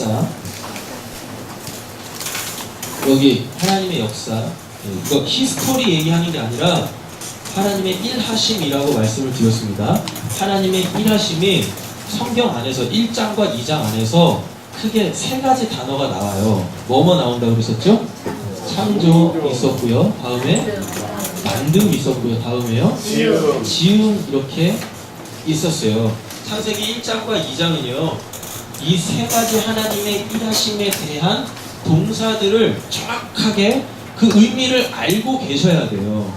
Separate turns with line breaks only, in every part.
역사, 여기 하나님의 역사, 이거 히스토리 얘기하는 게 아니라 하나님의 일하심이라고 말씀을 드렸습니다. 하나님의 일하심이 성경 안에서 1장과 2장 안에서 크게 세 가지 단어가 나와요. 뭐뭐 나온다고 그랬었죠? 창조 있었고요. 다음에 만듦 있었고요. 다음에요. 지음 이렇게 있었어요. 창세기 1장과 2장은요. 이 세 가지 하나님의 일하심에 대한 동사들을 정확하게 그 의미를 알고 계셔야 돼요.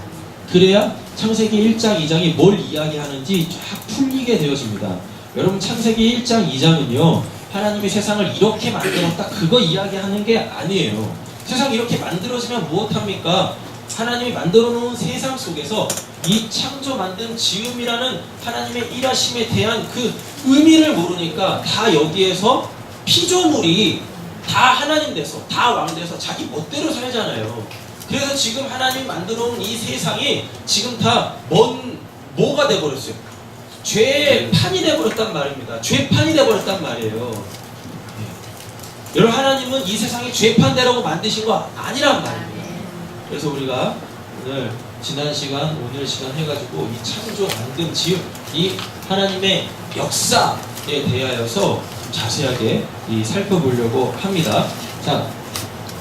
그래야 창세기 1장, 2장이 뭘 이야기하는지 쫙 풀리게 되어집니다. 여러분 창세기 1장, 2장은요. 하나님이 세상을 이렇게 만들었다 그거 이야기하는 게 아니에요. 세상 이렇게 만들어지면 무엇합니까? 하나님이 만들어 놓은 세상 속에서 이 창조 만든 지음이라는 하나님의 일하심에 대한 그 의미를 모르니까 다 여기에서 피조물이 다 하나님 돼서 다 왕 돼서 자기 멋대로 살잖아요. 그래서 지금 하나님 만들어 놓은 이 세상이 지금 다 뭐가 돼버렸어요? 죄의 판이 돼버렸단 말입니다. 죄판이 돼버렸단 말이에요. 여러분 하나님은 이 세상이 죄판대라고 만드신 거 아니란 말입니다. 그래서 우리가 오늘 지난 시간 오늘 시간 해가지고 이 창조 만듦 지음 이 하나님의 역사에 대하여서 자세하게 살펴보려고 합니다. 자,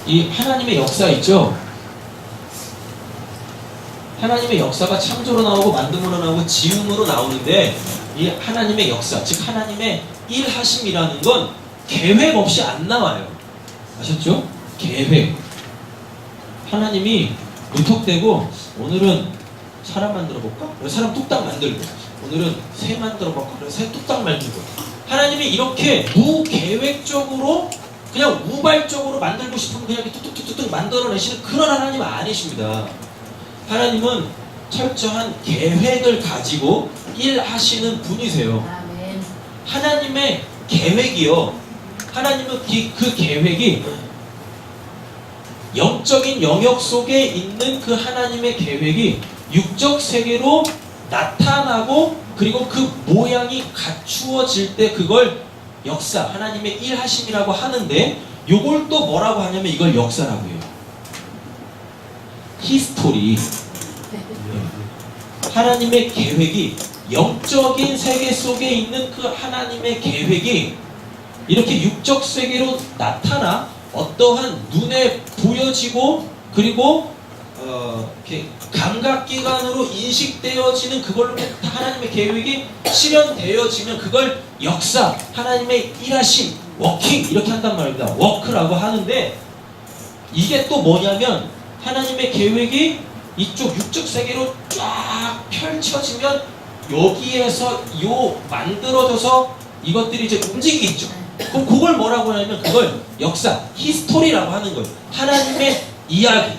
이 하나님의 역사 있죠? 하나님의 역사가 창조로 나오고 만듦으로 나오고 지음으로 나오는데 이 하나님의 역사, 즉 하나님의 일하심이라는 건 계획 없이 안 나와요. 아셨죠? 계획. 하나님이 무턱대고 오늘은 사람 만들어 볼까? 그래서 사람 뚝딱 만들고 오늘은 새 만들어 볼까? 그래서 새 뚝딱 만들고 하나님이 이렇게 무계획적으로 그냥 우발적으로 만들고 싶으면 그냥 이렇게 뚝뚝뚝뚝 만들어내시는 그런 하나님 아니십니다. 하나님은 철저한 계획을 가지고 일하시는 분이세요. 하나님의 계획이요. 하나님은 그 계획이 영적인 영역 속에 있는 그 하나님의 계획이 육적 세계로 나타나고 그리고 그 모양이 갖추어질 때 그걸 역사, 하나님의 일하심이라고 하는데 요걸 또 뭐라고 하냐면 이걸 역사라고 해요. 히스토리. 하나님의 계획이 영적인 세계 속에 있는 그 하나님의 계획이 이렇게 육적 세계로 나타나 어떠한 눈에 보여지고 그리고 이렇게 감각기관으로 인식되어지는 그걸로 하나님의 계획이 실현되어지면 그걸 역사, 하나님의 일하심, 워킹 이렇게 한단 말입니다. 워크라고 하는데 이게 또 뭐냐면 하나님의 계획이 이쪽 육적 세계로 쫙 펼쳐지면 여기에서 만들어져서 이것들이 이제 움직이겠죠. 그럼 그걸 뭐라고 하냐면 그걸 역사, 히스토리라고 하는 거예요. 하나님의 이야기.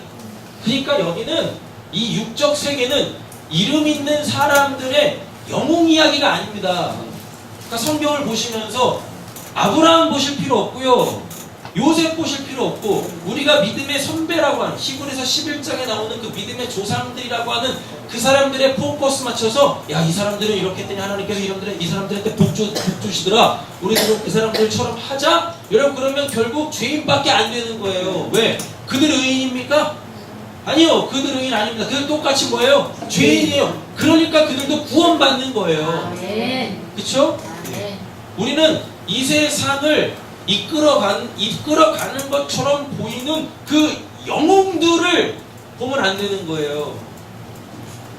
그러니까 여기는 이 육적 세계는 이름 있는 사람들의 영웅 이야기가 아닙니다. 그러니까 성경을 보시면서 아브라함 보실 필요 없고요. 요셉 보실 필요 없고 우리가 믿음의 선배라고 하는 히브리서 11장에 나오는 그 믿음의 조상들이라고 하는 그 사람들의 포커스 맞춰서 야, 이 사람들은 이렇게 했더니 하나님께서 이 사람들한테 복 주시더라. 우리도 그 사람들처럼 하자. 여러분 그러면 결국 죄인밖에 안 되는 거예요. 왜? 그들 의인입니까? 아니요. 그들 의인 아닙니다. 그들 똑같이 뭐예요? 죄인이에요. 그러니까 그들도 구원받는 거예요. 그렇죠? 우리는 이 세상을 이끌어가는 것처럼 보이는 그 영웅들을 보면 안 되는 거예요.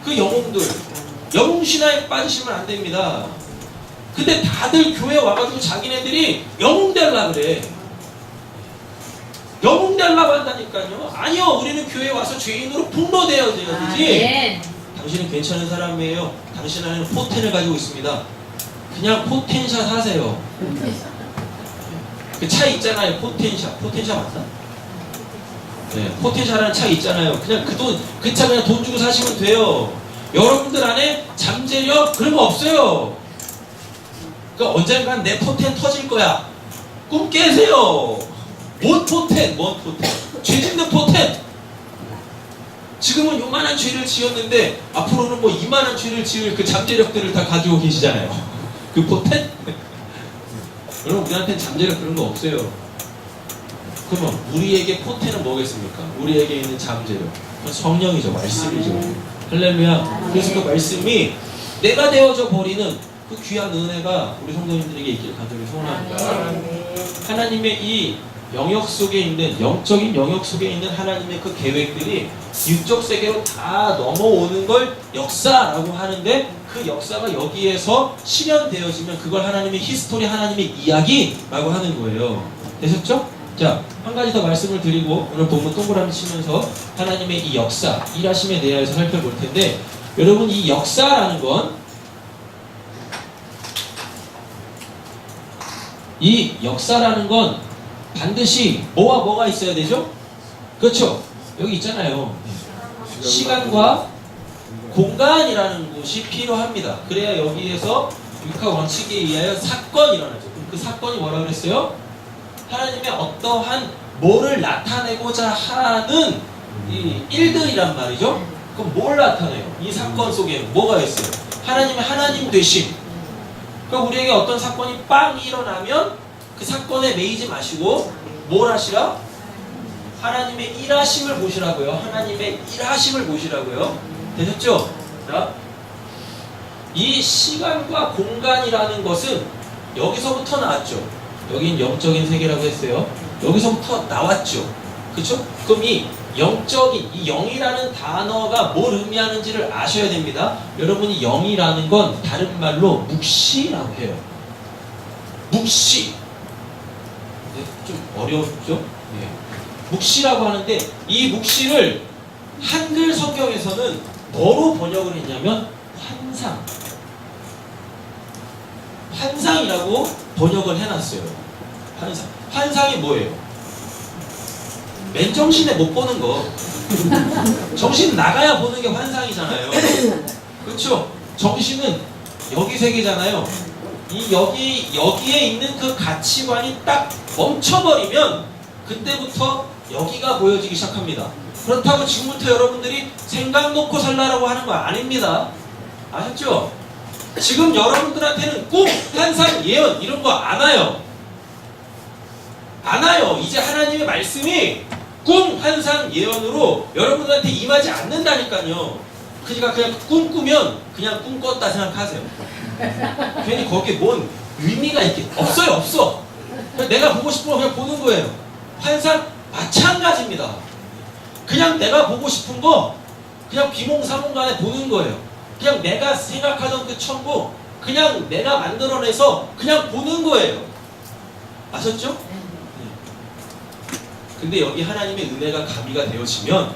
그 영웅들. 영웅신화에 빠지시면 안 됩니다. 근데 다들 교회 와가지고 자기네들이 영웅 되려고 그래. 영웅 되려고 한다니까요. 아니요. 우리는 교회에 와서 죄인으로 폭로되어야 되지. 당신은 괜찮은 사람이에요. 당신 안에는 포텐을 가지고 있습니다. 그냥 포텐샷 하세요. 그 차 있잖아요. 포텐샷 맞나? 네, 포텐샷이라는 차 있잖아요. 그냥 그 차 그냥 돈 주고 사시면 돼요. 여러분들 안에 잠재력 그런 거 없어요. 그러니까 언젠간 내 포텐 터질 거야. 꿈 깨세요. 뭔 포텐? 죄 짓는 포텐. 지금은 요만한 죄를 지었는데 앞으로는 뭐 이만한 죄를 지을 그 잠재력들을 다 가지고 계시잖아요. 그 포텐? 여러분 우리한테는 잠재력 그런 거 없어요. 그러면 우리에게 포테는 뭐겠습니까? 우리에게 있는 잠재력 그건 성령이죠. 말씀이죠. 할렐루야. 그래서 그 말씀이 내가 되어져 버리는 그 귀한 은혜가 우리 성도님들에게 있길 간절히 소원합니다. 하나님의 이 영역 속에 있는 영적인 영역 속에 있는 하나님의 그 계획들이 육적 세계로 다 넘어오는 걸 역사라고 하는데 그 역사가 여기에서 실현되어지면 그걸 하나님의 히스토리, 하나님의 이야기라고 하는 거예요. 되셨죠? 자, 한 가지 더 말씀을 드리고 오늘 본문 동그라미 치면서 하나님의 이 역사, 일하심에 대해서 살펴볼 텐데 여러분 이 역사라는 건 이 역사라는 건 반드시 뭐와 뭐가 있어야 되죠? 그렇죠? 여기 있잖아요. 시간과 공간이라는 곳이 필요합니다. 그래야 여기에서 육하 원칙에 의하여 사건이 일어나죠. 그럼 그 사건이 뭐라 그랬어요? 하나님의 어떠한 뭐를 나타내고자 하는 이 일들이란 말이죠. 그럼 뭘 나타내요? 이 사건 속에 뭐가 있어요? 하나님의 하나님 되심. 그러니까 우리에게 어떤 사건이 빵 일어나면 그 사건에 매이지 마시고 뭘 하시라? 하나님의 일하심을 보시라고요. 하나님의 일하심을 보시라고요. 되셨죠? 자, 이 시간과 공간이라는 것은 여기서부터 나왔죠. 여긴 영적인 세계라고 했어요. 여기서부터 나왔죠. 그렇죠? 그럼 이 영적인, 이 영이라는 단어가 뭘 의미하는지를 아셔야 됩니다. 여러분이 영이라는 건 다른 말로 묵시라고 해요. 묵시. 네, 좀 어렵죠? 네. 묵시라고 하는데 이 묵시를 한글 성경에서는 뭐로 번역을 했냐면 환상. 환상이라고 번역을 해놨어요. 환상. 환상이 뭐예요? 맨정신에 못 보는 거. 정신 나가야 보는 게 환상이잖아요. 그렇죠? 정신은 여기 세계잖아요. 이 여기에 있는 그 가치관이 딱 멈춰버리면 그때부터 여기가 보여지기 시작합니다. 그렇다고 지금부터 여러분들이 생각 놓고 살라라고 하는 거 아닙니다. 아셨죠? 지금 여러분들한테는 꿈, 환상, 예언 이런 거 안 와요. 안 와요. 이제 하나님의 말씀이 꿈, 환상, 예언으로 여러분들한테 임하지 않는다니까요. 그러니까 그냥 꿈 꾸면 그냥 꿈 꿨다 생각하세요. 괜히 거기에 뭔 의미가 없어요. 없어. 내가 보고 싶은 거 그냥 보는 거예요. 환상 마찬가지입니다. 그냥 내가 보고 싶은 거 그냥 비몽사몽간에 보는 거예요. 그냥 내가 생각하던 그 천국 그냥 내가 만들어내서 그냥 보는 거예요. 아셨죠? 근데 여기 하나님의 은혜가 가미가 되어지면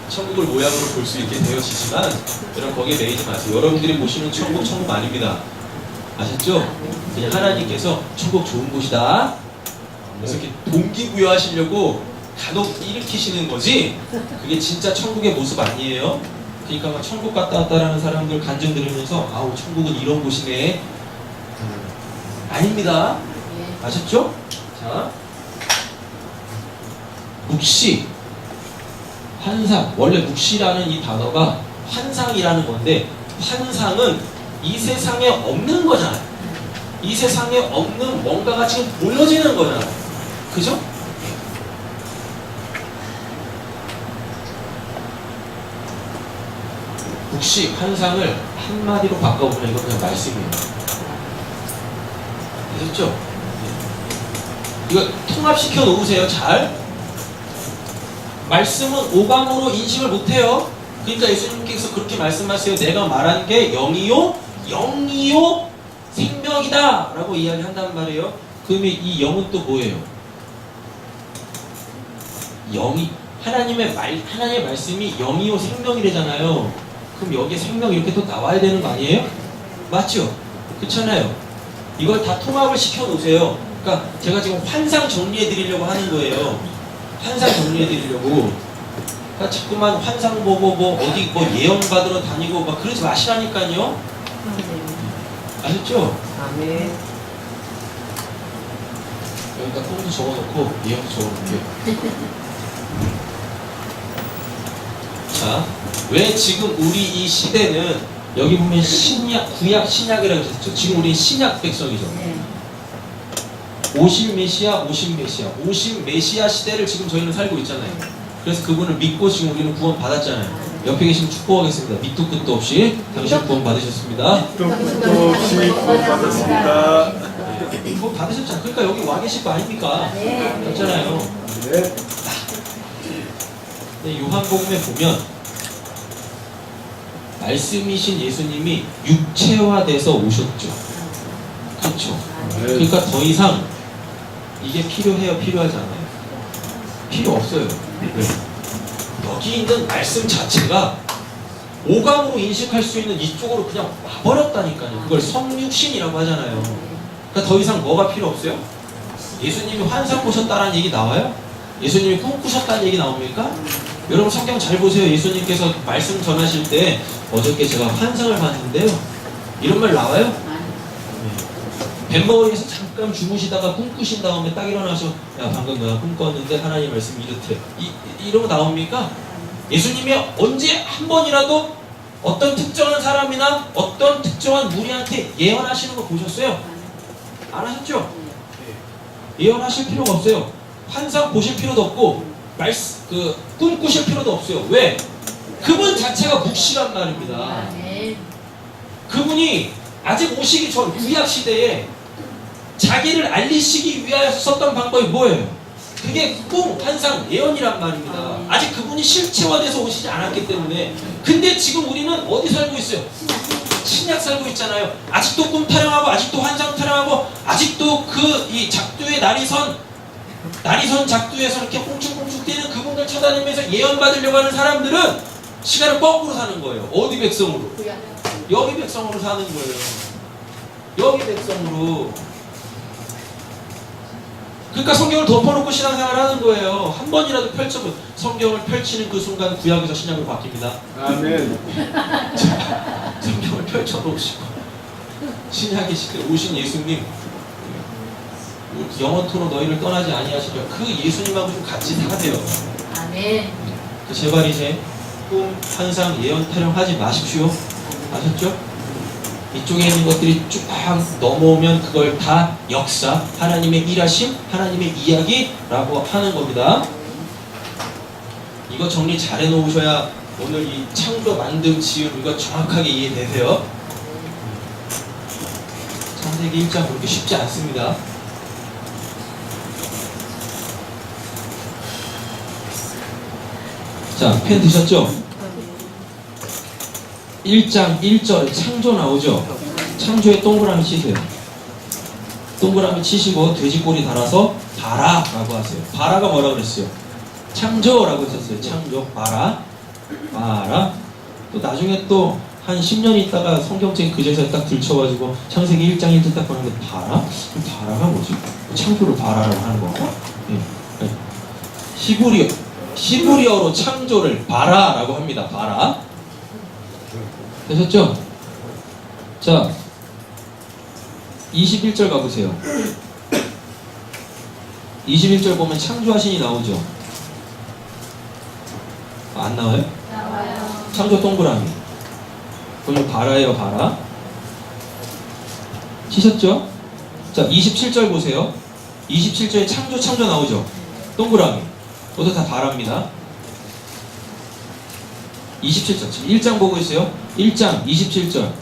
천국을 모양으로 볼 수 있게 되어지지만 여러분 거기에 매이지 마세요. 여러분들이 보시는 천국 아닙니다. 아셨죠? 그냥 하나님께서 천국 좋은 곳이다 그래서 이렇게 동기부여하시려고 간혹 일으키시는 거지 그게 진짜 천국의 모습 아니에요. 그러니까 막 천국 갔다 왔다라는 사람들 간증 들으면서 아우 천국은 이런 곳이네 아닙니다. 아셨죠? 자, 묵시, 환상. 원래 묵시라는 이 단어가 환상이라는 건데 환상은 이 세상에 없는 거잖아요. 이 세상에 없는 뭔가가 지금 보여지는 거잖아요. 그죠? 묵시, 환상을 한마디로 바꿔보면 이거 그냥 말씀이에요. 되셨죠? 이거 통합시켜 놓으세요. 잘. 말씀은 오감으로 인식을 못해요. 그러니까 예수님께서 그렇게 말씀하세요. 내가 말한 게 영이요 생명이다 라고 이야기한단 말이에요. 그러면 이 영은 또 뭐예요? 영이 하나님의 말씀이 영이요 생명이래잖아요. 그럼 여기에 생명 이렇게 또 나와야 되는 거 아니에요? 맞죠? 그렇잖아요. 이걸 다 통합을 시켜 놓으세요. 그러니까 제가 지금 환상 정리해 드리려고 하는 거예요. 환상 정리해 드리려고. 그러니까 자꾸만 환상 보고 어디 예언 받으러 다니고 막 그러지 마시라니까요. 아셨죠?
아멘.
여기다 꿈도 적어놓고 예언도 적어놓을게요. 자, 역사. 왜 지금 우리 이 시대는 여기 보면 신약, 구약, 신약이라고 했죠. 지금 우리 신약 백성이죠. 오실 메시아, 오신 메시아, 오신 메시아 시대를 지금 저희는 살고 있잖아요. 그래서 그분을 믿고 지금 우리는 구원 받았잖아요. 옆에 계시면 축복하겠습니다. 밑도 끝도 없이 당신 구원 받으셨습니다.
밑도 끝도 없이 구원 받았습니다.
구원 받으셨잖아요. 그러니까 여기 와 계실 거 아닙니까? 맞잖아요.
네.
근데 요한복음에 보면 말씀이신 예수님이 육체화돼서 오셨죠. 그렇죠. 그러니까 더 이상 이게 필요해요, 필요하지 않아요? 필요 없어요. 왜? 여기 있는 말씀 자체가 오감으로 인식할 수 있는 이쪽으로 그냥 와버렸다니까요. 그걸 성육신이라고 하잖아요. 그러니까 더 이상 뭐가 필요 없어요? 예수님이 환상 보셨다라는 얘기 나와요? 예수님이 꿈 꾸셨다는 얘기 나옵니까? 여러분 성경 잘 보세요. 예수님께서 말씀 전하실 때 어저께 제가 환상을 봤는데요. 이런 말 나와요? 뱃머리에서 잠깐 주무시다가 꿈 꾸신 다음에 딱 일어나서 야 방금 내가 꿈 꿨는데 하나님 말씀 이렇대 이런 거 나옵니까? 예수님이 언제 한 번이라도 어떤 특정한 사람이나 어떤 특정한 무리한테 예언하시는 거 보셨어요? 안 하셨죠? 예언하실 필요가 없어요. 환상 보실 필요도 없고 꿈 꾸실 필요도 없어요. 왜? 그분 자체가 묵시란 말입니다. 그분이 아직 오시기 전 구약 시대에 자기를 알리시기 위하여 썼던 방법이 뭐예요? 그게 꿈, 환상, 예언이란 말입니다. 아직 그분이 실체화돼서 오시지 않았기 때문에. 근데 지금 우리는 어디 살고 있어요? 신약 살고 있잖아요. 아직도 꿈 타령하고 아직도 환상 타령하고 아직도 이 작두의 나리선 작두에서 이렇게 꽁충꽁충 뛰는 그분들 쳐다니면서 예언 받으려고 하는 사람들은 시간을 거꾸로 사는 거예요. 어디 백성으로? 여기 백성으로 사는 거예요. 여기 백성으로. 그러니까 성경을 덮어놓고 신앙생활을 하는 거예요. 한 번이라도 펼쳐보 성경을 펼치는 그 순간 구약에서 신약으로 바뀝니다.
아멘.
성경을 펼쳐놓으시고 신약의 시대 오신 예수님 영원토록 너희를 떠나지 아니하시려 그 예수님하고 좀 같이 사세요.
아멘.
제발 이제 꿈, 환상, 예언 타령하지 마십시오. 아셨죠? 이쪽에 있는 것들이 쭉 넘어오면 그걸 다 역사, 하나님의 일하심, 하나님의 이야기라고 하는 겁니다. 이거 정리 잘 해놓으셔야 오늘 이 창조, 만듦, 지음 이거 정확하게 이해되세요. 창세기 1장 그렇게 쉽지 않습니다. 자, 펜 드셨죠? 1장 1절에 창조 나오죠? 창조에 동그라미 치세요. 동그라미 치시고 돼지꼬리 달아서 바라라고 하세요. 바라가 뭐라고 그랬어요? 창조라고 했었어요. 창조, 바라. 또 나중에 또 한 10년 있다가 성경책 그제서 딱 들춰가지고 창세기 1장 1절 딱 보는데 바라? 바라가 뭐지? 창조를 바라라고 하는 건가? 히브리어로 창조를 바라라고 합니다. 바라. 되셨죠? 자, 21절 가보세요. 21절 보면 창조하신이 나오죠? 안 나와요?
나와요.
창조 동그라미. 그럼 바라예요, 바라. 치셨죠? 자, 27절 보세요. 27절에 창조 나오죠? 동그라미. 그것도 다 바라입니다. 27절, 지금 1장 보고 있어요. 1장 27절.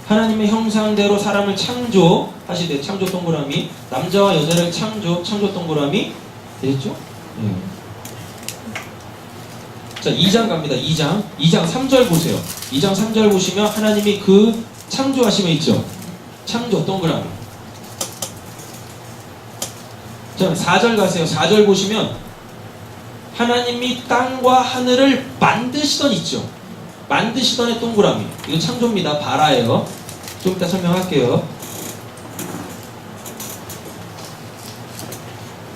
하나님의 형상대로 사람을 창조하시되, 창조 동그라미. 남자와 여자를 창조 동그라미. 되셨죠? 네. 자, 2장 갑니다. 2장 3절 보세요. 2장 3절 보시면 하나님이 그 창조하심에 있죠? 창조 동그라미. 자, 4절 가세요. 4절 보시면 하나님이 땅과 하늘을 만드시던 있죠? 만드시던의 동그라미. 이거 창조입니다. 바라예요. 좀 이따 설명할게요.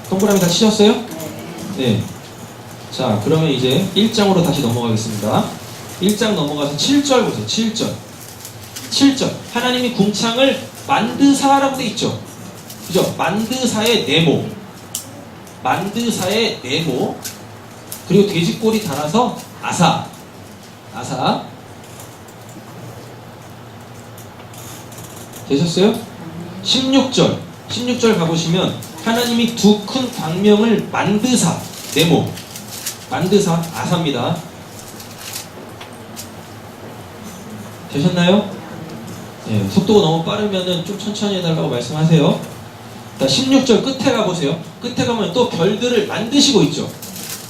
동그라미 다 치셨어요? 네. 자, 그러면 이제 1장으로 다시 넘어가겠습니다. 1장 넘어가서 7절 보세요. 7절. 하나님이 궁창을 만드사라고 돼 있죠? 그죠? 만드사의 네모. 그리고 돼지꼬리 달아서 아사. 아사. 되셨어요? 16절 가보시면 하나님이 두 큰 광명을 만드사 네모 만드사 아사입니다. 되셨나요? 네, 속도가 너무 빠르면은 좀 천천히 해달라고 말씀하세요. 자, 16절 끝에 가보세요. 끝에 가면 또 별들을 만드시고 있죠.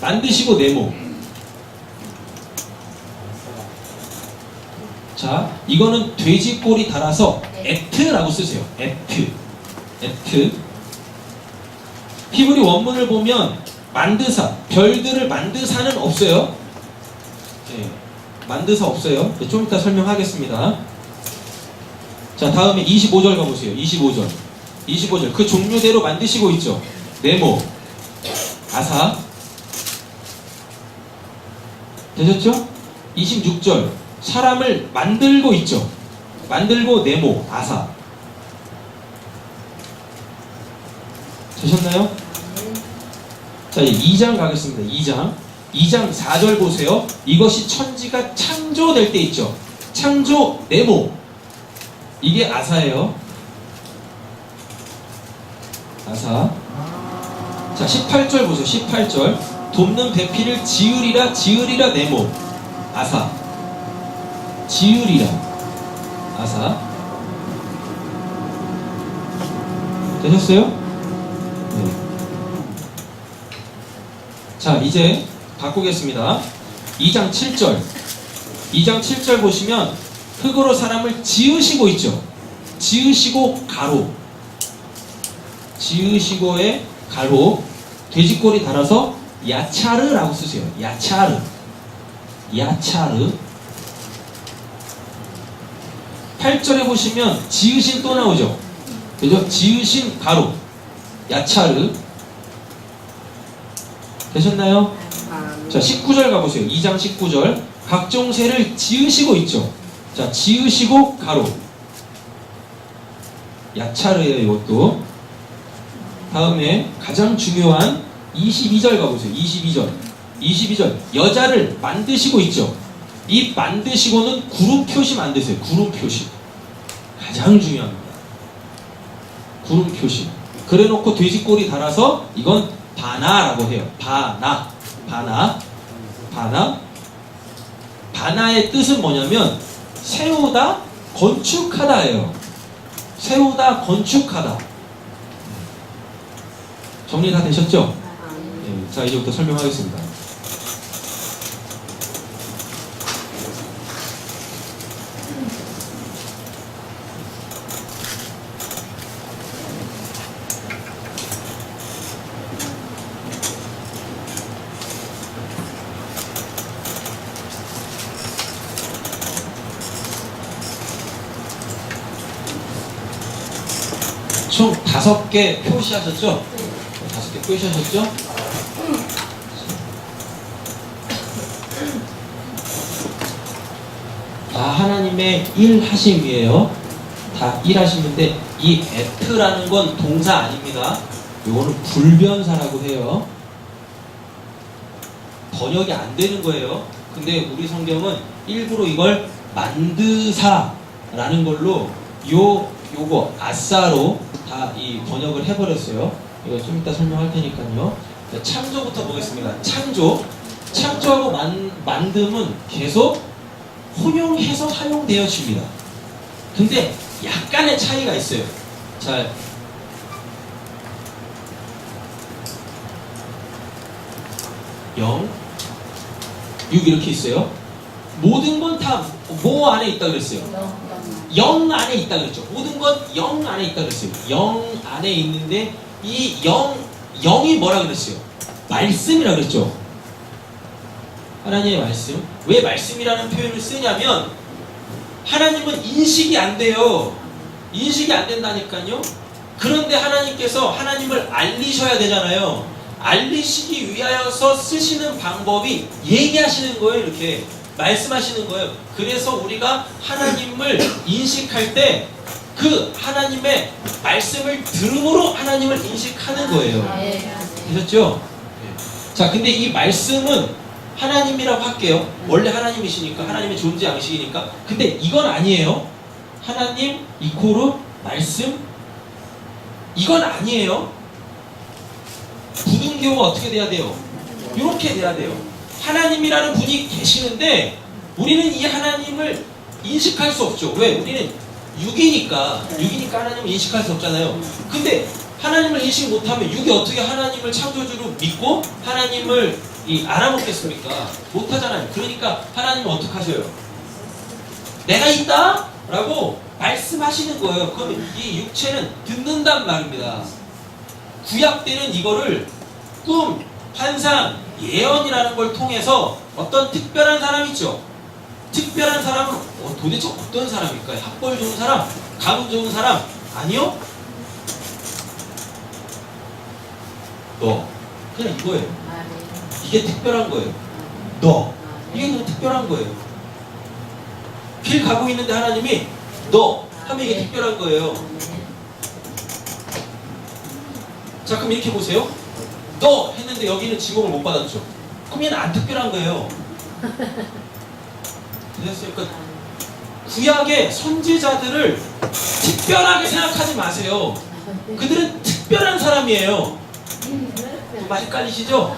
만드시고 네모. 자, 이거는 돼지꼬리 달아서 에트라고 쓰세요. 에트. 히브리 원문을 보면 만드사, 별들을 만드사는 없어요. 네, 만드사 없어요. 네, 좀 이따 설명하겠습니다. 자, 다음에 25절 가보세요. 25절 그 종류대로 만드시고 있죠. 네모, 아사. 되셨죠? 26절 사람을 만들고 있죠. 만들고 네모, 아사. 되셨나요? 자, 이제 2장 가겠습니다. 2장 4절 보세요. 이것이 천지가 창조될 때 있죠. 창조, 네모. 이게 아사예요. 아사. 자, 18절 보세요. 18절 돕는 배필을 지으리라 네모. 아사. 지으리라. 아사. 되셨어요? 네. 자, 이제 바꾸겠습니다. 2장 7절 보시면 흙으로 사람을 지으시고 있죠. 지으시고 가로. 지으시고의 가로. 돼지꼬리 달아서 야차르라고 쓰세요. 야차르. 8절에 보시면 지으신 또 나오죠. 그죠? 지으신 가로. 야차르. 되셨나요? 자, 19절 가보세요. 2장 19절 각종 새를 지으시고 있죠. 자, 지으시고 가로. 야차르예요. 이것도. 다음에 가장 중요한 22절 가보세요. 22절 여자를 만드시고 있죠. 이 만드시고는 구름 표시 만드세요. 구름 표시 가장 중요합니다. 구름 표시. 그래놓고 돼지꼬리 달아서 이건 바나라고 해요. 바나의 뜻은 뭐냐면 세우다, 건축하다예요. 세우다, 건축하다. 정리 다 되셨죠? 네, 자, 이제부터 설명하겠습니다. 총 5개 표시하셨죠? 5개 표시하셨죠? 다 하나님의 일하심이에요. 다 일하심인데 이 에트라는 건 동사 아닙니다. 이거는 불변사라고 해요. 번역이 안 되는 거예요. 근데 우리 성경은 일부러 이걸 만드사라는 걸로 요거 아싸로 다 이 번역을 해버렸어요. 이거 좀 이따 설명할 테니까요. 창조부터 보겠습니다. 창조하고 만듦은 계속 혼용해서 사용되어집니다. 근데 약간의 차이가 있어요. 자, 0, 6 이렇게 있어요. 모든 건 다 뭐 안에 있다 그랬어요? 0 안에 있다 그랬죠. 모든 건 0 안에 있다 그랬어요. 0 안에 있는데 이 0이 뭐라 그랬어요? 말씀이라 그랬죠. 하나님의 말씀. 왜 말씀이라는 표현을 쓰냐면 하나님은 인식이 안 돼요. 인식이 안 된다니까요. 그런데 하나님께서 하나님을 알리셔야 되잖아요. 알리시기 위하여서 쓰시는 방법이 얘기하시는 거예요. 이렇게 말씀하시는 거예요. 그래서 우리가 하나님을 인식할 때 그 하나님의 말씀을 들음으로 하나님을 인식하는 거예요. 되셨죠? 자, 근데 이 말씀은 하나님이라고 할게요. 원래 하나님이시니까, 하나님의 존재 양식이니까. 근데 이건 아니에요. 하나님 이코르 말씀, 이건 아니에요. 부등교가 어떻게 돼야 돼요? 이렇게 돼야 돼요. 하나님이라는 분이 계시는데 우리는 이 하나님을 인식할 수 없죠. 왜? 우리는 육이니까 하나님을 인식할 수 없잖아요. 근데 하나님을 인식 못하면 육이 어떻게 하나님을 창조주로 믿고 하나님을 알아먹겠습니까? 못하잖아요. 그러니까 하나님은 어떻게 하셔요? 내가 있다? 라고 말씀하시는 거예요. 그럼 이 육체는 듣는단 말입니다. 구약 때는 이거를 꿈, 환상, 예언이라는 걸 통해서 어떤 특별한 사람 있죠? 특별한 사람은 도대체 어떤 사람일까요? 학벌 좋은 사람? 가문 좋은 사람? 아니요? 너. 그냥 이거예요. 이게 특별한 거예요. 너. 이게 너무 특별한 거예요. 길 가고 있는데 하나님이 너 하면 이게 특별한 거예요. 자, 그럼 이렇게 보세요. 너 했는데 여기는 지목을 못 받았죠. 그럼 얘는 안 특별한 거예요. 됐어요? 그러니까 구약의 선지자들을 특별하게 생각하지 마세요. 그들은 특별한 사람이에요. 많이 헷갈리시죠?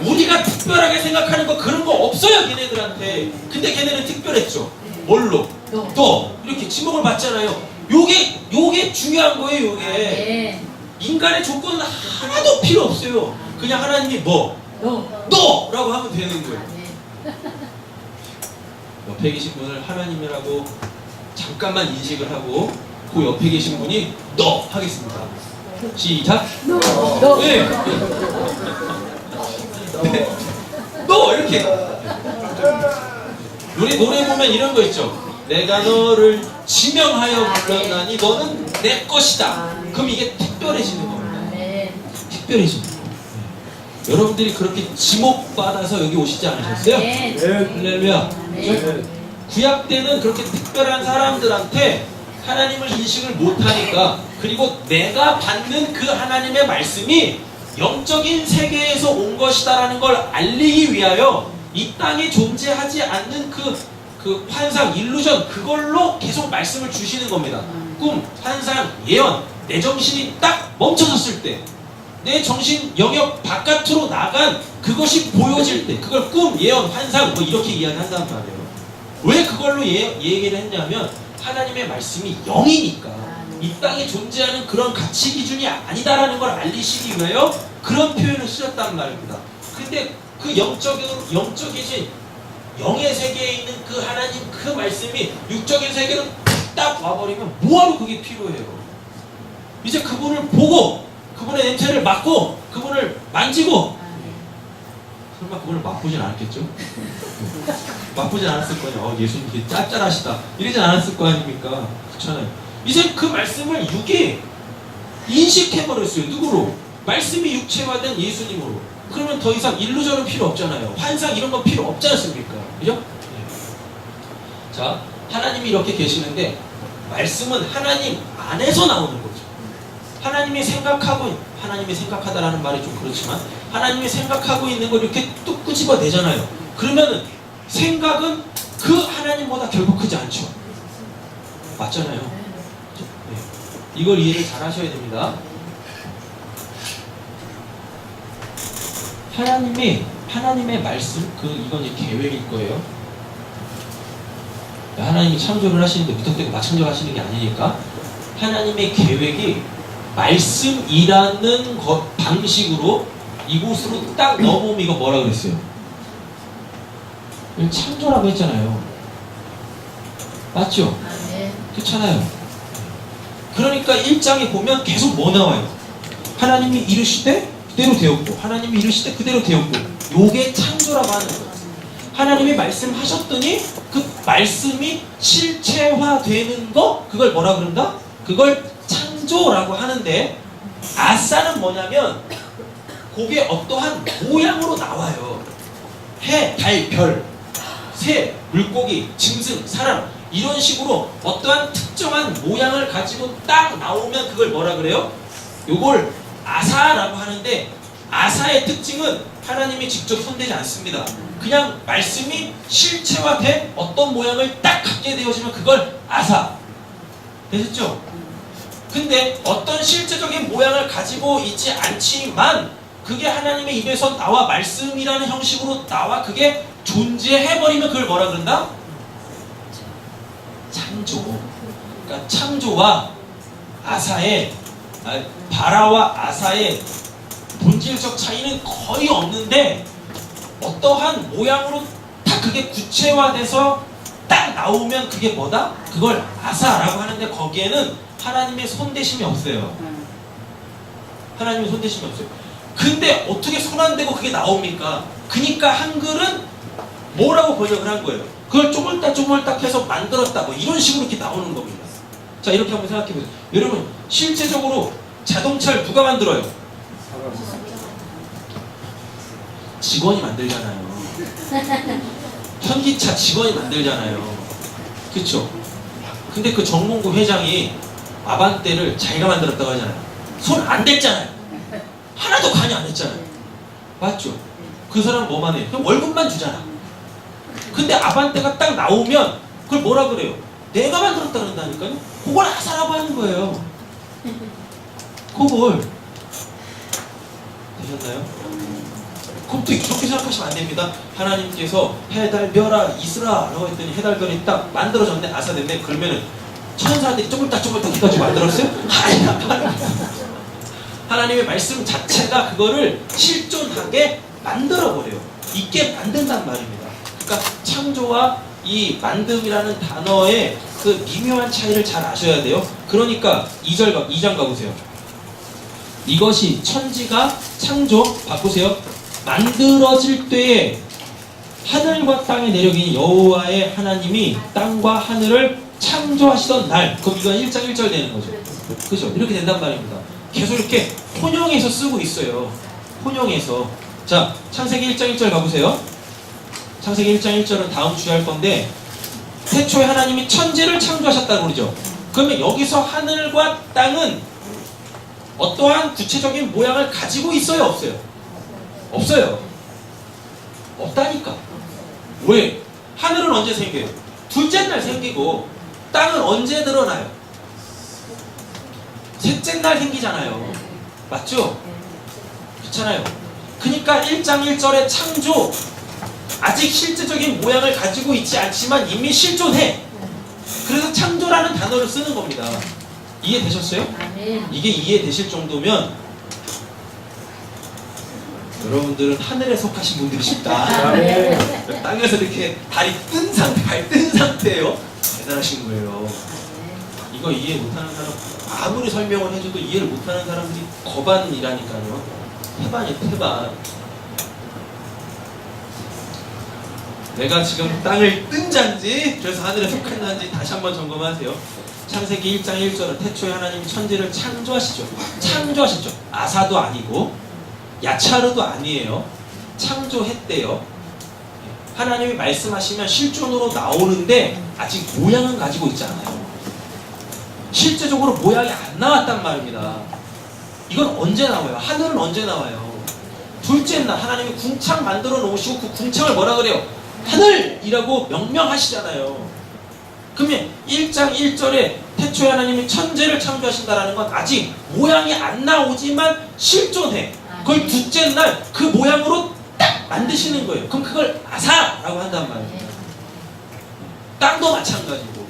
우리가 특별하게 생각하는 거 그런 거 없어요, 걔네들한테. 근데 걔네는 특별했죠. 뭘로? 너 이렇게 지목을 받잖아요. 요게 중요한 거예요. 요게 인간의 조건은 하나도 필요 없어요. 그냥 하나님이 너라고 하면 되는 거예요. 옆에 계신 분을 하나님이라고 잠깐만 인식을 하고 그 옆에 계신 분이 너 하겠습니다. 시작. 네. 네. 너 이렇게 노래 보면 이런 거 있죠. 내가 너를 지명하여 불렀나니 너는 내 것이다. 그럼 이게 특별해지는 겁니다. 특별해지는 거예요. 여러분들이 그렇게 지목받아서 여기 오시지 않으셨어요?
네.
할렐루야.
네.
구약 때는 그렇게 특별한 사람들한테 하나님을 인식을 못하니까, 그리고 내가 받는 그 하나님의 말씀이 영적인 세계에서 온 것이다라는 걸 알리기 위하여 이 땅에 존재하지 않는 그 환상, 일루전, 그걸로 계속 말씀을 주시는 겁니다. 꿈, 환상, 예언, 내 정신이 딱 멈춰섰을 때, 내 정신 영역 바깥으로 나간 그것이 보여질 때, 그걸 꿈, 예언, 환상 뭐 이렇게 이야기한단 말이에요. 왜 그걸로 얘기를 했냐면 하나님의 말씀이 영이니까 이 땅에 존재하는 그런 가치 기준이 아니다라는 걸 알리시기 위하여 그런 표현을 쓰셨단 말입니다. 근데 그 영적이신 영의 세계에 있는 그 하나님 그 말씀이 육적인 세계로 딱 와버리면 뭐하러 그게 필요해요? 이제 그분을 보고 그분의 냄새를 맡고 그분을 만지고, 설마 그분을 맛보진 않았겠죠? 맛보진 않았을 거 아니에요. 예수님 되게 짭짤하시다 이러진 않았을 거 아닙니까? 그렇잖아요. 이제 그 말씀을 육이 인식해버렸어요. 누구로? 말씀이 육체화된 예수님으로. 그러면 더 이상 일루전은 필요 없잖아요. 환상 이런 건 필요 없지 않습니까? 그죠? 네. 자, 하나님이 이렇게 계시는데 말씀은 하나님 안에서 나오는 거죠. 하나님이 생각하다라는 말이 좀 그렇지만 하나님이 생각하고 있는 걸 이렇게 뚝 끄집어내잖아요. 그러면 생각은 그 하나님보다 결국 크지 않죠. 맞잖아요. 네. 이걸 이해를 잘 하셔야 됩니다. 하나님의 말씀, 이건 이제 계획일 거예요. 하나님이 창조를 하시는데 무턱대고 마창조 하시는 게 아니니까 하나님의 계획이 말씀이라는 방식으로 이곳으로 딱 넘어오면 이거 뭐라 그랬어요? 창조라고 했잖아요. 맞죠? 그렇잖아요. 그러니까 1장에 보면 계속 뭐 나와요? 하나님이 이르시되 그대로 되었고, 하나님이 이르시되 그대로 되었고, 요게 창조라고 하는 거예요. 하나님이 말씀하셨더니 그 말씀이 실체화되는 거, 그걸 뭐라 그런다? 그걸 창조라고 하는데, 아싸는 뭐냐면 그게 어떠한 모양으로 나와요. 해, 달, 별, 새, 물고기, 짐승, 사람, 이런 식으로 어떠한 특정한 모양을 가지고 딱 나오면 그걸 뭐라 그래요? 요걸 아사라고 하는데, 아사의 특징은 하나님이 직접 손대지 않습니다. 그냥 말씀이 실체화돼 어떤 모양을 딱 갖게 되어지면 그걸 아사. 되셨죠? 근데 어떤 실제적인 모양을 가지고 있지 않지만 그게 하나님의 입에서 나와 말씀이라는 형식으로 나와 그게 존재해버리면 그걸 뭐라 그런다? 창조. 그러니까 창조와 아사의 바라와 아사의 본질적 차이는 거의 없는데 어떠한 모양으로 딱 그게 구체화돼서 딱 나오면 그게 뭐다? 그걸 아사라고 하는데 거기에는 하나님의 손대심이 없어요. 하나님의 손대심이 없어요. 근데 어떻게 손 안 대고 그게 나옵니까? 그니까 한글은 뭐라고 번역을 한 거예요? 그걸 쪼물딱 해서 만들었다 뭐 이런 식으로 이렇게 나오는 겁니다. 자, 이렇게 한번 생각해 보세요. 여러분, 실제적으로 자동차를 누가 만들어요? 직원이 만들잖아요. 현기차 직원이 만들잖아요. 그쵸? 근데 그 정몽구 회장이 아반떼를 자기가 만들었다고 하잖아요. 손 안 댔잖아요. 하나도 관여 안 했잖아요. 맞죠? 그 사람은 뭐만 해? 그냥 월급만 주잖아. 근데 아반떼가 딱 나오면 그걸 뭐라 그래요? 내가 만들었다 그런다니까요? 그걸 아사라고 하는 거예요. 그걸 되셨나요? 그럼 또 이렇게 생각하시면 안 됩니다. 하나님께서 해달, 별아, 있으라 라고 했더니 해달, 별이 딱 만들어졌네, 아사됐네. 그러면은 천사들이 쪼물딱 해가지고 만들었어요? 아니야. 하나님의 말씀 자체가 그거를 실존하게 만들어버려요. 있게 만든단 말입니다. 그러니까 창조와 이 만듦이라는 단어의 그 미묘한 차이를 잘 아셔야 돼요. 그러니까 2장 가보세요. 이것이 천지가 창조, 바꾸세요. 만들어질 때에 하늘과 땅의 내력인 여호와의 하나님이 땅과 하늘을 창조하시던 날. 그럼 이건 1장 1절 되는 거죠. 그죠? 이렇게 된단 말입니다. 계속 이렇게 혼용해서 쓰고 있어요. 혼용해서. 자, 창세기 1장 1절 가보세요. 창세기 1장 1절은 다음 주에 할 건데 태초에 하나님이 천지를 창조하셨다고 그러죠. 그러면 여기서 하늘과 땅은 어떠한 구체적인 모양을 가지고 있어요? 없어요? 없어요. 없다니까. 왜? 하늘은 언제 생겨요? 둘째 날 생기고 땅은 언제 드러나요? 셋째 날 생기잖아요. 맞죠? 그렇잖아요. 그러니까 1장 1절의 창조 아직 실제적인 모양을 가지고 있지 않지만 이미 실존해. 그래서 창조라는 단어를 쓰는 겁니다. 이해되셨어요? 이게 이해되실 정도면 여러분들은 하늘에 속하신 분들이십다. 땅에서 이렇게 다리 뜬 상태, 발 뜬 상태예요. 대단하신 거예요. 이거 이해 못하는 사람 아무리 설명을 해줘도 이해를 못하는 사람들이 거반이라니까요. 태반이에요, 태반. 내가 지금 땅을 뜬 자인지 그래서 하늘에 속한 자인지 다시 한번 점검하세요. 창세기 1장 1절은 태초에 하나님이 천지를 창조하시죠. 창조하셨죠. 아사도 아니고 야차르도 아니에요. 창조했대요. 하나님이 말씀하시면 실존으로 나오는데 아직 모양은 가지고 있지 않아요. 실제적으로 모양이 안 나왔단 말입니다. 이건 언제 나와요? 하늘은 언제 나와요? 둘째 날 하나님이 궁창 만들어 놓으시고 그 궁창을 뭐라 그래요? 하늘이라고 명명하시잖아요. 그러면 1장 1절에 태초에 하나님이 천지를 창조하신다라는 건 아직 모양이 안 나오지만 실존해. 그걸 둘째 날 그 모양으로 딱 만드시는 거예요. 그럼 그걸 아사라고 한단 말이에요. 땅도 마찬가지고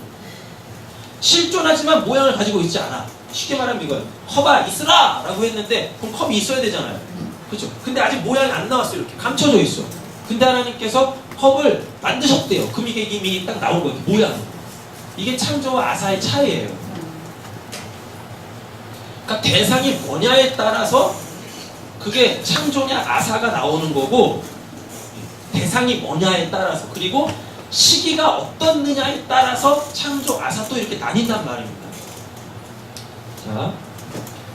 실존하지만 모양을 가지고 있지 않아. 쉽게 말하면 이거예요. 컵아 있으라 라고 했는데 그럼 컵이 있어야 되잖아요. 그렇죠? 근데 아직 모양이 안 나왔어요. 이렇게 감춰져 있어. 근데 하나님께서 컵을 만드셨대요. 그럼 이게 이미 딱 나온 거예요. 모양으로. 이게 창조와 아사의 차이예요. 그러니까 대상이 뭐냐에 따라서 그게 창조냐 아사가 나오는 거고 대상이 뭐냐에 따라서 그리고 시기가 어떻느냐에 따라서 창조 아사 또 이렇게 나뉜단 말입니다. 자,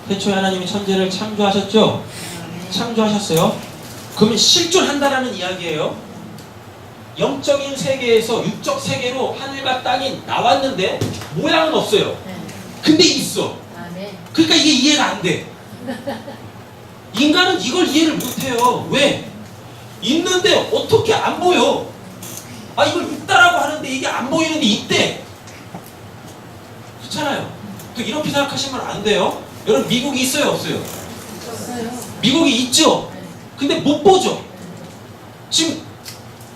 태초에 하나님이 천지를 창조하셨죠? 창조하셨어요. 그러면 실존한다라는 이야기예요. 영적인 세계에서 육적 세계로 하늘과 땅이 나왔는데 모양은 없어요. 근데 있어. 그러니까 이게 이해가 안 돼. 인간은 이걸 이해를 못해요. 왜? 있는데 어떻게 안 보여? 아, 이걸 있다라고 하는데 이게 안 보이는데 있대. 그렇잖아요. 또 이렇게 생각하시면 안 돼요. 여러분, 미국이 있어요, 없어요? 미국이 있죠. 근데 못 보죠. 지금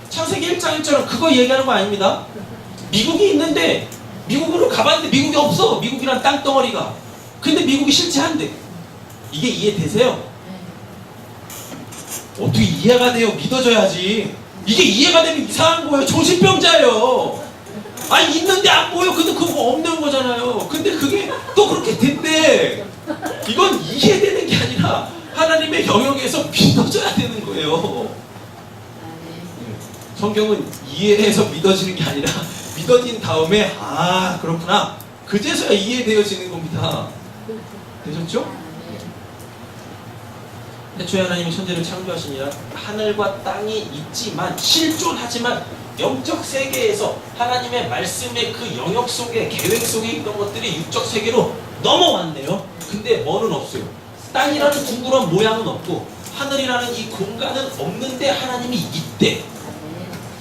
창세기 1장 1절은 그거 얘기하는 거 아닙니다. 미국이 있는데 미국으로 가봤는데 미국이 없어. 미국이란 땅덩어리가. 근데 미국이 실제 한대. 이게 이해되세요? 어떻게 이해가 돼요? 믿어줘야지. 이게 이해가 되면 이상한 거예요. 정신병자예요. 아니, 있는데 안 보여. 근데 그거 없는 거잖아요. 근데 그게 또 그렇게 된대. 이건 이해되는 게 아니라 하나님의 영역에서 믿어줘야 되는 거예요. 성경은 이해해서 믿어지는 게 아니라 믿어진 다음에 아, 그렇구나, 그제서야 이해되어지는 겁니다. 되셨죠? 태초에 하나님이 천지를 창조하시니라. 하늘과 땅이 있지만, 실존하지만 영적 세계에서 하나님의 말씀의 그 영역 속에, 계획 속에 있던 것들이 육적 세계로 넘어왔네요. 근데 뭐는 없어요. 땅이라는 둥그런 모양은 없고 하늘이라는 이 공간은 없는데 하나님이 있대.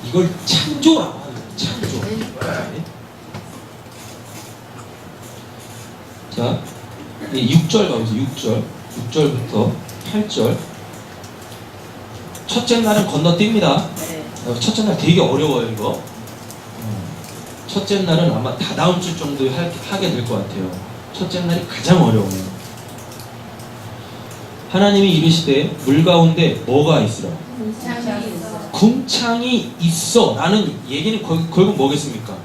이걸 창조라고 하는 거예요. 창조. 자, 6절 가보세요. 6절부터 8절. 첫째 날은 건너뜁니다. 첫째 날 되게 어려워요, 이거. 첫째 날은 아마 다 다음 주 정도 하게 될 것 같아요. 첫째 날이 가장 어려워요. 하나님이 이르시되 물 가운데 뭐가 있으라? 궁창이 있어. 라는 얘기는 결국 뭐겠습니까?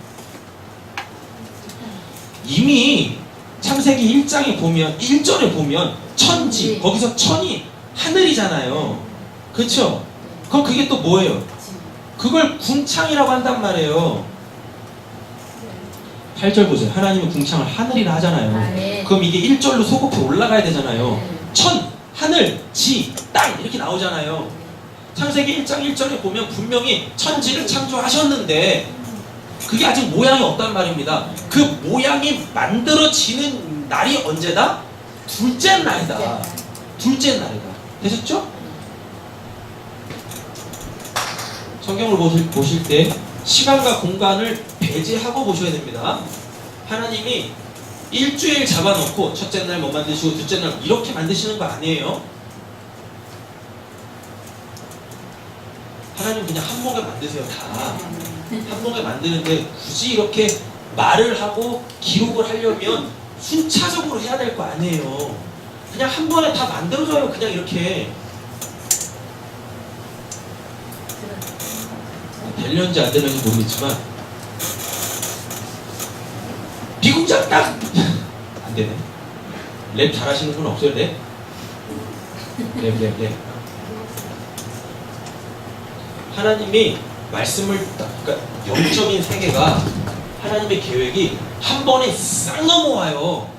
이미 창세기 1장에 보면, 1절에 보면 천지, 거기서 천이 하늘이잖아요. 그렇죠? 그럼 그게 또 뭐예요? 그걸 궁창이라고 한단 말이에요. 8절 보세요. 하나님은 궁창을 하늘이라 하잖아요. 그럼 이게 1절로 소급해 올라가야 되잖아요. 천, 하늘, 지, 땅 이렇게 나오잖아요. 창세기 1장 1절에 보면 분명히 천지를 창조하셨는데 그게 아직 모양이 없단 말입니다. 그 모양이 만들어지는 날이 언제다? 둘째 날이다. 둘째 날이다. 되셨죠? 성경을 보실 때 시간과 공간을 배제하고 보셔야 됩니다. 하나님이 일주일 잡아놓고 첫째 날 뭐 만드시고 둘째 날 이렇게 만드시는 거 아니에요. 하나님 그냥 한몫에 만드세요. 다 한몫에 만드는데 굳이 이렇게 말을 하고 기록을 하려면 순차적으로 해야 될 거 아니에요. 그냥 한 번에 다 만들어줘요. 그냥 이렇게. 되려는지 안 되는지 모르겠지만 미국장 딱! 안 되네. 랩 잘하시는 분 없어요? 랩? 랩. 하나님이 말씀을, 그러니까 영적인 세계가, 하나님의 계획이 한 번에 싹 넘어와요.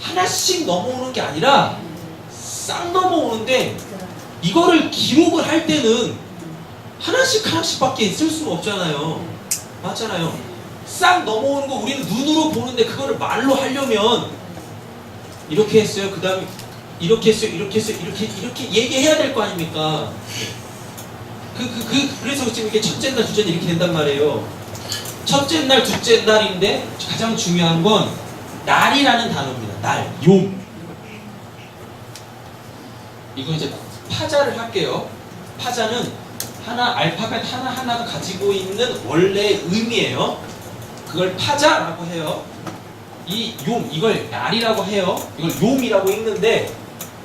하나씩 넘어오는 게 아니라 싹 넘어오는데 이거를 기록을 할 때는 하나씩밖에 쓸 수가 없잖아요. 맞잖아요. 싹 넘어오는 거 우리는 눈으로 보는데 그거를 말로 하려면 이렇게 했어요. 그 다음에 이렇게 했어요. 이렇게 얘기해야 될 거 아닙니까? 그래서 지금 이게 첫째 날, 둘째 날 이렇게 된단 말이에요. 첫째 날, 둘째 날인데 가장 중요한 건 날이라는 단어입니다. 날, 용. 이거 이제 파자를 할게요. 파자는 알파벳 하나하나가 가지고 있는 원래의 의미예요. 그걸 파자라고 해요. 이 용, 이걸 날이라고 해요. 이걸 용이라고 읽는데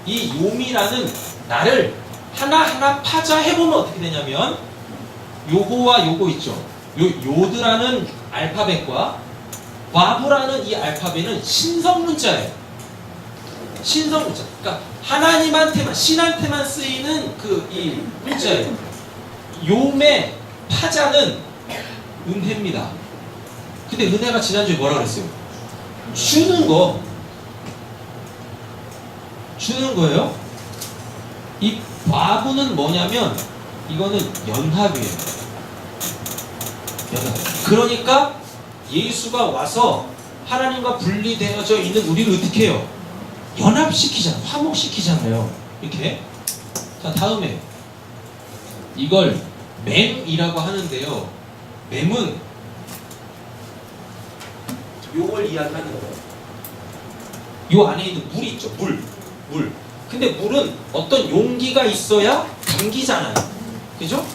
이 용이라는 날을 하나하나 파자해보면 어떻게 되냐면 요거와 요거 있죠. 요드라는 알파벳과 와브라는 이 알파벳은 신성문자예요. 신성문자. 그러니까 하나님한테만, 신한테만 쓰이는 이 문자예요. 용의 파자는 은혜입니다. 근데 은혜가 지난주에 뭐라 그랬어요? 주는 거. 주는 거예요. 이 와브는 뭐냐면 이거는 연합이에요. 연합. 그러니까 예수가 와서 하나님과 분리되어져 있는 우리를 어떻게 해요? 연합시키잖아요. 화목시키잖아요. 이렇게. 자, 다음에 이걸 맴이라고 하는데요. 맴은 요걸 이야기하는 거예요. 요 안에 있는 물이 있죠. 물. 근데 물은 어떤 용기가 있어야 담기잖아요. 그죠?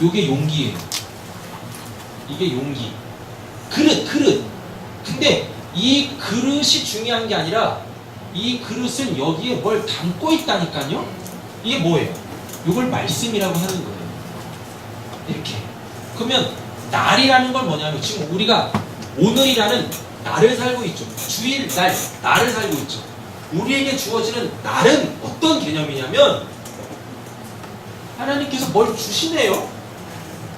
요게 용기예요. 이게 용기. 그릇. 근데 이 그릇이 중요한 게 아니라 이 그릇은 여기에 뭘 담고 있다니까요. 이게 뭐예요? 이걸 말씀이라고 하는 거예요. 이렇게. 그러면 날이라는 건 뭐냐면 지금 우리가 오늘이라는 날을 살고 있죠. 주일 날 날을 살고 있죠. 우리에게 주어지는 날은 어떤 개념이냐면 하나님께서 뭘 주시네요.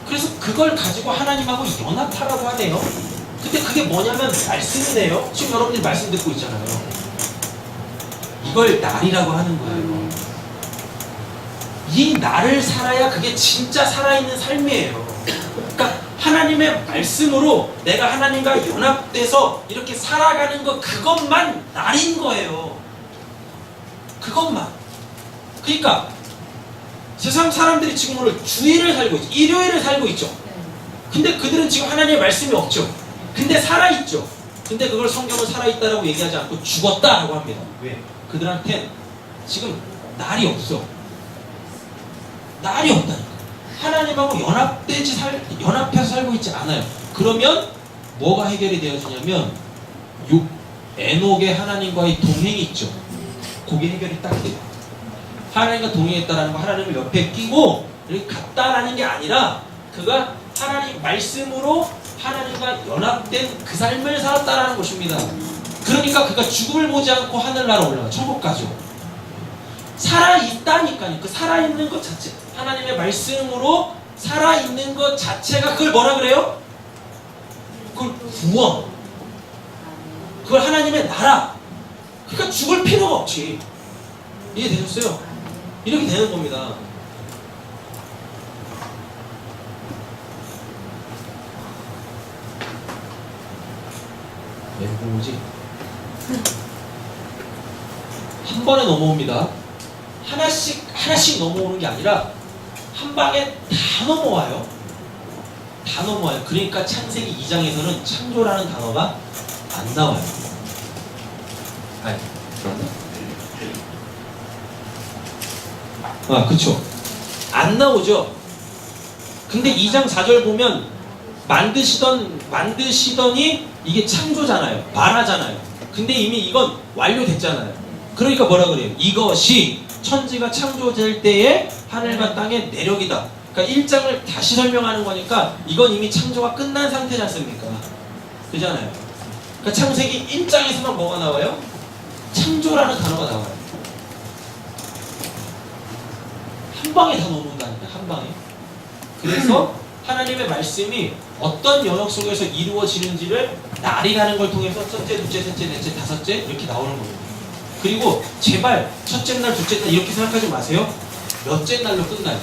그래서 그걸 가지고 하나님하고 연합하라고 하네요. 근데 그게 뭐냐면 말씀이네요. 지금 여러분들이 말씀 듣고 있잖아요. 이걸 날이라고 하는 거예요. 이 날을 살아야 그게 진짜 살아있는 삶이에요. 그러니까 하나님의 말씀으로 내가 하나님과 연합돼서 이렇게 살아가는 것, 그것만 날인 거예요. 그것만. 그러니까 세상 사람들이 지금 오늘 주일을 살고 있죠. 일요일을 살고 있죠. 근데 그들은 지금 하나님의 말씀이 없죠. 근데 살아있죠. 근데 그걸 성경은 살아있다라고 얘기하지 않고 죽었다라고 합니다. 왜? 그들한텐 지금 날이 없어. 날이 없다니까. 하나님하고 연합해서 살고 있지 않아요. 그러면 뭐가 해결이 되어지냐면 에녹의 하나님과의 동행이 있죠. 그게 해결이 딱 돼요. 하나님과 동행했다라는 거, 하나님을 옆에 끼고 이렇게 갔다라는 게 아니라 그가 하나님 말씀으로 하나님과 연합된 그 삶을 살았다라는 것입니다. 그러니까 그가 죽음을 보지 않고 하늘나라 올라가 천국 가죠. 살아있다니까요. 그 살아있는 것 자체, 하나님의 말씀으로 살아있는 것 자체가 그걸 뭐라 그래요? 그걸 구원. 그걸 하나님의 나라. 그러니까 죽을 필요가 없지. 이해되셨어요? 이렇게 되는 겁니다. 멘붕이지? 한 번에 넘어옵니다. 하나씩 넘어오는 게 아니라 한 방에 다 넘어와요. 다 넘어와요. 그러니까 창세기 2장에서는 창조라는 단어가 안 나와요. 아니, 그런가? 그쵸. 안 나오죠. 근데 2장 4절 보면 만드시더니 이게 창조잖아요. 말하잖아요. 근데 이미 이건 완료됐잖아요. 그러니까 뭐라 그래요? 이것이 천지가 창조될 때의 하늘과 땅의 내력이다. 그러니까 1장을 다시 설명하는 거니까 이건 이미 창조가 끝난 상태지 않습니까? 그잖아요. 그러니까 창세기 1장에서만 뭐가 나와요? 창조라는 단어가 나와요. 한 방에 다 넘어온다니까, 한 방에. 그래서 하나님의 말씀이 어떤 영역 속에서 이루어지는지를 날이라는 걸 통해서 첫째, 둘째, 셋째, 넷째, 다섯째 이렇게 나오는 겁니다. 그리고 제발 첫째 날, 둘째 날 이렇게 생각하지 마세요. 몇째 날로 끝나요?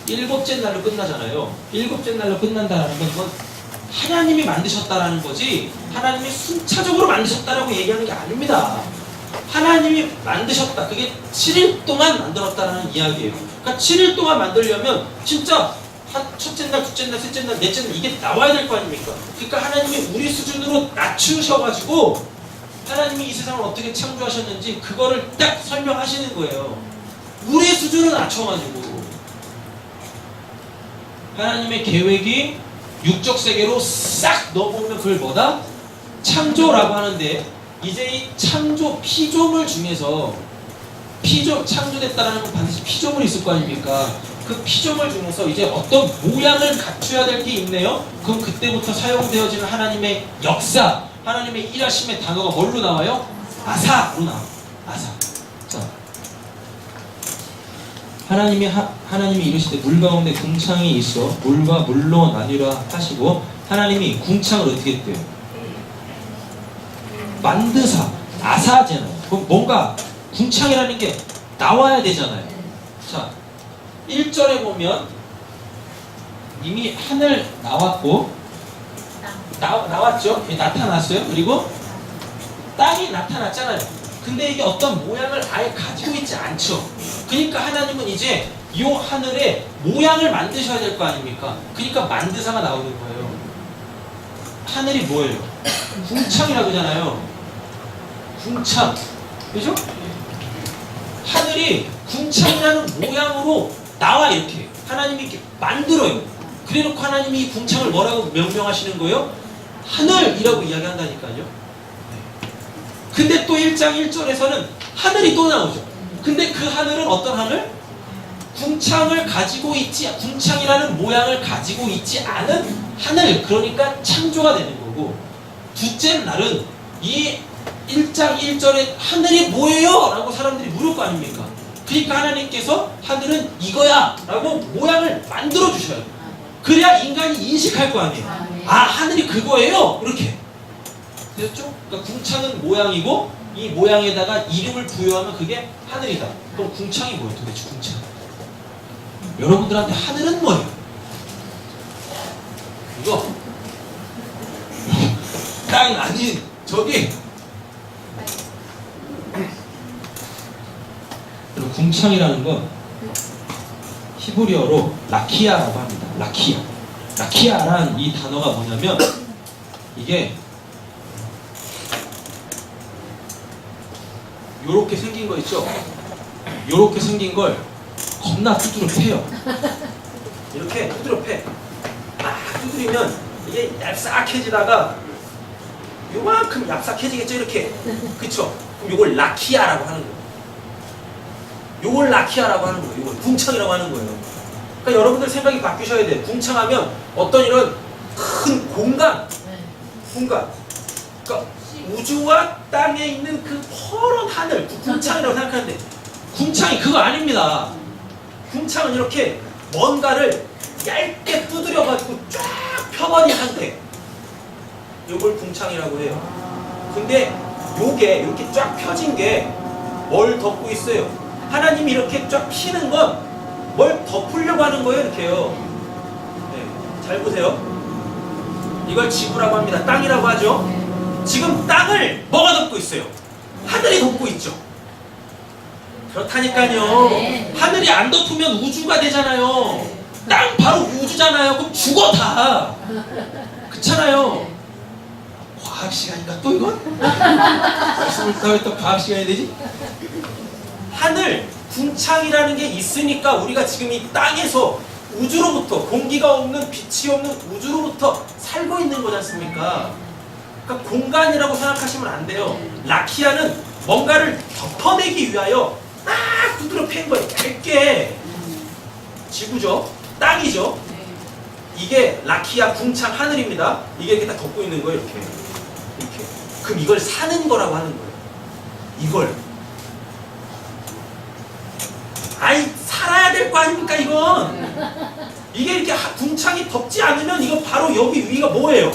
일곱째 날로 끝나잖아요. 일곱째 날로 끝난다는 건 하나님이 만드셨다라는 거지 하나님이 순차적으로 만드셨다라고 얘기하는 게 아닙니다. 하나님이 만드셨다. 그게 7일 동안 만들었다라는 이야기예요. 그러니까 7일 동안 만들려면 진짜 첫째 날, 둘째 날, 셋째 날, 넷째 날 이게 나와야 될 거 아닙니까? 그러니까 하나님이 우리 수준으로 낮추셔가지고 하나님이 이 세상을 어떻게 창조하셨는지 그거를 딱 설명하시는 거예요. 우리 수준을 낮춰가지고 하나님의 계획이 육적 세계로 싹 넘어오면 그걸 뭐다? 창조라고 하는데 이제 이 창조 피조물 중에서 창조됐다라는 건 반드시 피조물이 있을 거 아닙니까? 그 피조물 중에서 이제 어떤 모양을 갖춰야 될 게 있네요. 그럼 그때부터 사용되어지는 하나님의 역사, 하나님의 일하심의 단어가 뭘로 나와요? 아사로 나와요. 아사. 자, 하나님이 이르시되 물 가운데 궁창이 있어 물과 물로 나뉘라 하시고 하나님이 궁창을 어떻게 했대요? 만드사, 아사잖아요. 그럼 뭔가 궁창이라는 게 나와야 되잖아요. 자, 1절에 보면 이미 하늘 나왔고 나왔죠? 나타났어요. 그리고 땅이 나타났잖아요. 근데 이게 어떤 모양을 아예 가지고 있지 않죠. 그러니까 하나님은 이제 이 하늘에 모양을 만드셔야 될 거 아닙니까? 그러니까 만드사가 나오는 거예요. 하늘이 뭐예요? 궁창이라고 하잖아요. 궁창. 그죠? 하늘이 궁창이라는 모양으로 나와 이렇게. 하나님이 이렇게 만들어요. 그래놓고 하나님이 이 궁창을 뭐라고 명명하시는 거예요? 하늘이라고 이야기한다니까요. 근데 또 1장 1절에서는 하늘이 또 나오죠. 근데 그 하늘은 어떤 하늘? 궁창을 가지고 있지, 궁창이라는 모양을 가지고 있지 않은 하늘. 그러니까 창조가 되는 거고, 둘째 날은 이 1장 1절에 하늘이 뭐예요? 라고 사람들이 물을 거 아닙니까? 그러니까 하나님께서 하늘은 이거야 라고 모양을 만들어 주셔요. 그래야 인간이 인식할 거 아니에요. 아, 하늘이 그거예요? 이렇게. 됐죠? 그러니까 궁창은 모양이고 이 모양에다가 이름을 부여하면 그게 하늘이다. 그럼 궁창이 뭐예요? 도대체 궁창. 여러분들한테 하늘은 뭐예요? 이거 땅 아닌 저기. 그리고 궁창이라는 건 히브리어로 라키아라고 합니다. 라키아. 라키아란 이 단어가 뭐냐면 이게 요렇게 생긴 거 있죠? 요렇게 생긴 걸 겁나 두드려 패요. 이렇게 두드려 패. 막 두드리면 이게 얍삭해지다가 요만큼 얍삭해지겠죠? 이렇게. 그쵸? 그럼 요걸 라키아라고 하는 거예요. 요걸 라키아라고 하는 거예요. 요걸 궁창이라고 하는 거예요. 그러니까 여러분들 생각이 바뀌셔야 돼요. 궁창하면 어떤 이런 큰 공간. 그러니까 우주와 땅에 있는 그 퍼런 하늘, 그 궁창이라고 생각하는데 궁창이 그거 아닙니다. 궁창은 이렇게 뭔가를 얇게 두드려가지고 쫙 펴버린 상태. 요걸 궁창이라고 해요. 근데 요게 이렇게 쫙 펴진 게 뭘 덮고 있어요? 하나님이 이렇게 쫙 피는 건 뭘 덮으려고 하는 거예요, 이렇게요. 네, 잘 보세요. 이걸 지구라고 합니다. 땅이라고 하죠. 지금 땅을 뭐가 덮고 있어요? 하늘이 덮고 있죠. 그렇다니까요. 하늘이 안 덮으면 우주가 되잖아요. 땅 바로 우주잖아요. 그럼 죽어 다. 그렇잖아요. 과학 시간인가 또 이건? 말씀을 또 과학 시간이 되지? 하늘 궁창이라는 게 있으니까 우리가 지금 이 땅에서 우주로부터 공기가 없는 빛이 없는 우주로부터 살고 있는 거지 않습니까? 그러니까 공간이라고 생각하시면 안 돼요. 라키아는 뭔가를 덮어내기 위하여 딱 두드려 팬 거예요. 얇게. 지구죠. 땅이죠. 이게 라키아 궁창 하늘입니다. 이게 이렇게 딱 덮고 있는 거예요. 이렇게. 그럼 이걸 사는 거라고 하는 거예요. 이걸. 아이, 살아야 될 거 아닙니까, 이건? 이게 이렇게 궁창이 덮지 않으면 이거 바로 여기 위가 뭐예요?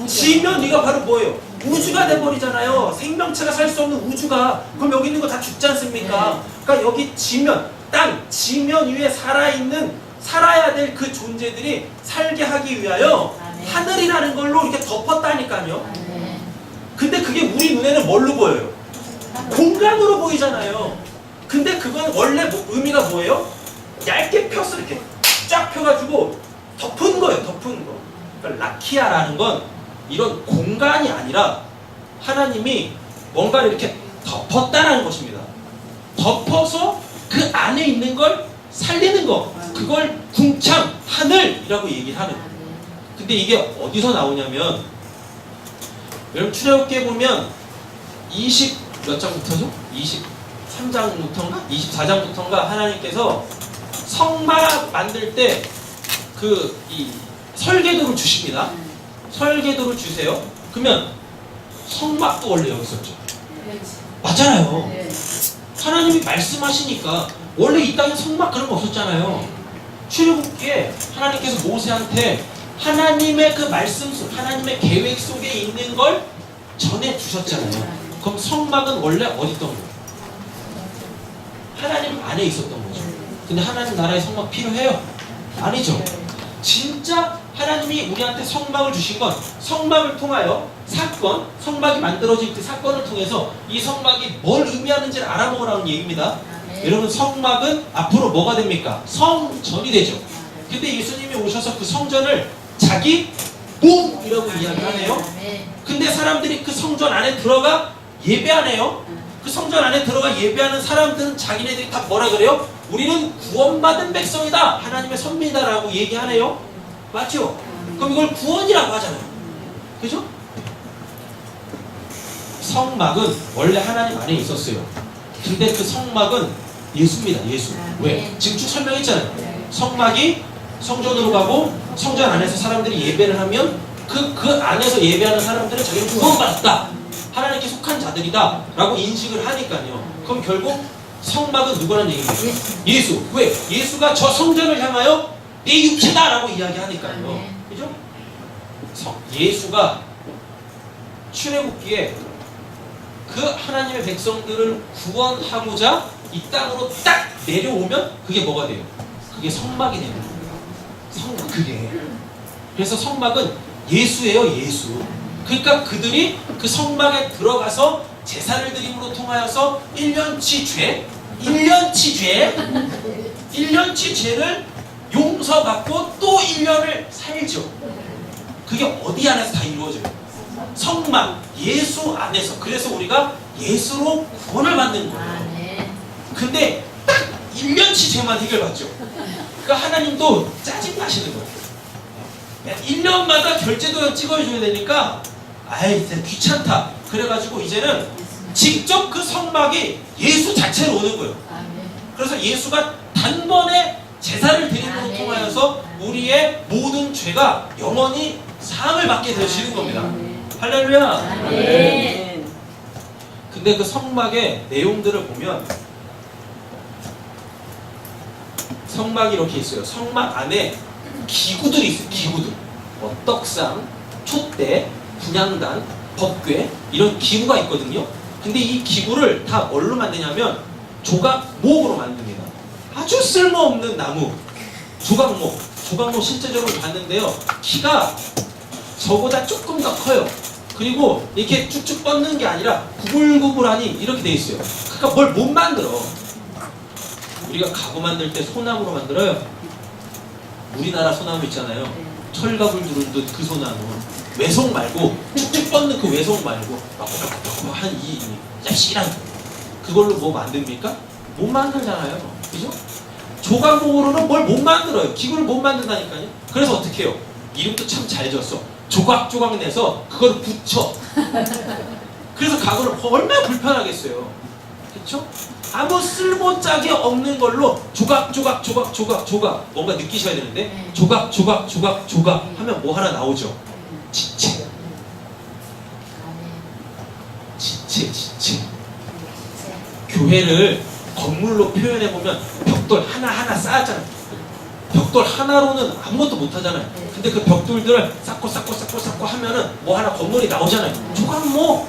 지면 위가 바로 뭐예요? 우주가 돼버리잖아요. 생명체가 살 수 없는 우주가. 그럼 여기 있는 거 다 죽지 않습니까? 그러니까 여기 지면, 땅, 지면 위에 살아있는, 살아야 될 그 존재들이 살게 하기 위하여 하늘이라는 걸로 이렇게 덮었다니까요. 근데 그게 우리 눈에는 뭘로 보여요? 공간으로 보이잖아요. 근데 그건 원래 의미가 뭐예요? 얇게 펴서 이렇게 쫙 펴가지고 덮은 거예요. 덮은 거. 그러니까 라키아라는 건 이런 공간이 아니라 하나님이 뭔가를 이렇게 덮었다라는 것입니다. 덮어서 그 안에 있는 걸 살리는 거. 그걸 궁창, 하늘이라고 얘기를 하는 거예요. 근데 이게 어디서 나오냐면 여러분 출애굽기에 보면 20 몇 장부터죠? 23장부터인가? 24장부터인가 하나님께서 성막 만들 때 그 이 설계도를 주십니다. 설계도를 주세요. 그러면 성막도 원래 여기 있었죠. 맞잖아요. 하나님이 말씀하시니까 원래 이 땅에 성막 그런 거 없었잖아요. 출애굽기에 하나님께서 모세한테 하나님의 그 말씀 속, 하나님의 계획 속에 있는 걸 전해 주셨잖아요. 그럼 성막은 원래 어디 있던 거예요? 하나님 안에 있었던 거죠. 근데 하나님 나라의 성막 필요해요? 아니죠. 진짜 하나님이 우리한테 성막을 주신 건 성막을 통하여 사건, 성막이 만들어진 그 사건을 통해서 이 성막이 뭘 의미하는지를 알아보라는 얘기입니다.
아멘.
여러분, 성막은 앞으로 뭐가 됩니까? 성전이 되죠. 근데 예수님이 오셔서 그 성전을 자기 몸이라고 이야기하네요.
아멘.
근데 사람들이 그 성전 안에 들어가 예배하네요. 그 성전 안에 들어가 예배하는 사람들은 자기네들이 다 뭐라 그래요? 우리는 구원받은 백성이다, 하나님의 선민이다라고 얘기하네요. 맞죠? 그럼 이걸 구원이라고 하잖아요. 그죠? 성막은 원래 하나님 안에 있었어요. 근데 그 성막은 예수입니다. 예수. 왜? 지금 쭉 설명했잖아요. 성막이 성전으로 가고 성전 안에서 사람들이 예배를 하면 그 안에서 예배하는 사람들은 자기는 구원받았다, 하나님께 속한 자들이다 라고 인식을 하니까요. 그럼 결국 성막은 누구라는 얘기입니까? 예수. 왜? 예수가 저 성전을 향하여 내 육체다 라고 이야기하니까요. 그죠? 예수가 출애굽기에 그 하나님의 백성들을 구원하고자 이 땅으로 딱 내려오면 그게 뭐가 돼요? 그게 성막이 됩니다. 성막, 그게. 그래서 성막은 예수예요, 예수. 그러니까 그들이 그 성막에 들어가서 제사를 드림으로 통하여서 1년치 죄를 용서받고 또 1년을 살죠. 그게 어디 안에서 다 이루어져요? 성막, 예수 안에서. 그래서 우리가 예수로 구원을 받는 거예요. 근데 딱 1년치 죄만 해결받죠. 그러니까 하나님도 짜증나시는 거예요. 1년마다 결제도 찍어줘야 되니까 아이 진짜 귀찮다. 그래가지고 이제는 직접 그 성막이 예수 자체로 오는 거예요. 그래서 예수가 단번에 제사를 드림으로 통하여서 우리의 모든 죄가 영원히 사함을 받게 되시는 겁니다. 할렐루야. 근데 그 성막의 내용들을 보면 성막이 이렇게 있어요. 성막 안에 기구들이 있어요. 기구들. 뭐 떡상, 촛대, 분향단, 법궤 이런 기구가 있거든요. 근데 이 기구를 다 뭘로 만드냐면 조각목으로 만듭니다. 아주 쓸모없는 나무, 조각목. 조각목 실제적으로 봤는데요. 키가 저보다 조금 더 커요. 그리고 이렇게 쭉쭉 뻗는 게 아니라 구불구불하니 이렇게 돼 있어요. 그러니까 뭘 못 만들어. 우리가 가구 만들 때 소나무로 만들어요. 우리나라 소나무 있잖아요. 철갑을 두른 듯 그 소나무. 외송 말고 쭉쭉 뻗는 그 외송 말고 한이 얇실한 그걸로 뭐 만듭니까? 못 만들잖아요. 그죠? 조각목으로는 뭘 못 만들어요. 기구를 못 만든다니까요. 그래서 어떻게 해요? 이름도 참 잘 지었어. 조각조각 내서 그걸 붙여. 그래서 가구를 얼마나 불편하겠어요. 그쵸? 아무 쓸모짝이 없는 걸로 조각 뭔가 느끼셔야 되는데 조각 하면 뭐 하나 나오죠? 지체. 교회를 건물로 표현해보면 벽돌 하나하나 쌓았잖아요. 벽돌 하나로는 아무것도 못하잖아요. 근데 그 벽돌들을 쌓고 하면은 뭐 하나 건물이 나오잖아요. 조각목.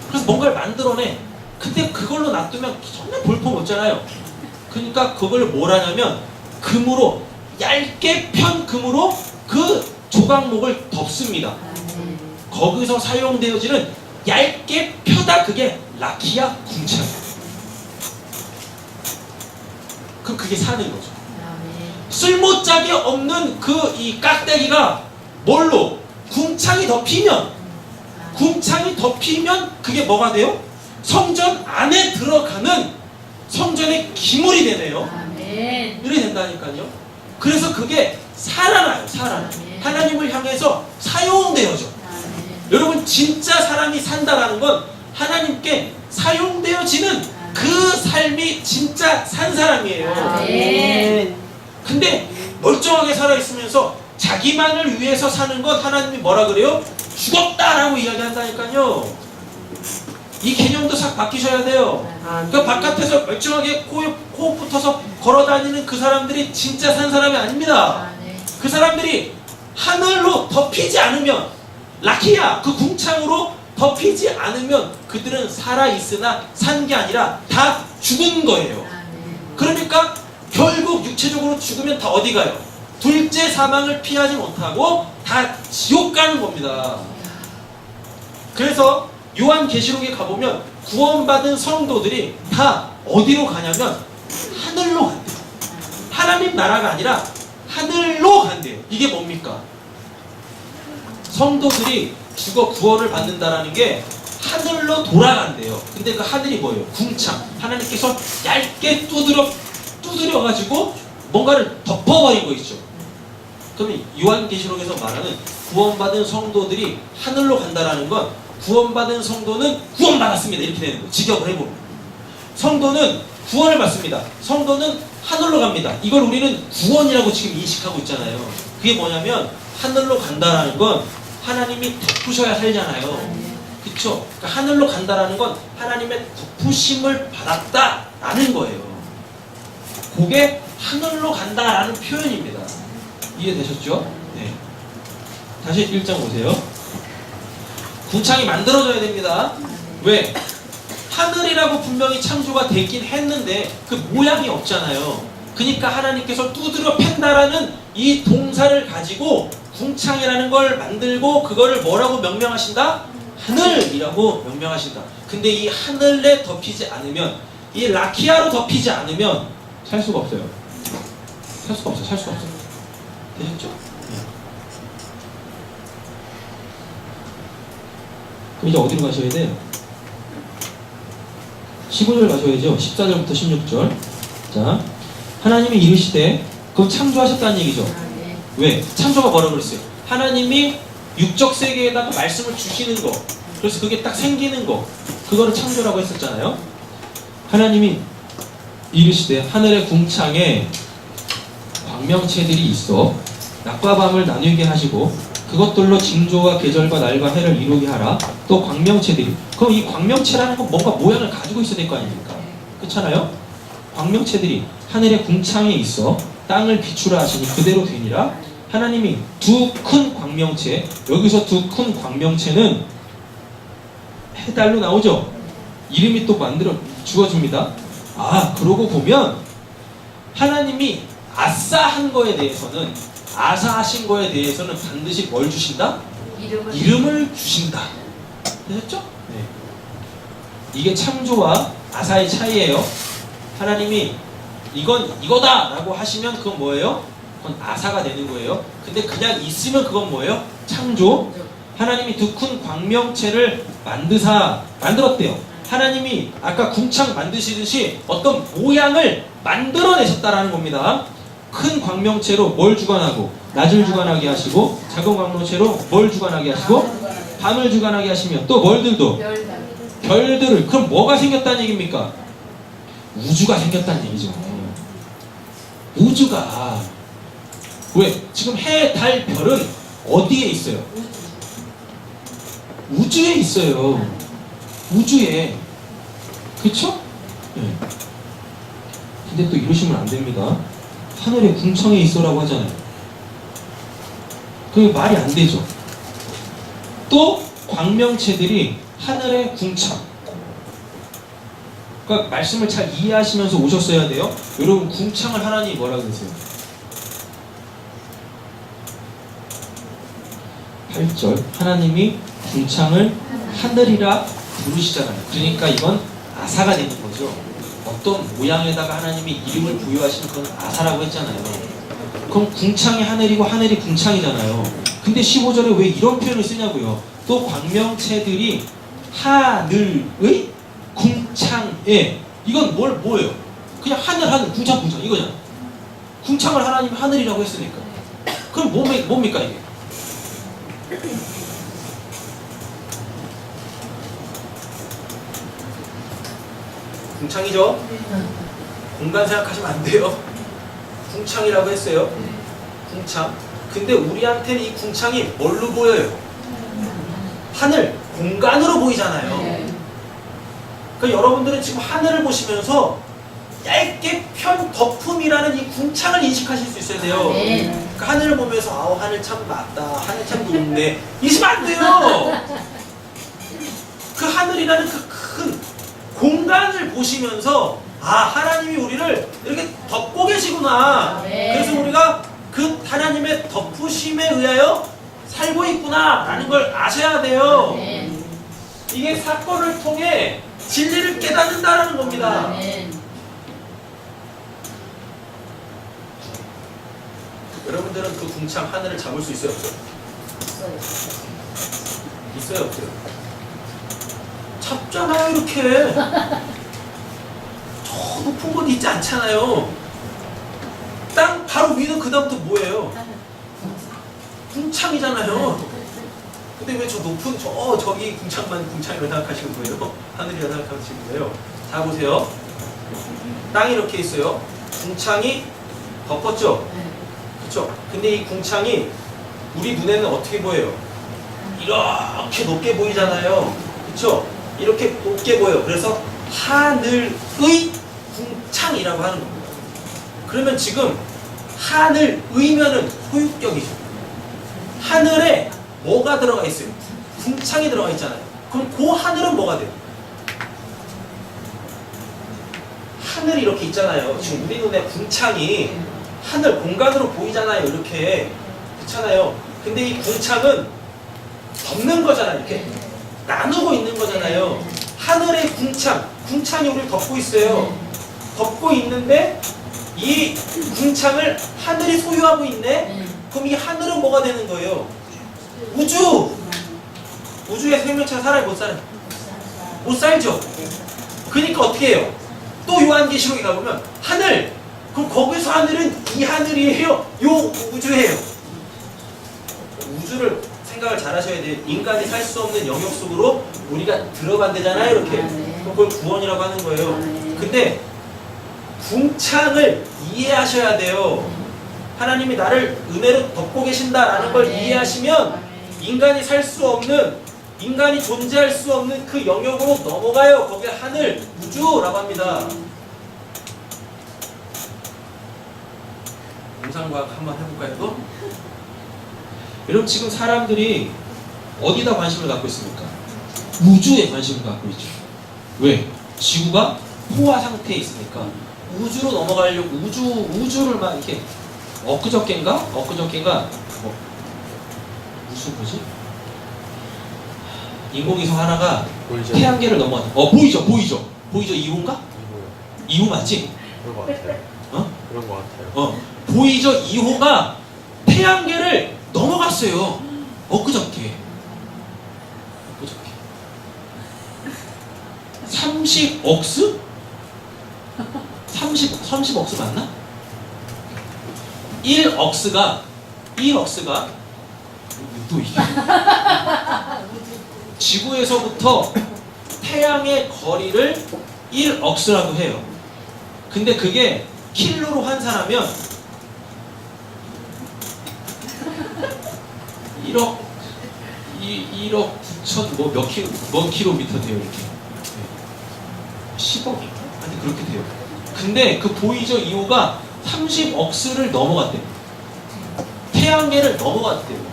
그래서 뭔가를 만들어내. 근데 그걸로 놔두면 전혀 볼품 없잖아요. 그러니까 그걸 뭘 하냐면 금으로, 얇게 편 금으로 그 조각목을 덮습니다. 거기서 사용되어지는 얇게 펴다 그게 라키아 궁창. 그럼 그게 사는 거죠. 쓸모짝이 없는 그 이 깍대기가 뭘로? 궁창이 덮이면 그게 뭐가 돼요? 성전 안에 들어가는 성전의 기물이 되네요. 이렇게 된다니까요. 그래서 그게 살아나요. 하나님을 향해서 사용되어져. 여러분, 진짜 사람이 산다라는 건 하나님께 사용되어지는 그 삶이 진짜 산 사람이에요. 근데 멀쩡하게 살아있으면서 자기만을 위해서 사는 건 하나님이 뭐라 그래요? 죽었다라고 이야기한다니까요. 이 개념도 싹 바뀌셔야 돼요. 그 바깥에서 멀쩡하게 호흡 붙어서 걸어다니는 그 사람들이 진짜 산 사람이 아닙니다. 그 사람들이 하늘로 덮이지 않으면, 라키야 그 궁창으로 덮이지 않으면 그들은 살아있으나 산 게 아니라 다 죽은 거예요. 그러니까 결국 육체적으로 죽으면 다 어디 가요? 둘째 사망을 피하지 못하고 다 지옥 가는 겁니다. 그래서 요한계시록에 가보면 구원받은 성도들이 다 어디로 가냐면 하늘로 간대요. 하나님 나라가 아니라 하늘로 간대요. 이게 뭡니까? 성도들이 죽어 구원을 받는다라는 게 하늘로 돌아간대요. 근데 그 하늘이 뭐예요? 궁창. 하나님께서 얇게 두드려가지고 뭔가를 덮어버린 거 있죠. 그러면 요한계시록에서 말하는 구원받은 성도들이 하늘로 간다라는 건 구원받은 성도는 구원받았습니다. 이렇게 되는 거예요. 직역을 해보면. 성도는 구원을 받습니다. 성도는 하늘로 갑니다. 이걸 우리는 구원이라고 지금 인식하고 있잖아요. 그게 뭐냐면 하늘로 간다라는 건 하나님이 덮으셔야 살잖아요. 그쵸? 그러니까 하늘로 간다라는 건 하나님의 덮으심을 받았다라는 거예요. 그게 하늘로 간다라는 표현입니다. 이해되셨죠? 네. 다시 1장 보세요. 궁창이 만들어져야 됩니다. 왜? 하늘이라고 분명히 창조가 되긴 했는데 그 모양이 없잖아요. 그러니까 하나님께서 두드려 팬다라는 이 동사를 가지고 궁창이라는 걸 만들고 그거를 뭐라고 명명하신다? 하늘이라고 명명하신다. 근데 이 하늘에 덮이지 않으면, 이 라키아로 덮이지 않으면 살 수가 없어요. 살 수가 없어요. 살 수가 없어요. 되셨죠? 네. 그럼 이제 어디로 가셔야 돼요? 15절 가셔야죠. 14절부터 16절. 자, 하나님이 이르시되, 그럼 창조하셨다는 얘기죠. 왜? 창조가 뭐라고 그랬어요? 하나님이 육적 세계에다가 말씀을 주시는 거, 그래서 그게 딱 생기는 거, 그거를 창조라고 했었잖아요. 하나님이 이르시되 하늘의 궁창에 광명체들이 있어 낮과 밤을 나누게 하시고 그것들로 징조와 계절과 날과 해를 이루게 하라. 또 광명체들이, 그럼 이 광명체라는 건 뭔가 모양을 가지고 있어야 될 거 아닙니까? 그렇잖아요? 광명체들이 하늘의 궁창에 있어 땅을 비추라 하시니 그대로 되니라. 하나님이 두 큰 광명체, 여기서 두 큰 광명체는 해달로 나오죠. 이름이 또 만들어 주어집니다. 아, 그러고 보면 하나님이 아싸한 거에 대해서는, 아사하신 거에 대해서는 반드시 뭘 주신다? 이름을 주신다. 되셨죠? 네. 이게 창조와 아사의 차이예요. 하나님이 이건 이거다 라고 하시면 그건 뭐예요? 그건 아사가 되는 거예요. 근데 그냥 있으면 그건 뭐예요? 창조. 하나님이 두 큰 광명체를 만들었대요. 하나님이 아까 궁창 만드시듯이 어떤 모양을 만들어내셨다라는 겁니다. 큰 광명체로 뭘 주관하고? 낮을 주관하게 하시고, 작은 광명체로 뭘 주관하게 하시고, 밤을 주관하게 하시며, 또 뭘들도? 별들을. 그럼 뭐가 생겼다는 얘기입니까? 우주가 생겼다는 얘기죠. 우주가. 왜? 지금 해, 달, 별은 어디에 있어요? 우주에 있어요. 우주에. 그쵸? 네. 근데 또 이러시면 안 됩니다. 하늘의 궁창에 있어라고 하잖아요. 그게 말이 안 되죠. 또 광명체들이 하늘의 궁창. 그러니까 말씀을 잘 이해하시면서 오셨어야 돼요. 여러분, 궁창을 하나님이 뭐라고 그러세요? 8절, 하나님이 궁창을 하늘이라 부르시잖아요. 그러니까 이건 아사가 되는 거죠. 어떤 모양에다가 하나님이 이름을 부여하시는 그건 아사라고 했잖아요. 그럼 궁창이 하늘이고 하늘이 궁창이잖아요. 근데 15절에 왜 이런 표현을 쓰냐고요. 또 광명체들이 하늘의 궁창에. 이건 뭐예요? 그냥 하늘, 궁창 이거잖아. 궁창을 하나님이 하늘이라고 했으니까. 그럼 뭡니까 이게? 궁창이죠? 공간 생각하시면 안 돼요. 궁창이라고 했어요. 궁창. 근데 우리한테는 이 궁창이 뭘로 보여요? 하늘, 공간으로 보이잖아요. 그러니까 여러분들은 지금 하늘을 보시면서 얇게 편 덮음이라는 이 궁창을 인식하실 수 있어야 돼요. 그러니까 하늘을 보면서 아우, 하늘 참 낮다, 하늘 참 높네, 이러시면 안 돼요. 그 하늘이라는 그 큰 공간을 보시면서 아, 하나님이 우리를 이렇게 덮고 계시구나. 그래서 우리가 그 그 하나님의 덮으심에 의하여 살고 있구나라는 걸 아셔야 돼요.
아멘.
이게 사건을 통해 진리를 깨닫는다라는 겁니다.
아멘.
여러분들은 그 궁창 하늘을 잡을 수 있어요, 없어요? 있어요, 없어요? 잡잖아요, 이렇게. 저 높은 곳 있지 않잖아요. 땅 바로 위는 그다음부터 뭐예요? 궁창이잖아요. 근데 왜 저 높은 저기 궁창만 궁창이라고 생각하시는 거예요? 하늘이라고 생각하시는 거예요? 자 보세요. 땅이 이렇게 있어요. 궁창이 덮었죠? 그렇죠? 근데 이 궁창이 우리 눈에는 어떻게 보여요? 이렇게 높게 보이잖아요. 그렇죠? 이렇게 높게 보여요. 그래서 하늘의 궁창이라고 하는 겁니다. 그러면 지금 하늘의면은 소유격이죠. 하늘에 뭐가 들어가 있어요? 궁창이 들어가 있잖아요. 그럼 그 하늘은 뭐가 돼요? 하늘이 이렇게 있잖아요. 지금 우리 눈에 궁창이 하늘 공간으로 보이잖아요. 이렇게 그렇잖아요. 근데 이 궁창은 덮는 거잖아요. 이렇게 나누고 있는 거잖아요. 하늘의 궁창이 우리를 덮고 있어요. 덮고 있는데 이 궁창을 하늘이 소유하고 있네. 그럼 이 하늘은 뭐가 되는 거예요? 우주에 생명체가 살아요? 못 살아요? 못 살죠. 그러니까 어떻게 해요? 또 요한계시록에 가보면 하늘, 그럼 거기서 하늘은 이 하늘이에요? 요 우주예요? 우주를 생각을 잘 하셔야 돼요. 인간이 살 수 없는 영역 속으로 우리가 들어간대잖아요. 이렇게. 그럼 그걸 구원이라고 하는 거예요. 근데 궁창을 이해하셔야 돼요. 하나님이 나를 은혜로 덮고 계신다라는 걸 이해하시면 인간이 살 수 없는, 인간이 존재할 수 없는 그 영역으로 넘어가요. 거기에 하늘, 우주라고 합니다. 공상과학 한번 해볼까요? 또? 여러분 지금 사람들이 어디다 관심을 갖고 있습니까? 우주에 관심을 갖고 있죠. 왜? 지구가 포화 상태에 있으니까 우주로 넘어가려고 우주를 막 이렇게 엊그저께인가 무슨 뭐지? 인공위성 하나가
보이죠?
태양계를 넘어갔다. 보이죠 2호인가? 2호 맞지?
그런 것 같아요.
어?
그런 것 같아요.
보이죠 2호가 태양계를 넘어갔어요. 엊그저께 30억스? 30억스 맞나? 1억스가 또 이게 지구에서부터 태양의 거리를 1억스라고 해요. 근데 그게 킬로로 환산하면 1억 9천 몇 킬로미터 돼요. 이렇게 10억인가? 아니 그렇게 돼요. 근데 그 보이저 2호가 30억스를 넘어갔대요. 태양계를 넘어갔대요.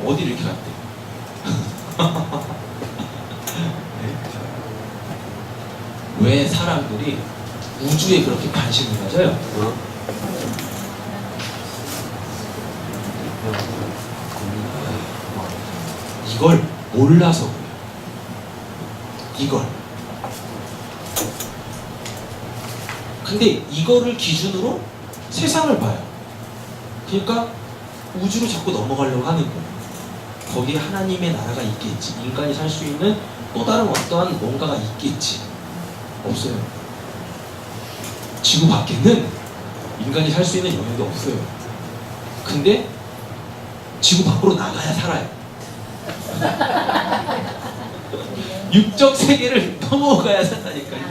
어디를 이렇게 갔대요? 왜 사람들이 우주에 그렇게 관심을 가져요? 이걸 몰라서 그래요. 이걸. 근데 이거를 기준으로 세상을 봐요. 그러니까 우주로 자꾸 넘어가려고 하는 거예요. 거기에 하나님의 나라가 있겠지. 인간이 살 수 있는 또 다른 어떠한 뭔가가 있겠지. 없어요. 지구 밖에는 인간이 살 수 있는 영역이 없어요. 근데 지구 밖으로 나가야 살아요. 육적 세계를 넘어가야 산다니까요.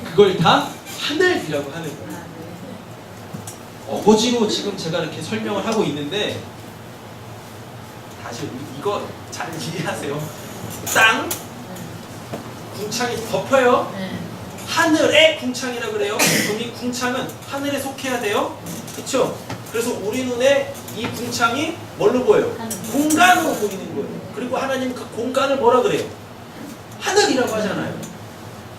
그걸 다 하늘이라고 하는 거예요. 어거지로 지금 제가 이렇게 설명을 하고 있는데 다시 이거 잘 이해하세요. 땅 궁창이 덮여요. 하늘의 궁창이라 그래요. 그럼 이 궁창은 하늘에 속해야 돼요. 그렇죠? 그래서 우리 눈에 이 궁창이 뭘로 보여요? 공간으로 보이는 거예요. 그리고 하나님 그 공간을 뭐라 그래요? 하늘이라고 하잖아요.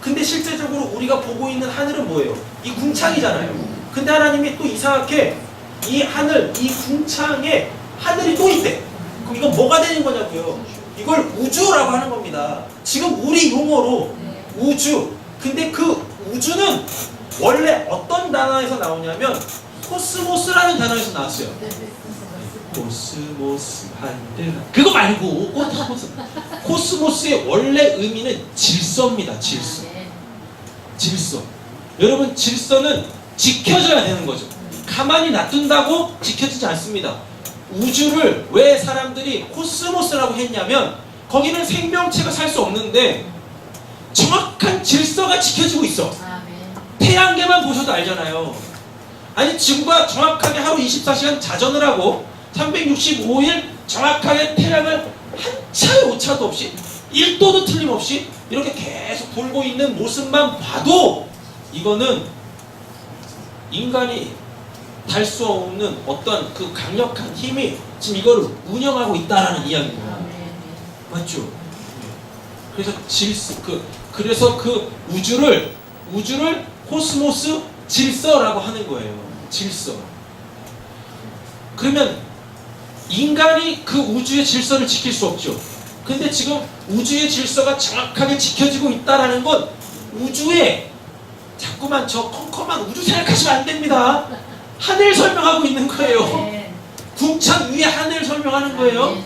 근데 실제적으로 우리가 보고 있는 하늘은 뭐예요? 이 궁창이잖아요.
근데 하나님이 또 이상하게 이 하늘, 이 궁창에 하늘이 또 있대. 그럼 이건 뭐가 되는 거냐고요? 이걸 우주라고 하는 겁니다. 지금 우리 용어로 우주. 근데 그 우주는 원래 어떤 단어에서 나오냐면 코스모스라는 단어에서 나왔어요. 코스모스 한들 그거 말고 코스모스의 원래 의미는 질서입니다. 질서. 질서. 여러분 질서는 지켜져야 되는 거죠. 가만히 놔둔다고 지켜지지 않습니다. 우주를 왜 사람들이 코스모스라고 했냐면 거기는 생명체가 살 수 없는데 정확한 질서가 지켜지고 있어. 태양계만 보셔도 알잖아요. 아니 지구가 정확하게 하루 24시간 자전을 하고 365일 정확하게 태양을 한 차의 오차도 없이 1도도 틀림없이 이렇게 계속 돌고 있는 모습만 봐도 이거는 인간이 달 수 없는 어떤 그 강력한 힘이 지금 이거를 운영하고 있다라는 이야기예요. 맞죠? 그래서 그래서 그 우주를 코스모스 질서라고 하는 거예요. 질서. 그러면 인간이 그 우주의 질서를 지킬 수 없죠. 근데 지금 우주의 질서가 정확하게 지켜지고 있다라는 건 우주에 자꾸만 저 컴컴한 우주 생각하시면 안 됩니다. 하늘 설명하고 있는 거예요. 궁창 위에 하늘 설명하는 거예요.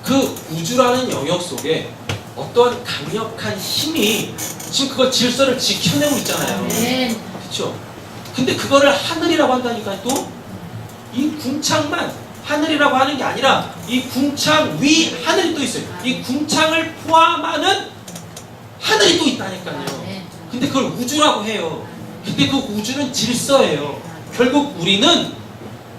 그 우주라는 영역 속에 어떠한 강력한 힘이 지금 그걸 질서를 지켜내고 있잖아요. 그렇죠? 근데 그거를 하늘이라고 한다니까 또 이 궁창만 하늘이라고 하는 게 아니라 이 궁창 위 하늘이 또 있어요. 이 궁창을 포함하는 하늘이 또 있다니까요. 근데 그걸 우주라고 해요. 근데 그 우주는 질서예요. 결국 우리는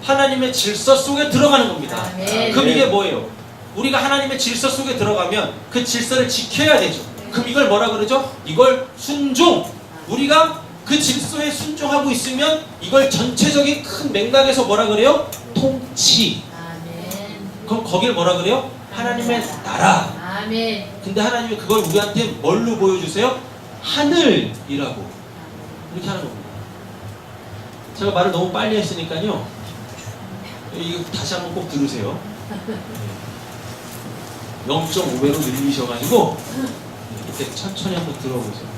하나님의 질서 속에 들어가는 겁니다. 그럼 이게 뭐예요? 우리가 하나님의 질서 속에 들어가면 그 질서를 지켜야 되죠. 그럼 이걸 뭐라 그러죠? 이걸 순종. 우리가 그 질서에 순종하고 있으면 이걸 전체적인 큰 맥락에서 뭐라 그래요? 통치. 그럼 거길 뭐라 그래요? 하나님의 나라. 근데 하나님이 그걸 우리한테 뭘로 보여주세요? 하늘이라고. 이렇게 하는 겁니다. 제가 말을 너무 빨리 했으니까요. 이거 다시 한번 꼭 들으세요. 0.5배로 늘리셔가지고 이렇게 천천히 한번 들어보세요.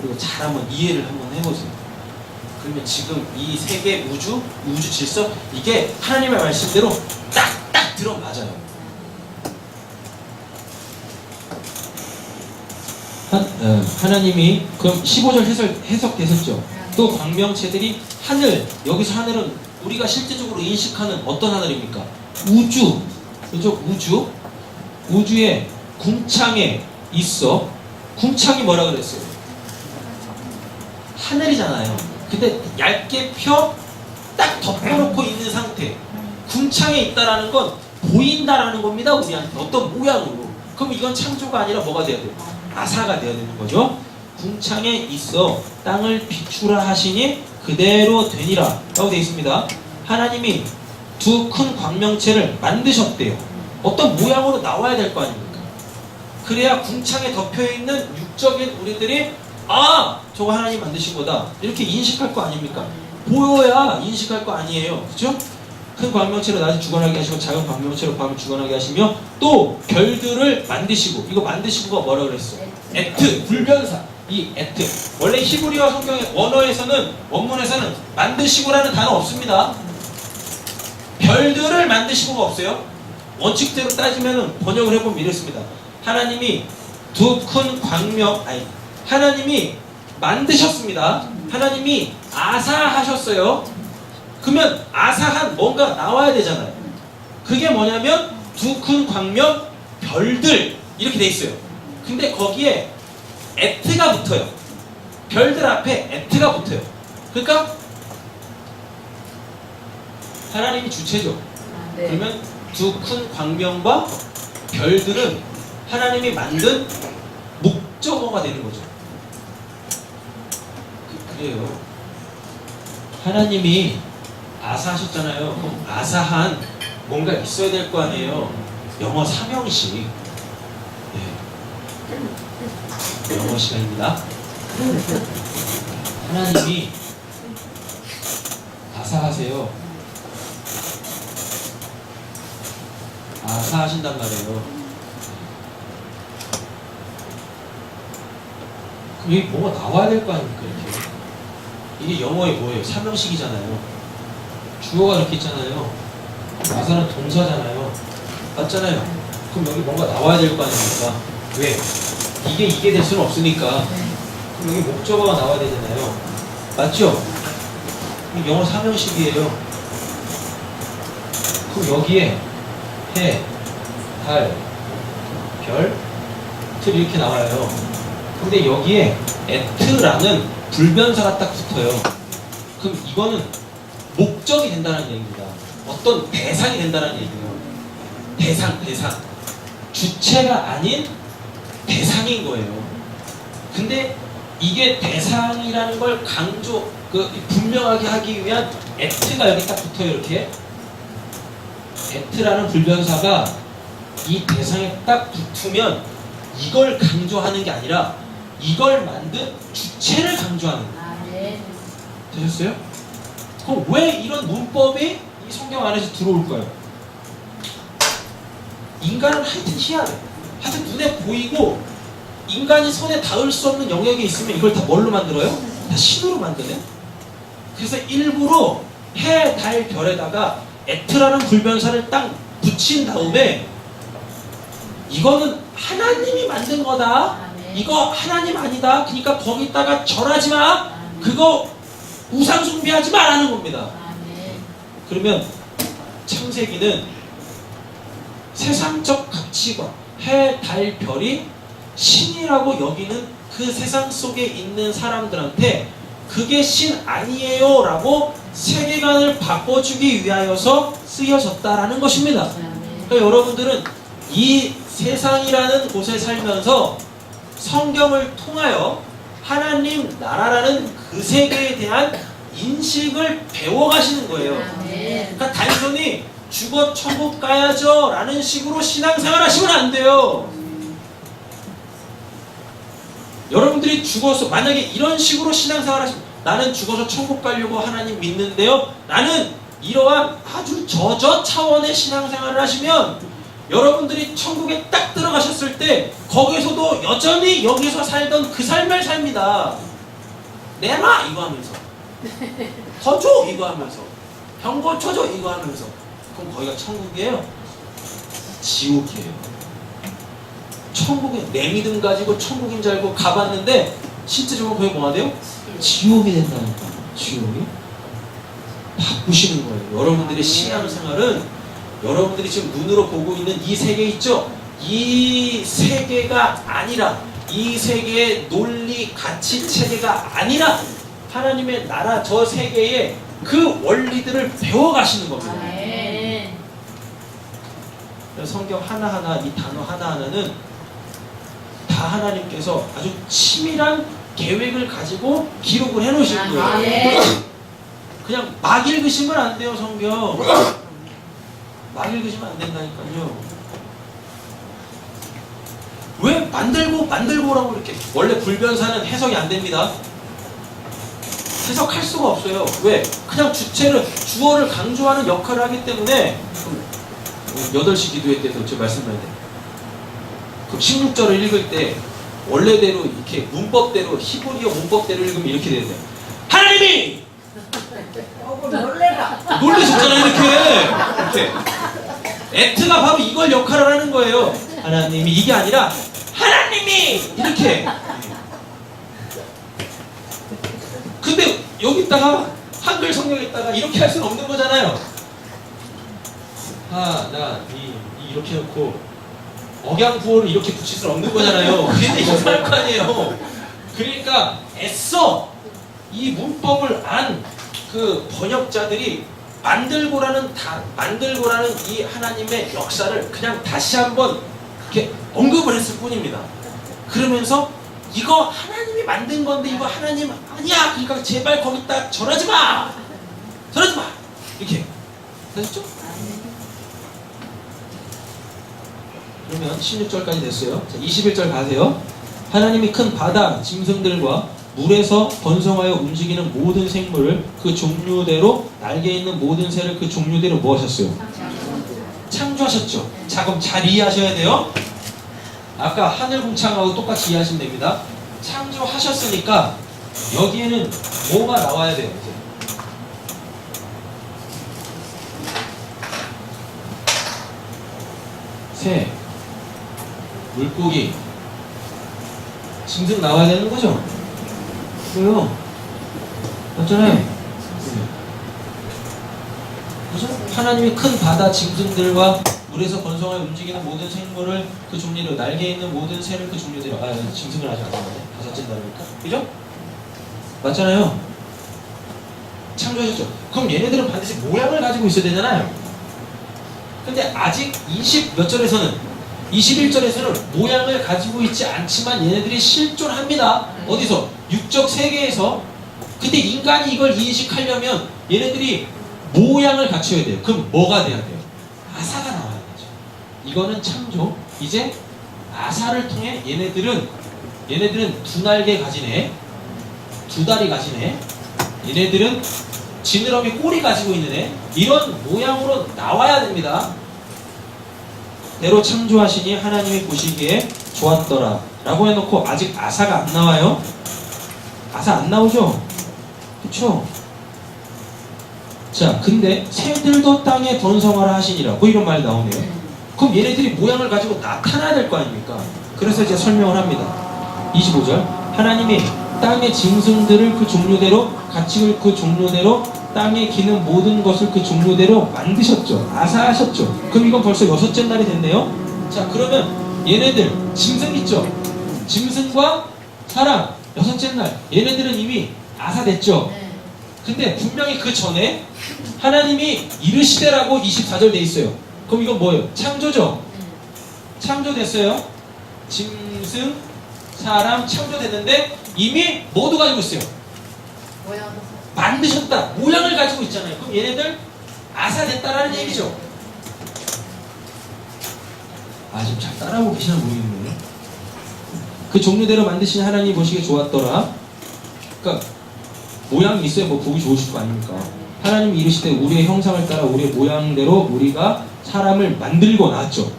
그리고 잘 한번 이해를 한번 해보세요. 그러면 지금 이 세계 우주 질서 이게 하나님의 말씀대로 딱딱 들어맞아요. 하나님이 그럼 15절 해석되셨죠? 또 광명체들이 하늘, 여기서 하늘은 우리가 실제적으로 인식하는 어떤 하늘입니까? 우주, 그죠? 우주의 궁창에 있어. 궁창이 뭐라 그랬어요? 하늘이잖아요. 근데 얇게 딱 덮어놓고 있는 상태. 궁창에 있다라는 건 보인다라는 겁니다. 우리한테 어떤 모양으로. 그럼 이건 창조가 아니라 뭐가 돼야 돼요? 아사가 돼야 되는 거죠. 궁창에 있어 땅을 비추라 하시니 그대로 되니라 라고 되어 있습니다. 하나님이 두 큰 광명체를 만드셨대요. 어떤 모양으로 나와야 될 거 아닙니까? 그래야 궁창에 덮여있는 육적인 우리들이 아! 저거 하나님 만드신 거다 이렇게 인식할 거 아닙니까? 보여야 인식할 거 아니에요. 그렇죠? 큰 광명체로 낮에 주관하게 하시고 작은 광명체로 밤을 주관하게 하시며 또 별들을 만드시고 이거 만드시고가 뭐라 그랬어? 에트, 불변사. 이 에트. 원래 히브리어 성경의 원문에서는 만드시고라는 단어 없습니다. 별들을 만드시고가 없어요. 원칙대로 따지면 번역을 해보면 이렇습니다. 하나님이 하나님이 만드셨습니다. 하나님이 아사하셨어요. 그러면 아사한 뭔가 나와야 되잖아요. 그게 뭐냐면 두 큰 광명 별들 이렇게 돼 있어요. 근데 거기에 에트가 붙어요. 별들 앞에 에트가 붙어요. 그러니까 하나님이 주체죠. 그러면 두 큰 광명과 별들은 하나님이 만든 목적어가 되는 거죠. 그래요. 하나님이 아사하셨잖아요. 그럼 아사한 뭔가 있어야 될 거 아니에요. 영어 삼형식. 네. 영어 시간입니다. 하나님이
아사하세요. 아사하신단 말이에요. 그럼 여기 뭐가 나와야 될 거 아닙니까, 이렇게. 이게 영어에 뭐예요? 삼형식이잖아요. 주어가 이렇게 있잖아요. 아사는 동사잖아요. 맞잖아요. 그럼 여기 뭔가 나와야 될 거 아닙니까? 왜? 이게 될 수는 없으니까. 그럼 여기 목적어가 나와야 되잖아요. 맞죠? 영어 삼형식이에요. 그럼 여기에 해, 달, 별, 틀 이렇게 나와요. 근데 여기에 at라는 불변사가 딱 붙어요. 그럼 이거는 목적이 된다는 얘기입니다. 어떤 대상이 된다는 얘기예요. 대상. 주체가 아닌 대상인 거예요. 근데 이게 대상이라는 걸 분명하게 하기 위한 at가 여기 딱 붙어요. 이렇게 at라는 불변사가 이 대상에 딱 붙으면 이걸 강조하는 게 아니라 이걸 만든 주체를 강조하는 거예요.
아멘.
되셨어요? 그럼 왜 이런 문법이 이 성경 안에서 들어올까요? 인간은 하여튼 희한해. 하여튼 눈에 보이고 인간이 손에 닿을 수 없는 영역에 있으면 이걸 다 뭘로 만들어요? 다 신호로 만드네. 그래서 일부러 해, 달, 별에다가 at라는 불변사를 딱 붙인 다음에 이거는 하나님이 만든 거다.
아멘.
이거 하나님 아니다. 그러니까 거기다가 절하지 마. 그거 우상 숭배하지 마라는 겁니다.
아멘.
그러면 창세기는 세상적 가치관, 해, 달, 별이 신이라고 여기는 그 세상 속에 있는 사람들한테 그게 신 아니에요 라고 세계관을 바꿔주기 위하여서 쓰여졌다라는 것입니다.
아멘.
그러니까 여러분들은 이 세상이라는 곳에 살면서 성경을 통하여 하나님 나라라는 그 세계에 대한 인식을 배워가시는 거예요.
아멘.
그러니까 단순히 죽어 천국 가야죠 라는 식으로 신앙생활 하시면 안 돼요. 여러분들이 죽어서 만약에 이런 식으로 신앙생활 하시면 나는 죽어서 천국 가려고 하나님 믿는데요, 나는 이러한 아주 저저 차원의 신앙생활을 하시면 여러분들이 천국에 딱 들어가셨을 때 거기서도 여전히 여기서 살던 그 삶을 삽니다. 내놔 이거 하면서, 더 줘 이거 하면서, 병고 쳐줘 이거 하면서. 그럼 거기가 천국이에요? 지옥이에요. 천국에 내 믿음 가지고 천국인 줄 알고 가봤는데 실제적으로 거기 뭐가 돼요? 지옥이 된다니까. 지옥이? 바꾸시는 거예요. 여러분들의 신앙생활은 여러분들이 지금 눈으로 보고 있는 이 세계 있죠? 이 세계가 아니라, 이 세계의 논리 가치 체계가 아니라 하나님의 나라 저 세계의 그 원리들을 배워가시는 겁니다.
아멘.
성경 하나하나, 이 단어 하나하나는 다 하나님께서 아주 치밀한 계획을 가지고 기록을 해놓으신 거예요.
아멘.
그냥 막 읽으시면 안 돼요, 성경. 막 읽으시면 안 된다니까요. 왜 만들고라고 이렇게. 원래 불변사는 해석이 안 됩니다. 해석할 수가 없어요. 왜? 그냥 주어를 강조하는 역할을 하기 때문에. 8시 기도회 때도 제가 말씀드려야 돼요. 그럼 16절을 읽을 때 원래대로 이렇게 문법대로, 히브리어 문법대로 읽으면 이렇게 되는데, 하나님이
놀래라.
놀라셨잖아요. 이렇게 애트가 바로 이걸 역할을 하는 거예요. 하나님이, 이게 아니라 하나님이 이렇게. 근데 여기다가 한글 성경에다가 이렇게 할 수는 없는 거잖아요. 하나님 이렇게 놓고 억양구호를 이렇게 붙일 수는 없는 거잖아요. 근데 이상할 거 아니에요. 그러니까 애써 이 문법을 안 그 번역자들이 만들고라는 이 하나님의 역사를 그냥 다시 한번 이렇게 언급을 했을 뿐입니다. 그러면서 이거 하나님이 만든 건데 이거 하나님 아니야. 그러니까 제발 거기다 절하지 마. 이렇게 되셨죠? 그러면 16절까지 됐어요. 자, 21절 가세요. 하나님이 큰 바다 짐승들과 물에서 번성하여 움직이는 모든 생물을 그 종류대로 날개 있는 모든 새를 그 종류대로 뭐 하셨어요? 창조하셨죠. 자, 그럼 잘 이해하셔야 돼요. 아까 하늘 궁창하고 똑같이 이해하시면 됩니다. 창조하셨으니까 여기에는 뭐가 나와야 돼요? 이제. 새, 물고기, 짐승 나와야 되는 거죠? 왜요? 맞잖아요. 그죠? 하나님이 큰 바다 짐승들과 물에서 번성하여 움직이는 모든 생물을 그 종류대로 날개 있는 모든 새를 그 종류대로 짐승을 아직 안 나오네. 다섯째 날이니까. 그죠? 맞잖아요. 창조하셨죠. 그럼 얘네들은 반드시 모양을 가지고 있어야 되잖아요. 근데 아직 20 몇 절에서는 21절에서는 모양을 가지고 있지 않지만 얘네들이 실존합니다. 어디서? 육적 세계에서. 근데 인간이 이걸 인식하려면 얘네들이 모양을 갖춰야 돼요. 그럼 뭐가 돼야 돼요? 아사가 나와야 되죠. 이거는 창조. 이제 아사를 통해 얘네들은 두 날개 가지네, 두 다리 가지네, 얘네들은 지느러미 꼬리 가지고 있는 애, 이런 모양으로 나와야 됩니다. 대로 창조하시니 하나님이 보시기에 좋았더라 라고 해놓고 아직 아사가 안 나와요. 아사 안 나오죠? 그쵸? 자, 근데 새들도 땅에 번성하라 하시니라 뭐 이런 말이 나오네요. 그럼 얘네들이 모양을 가지고 나타나야 될 거 아닙니까? 그래서 이제 설명을 합니다. 25절 하나님이 땅의 짐승들을 그 종류대로 가축을 그 종류대로 땅에 기는 모든 것을 그 종류대로 만드셨죠. 아사하셨죠. 그럼 이건 벌써 여섯째 날이 됐네요. 자, 그러면 얘네들 짐승 있죠. 짐승과 사람 여섯째 날 얘네들은 이미 아사됐죠. 근데 분명히 그 전에 하나님이 이르시되라고 24절 돼 있어요. 그럼 이건 뭐예요? 창조죠. 창조됐어요. 짐승, 사람 창조됐는데 이미 뭐도 가지고 있어요? 만드셨다. 모양을 가지고 있잖아요. 그럼 얘네들 아사됐다라는 얘기죠. 지금 잘 따라하고 계시나 모르겠네요. 그 종류대로 만드신 하나님이 보시기에 좋았더라. 그러니까 모양이 있어야 뭐 보기 좋으실 거 아닙니까? 하나님이 이르시되 우리의 형상을 따라 우리의 모양대로 우리가 사람을 만들고 나왔죠.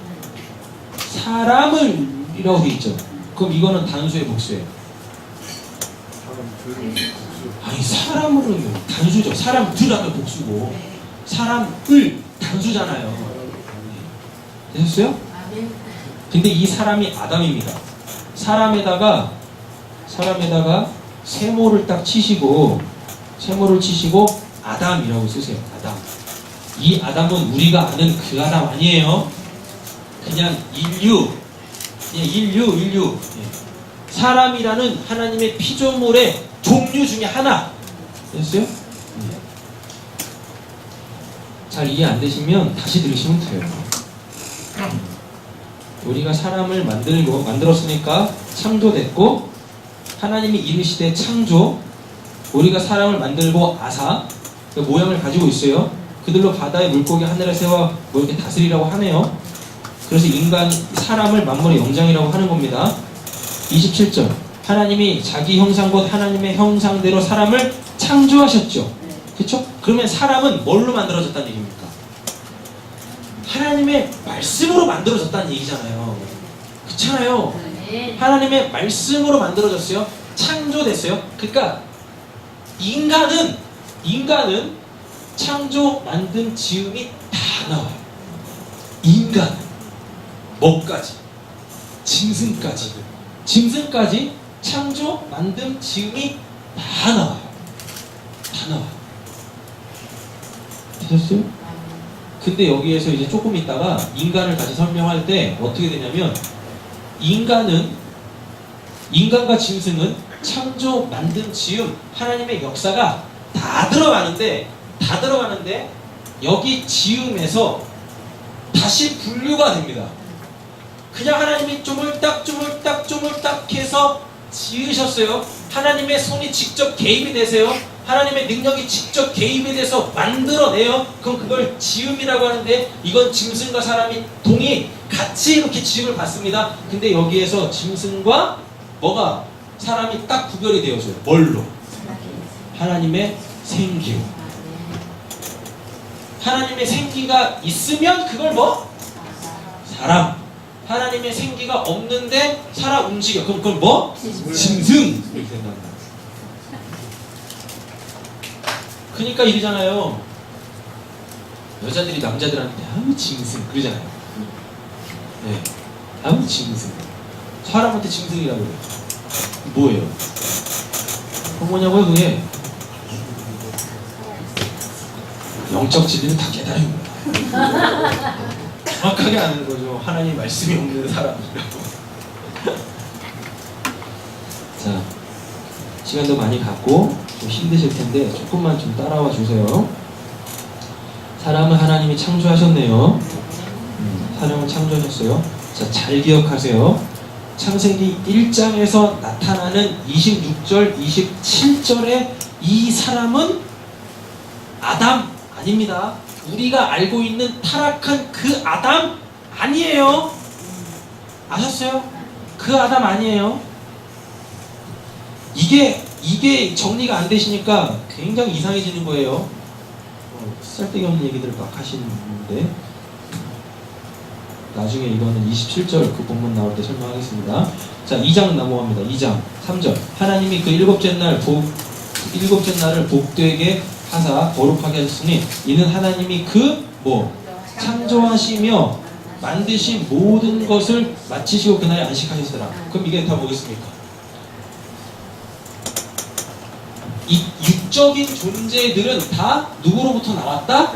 사람을 이라고 돼 있죠. 그럼 이거는 단수의 복수예요. 아니 사람은 단수죠. 사람들 하면 복수고 사람을 단수잖아요. 되셨어요? 근데 이 사람이 아담입니다. 사람에다가 세모를 딱 치시고 아담이라고 쓰세요. 아담. 이 아담은 우리가 아는 그 아담 아니에요. 그냥 인류. 예. 사람이라는 하나님의 피조물의 종류 중에 하나. 됐어요? 잘 이해 안 되시면 다시 들으시면 돼요. 우리가 사람을 만들었으니까 창조됐고, 하나님이 이르시되 창조, 우리가 사람을 만들고 아사, 그 모양을 가지고 있어요. 그들로 바다의 물고기 하늘의 새와 뭐 이렇게 다스리라고 하네요. 그래서 사람을 만물의 영장이라고 하는 겁니다. 27절 하나님이 자기 형상 곧 하나님의 형상대로 사람을 창조하셨죠. 그렇죠? 그러면 사람은 뭘로 만들어졌다는 얘기입니까? 하나님의 말씀으로 만들어졌다는 얘기잖아요. 그렇잖아요. 하나님의 말씀으로 만들어졌어요. 창조됐어요. 그러니까 인간은 창조, 만든, 지음이 다 나와요. 인간, 뭐까지, 짐승까지 창조, 만든, 지음이 다 나와요. 다 나와요. 되셨어요? 근데 여기에서 이제 조금 있다가 인간을 다시 설명할 때 어떻게 되냐면, 인간과 짐승은 창조, 만든, 지음, 하나님의 역사가 다 들어가는데 여기 지음에서 다시 분류가 됩니다. 그냥 하나님이 쪼물딱 해서 지으셨어요. 하나님의 손이 직접 개입이 되세요. 하나님의 능력이 직접 개입이 돼서 만들어내요. 그럼 그걸 지음이라고 하는데, 이건 짐승과 사람이 같이 이렇게 지음을 받습니다. 근데 여기에서 짐승과 뭐가 사람이 딱 구별이 되어져요. 뭘로? 하나님의 생기로. 하나님의 생기가 있으면 그걸 뭐? 사람. 하나님의 생기가 없는데 살아 움직여. 그럼 그걸 뭐? 짐승. 이렇게 된단 말이에요. 그러니까 이러잖아요. 여자들이 남자들한테 아우 짐승 그러잖아요. 네, 아우 짐승. 사람한테 짐승이라고 그래요. 뭐예요? 뭐냐고요 그게? 영적 진리는 다 깨달은 거야. 정확하게 아는 거죠. 하나님 말씀이 없는 사람이라고. 자, 시간도 많이 갖고 좀 힘드실 텐데 조금만 좀 따라와 주세요. 사람을 하나님이 창조하셨네요. 사람을 창조하셨어요. 자, 잘 기억하세요. 창세기 1장에서 나타나는 26절, 27절의 이 사람은 아담 아닙니다. 우리가 알고 있는 타락한 그 아담 아니에요. 아셨어요? 그 아담 아니에요. 이게 정리가 안 되시니까 굉장히 이상해지는 거예요. 쓸데기 없는 얘기들을 막 하시는데 나중에 이거는 27절 그 본문 나올 때 설명하겠습니다. 자, 2장 넘어갑니다. 2장 3절 하나님이 그 일곱째 날을 복되게 하사 거룩하게 하셨으니 이는 하나님이 그 창조하시며 만드신 모든 것을 마치시고 그날에 안식하셨더라. 그럼 이게 다 뭐겠습니까? 이 육적인 존재들은 다 누구로부터 나왔다?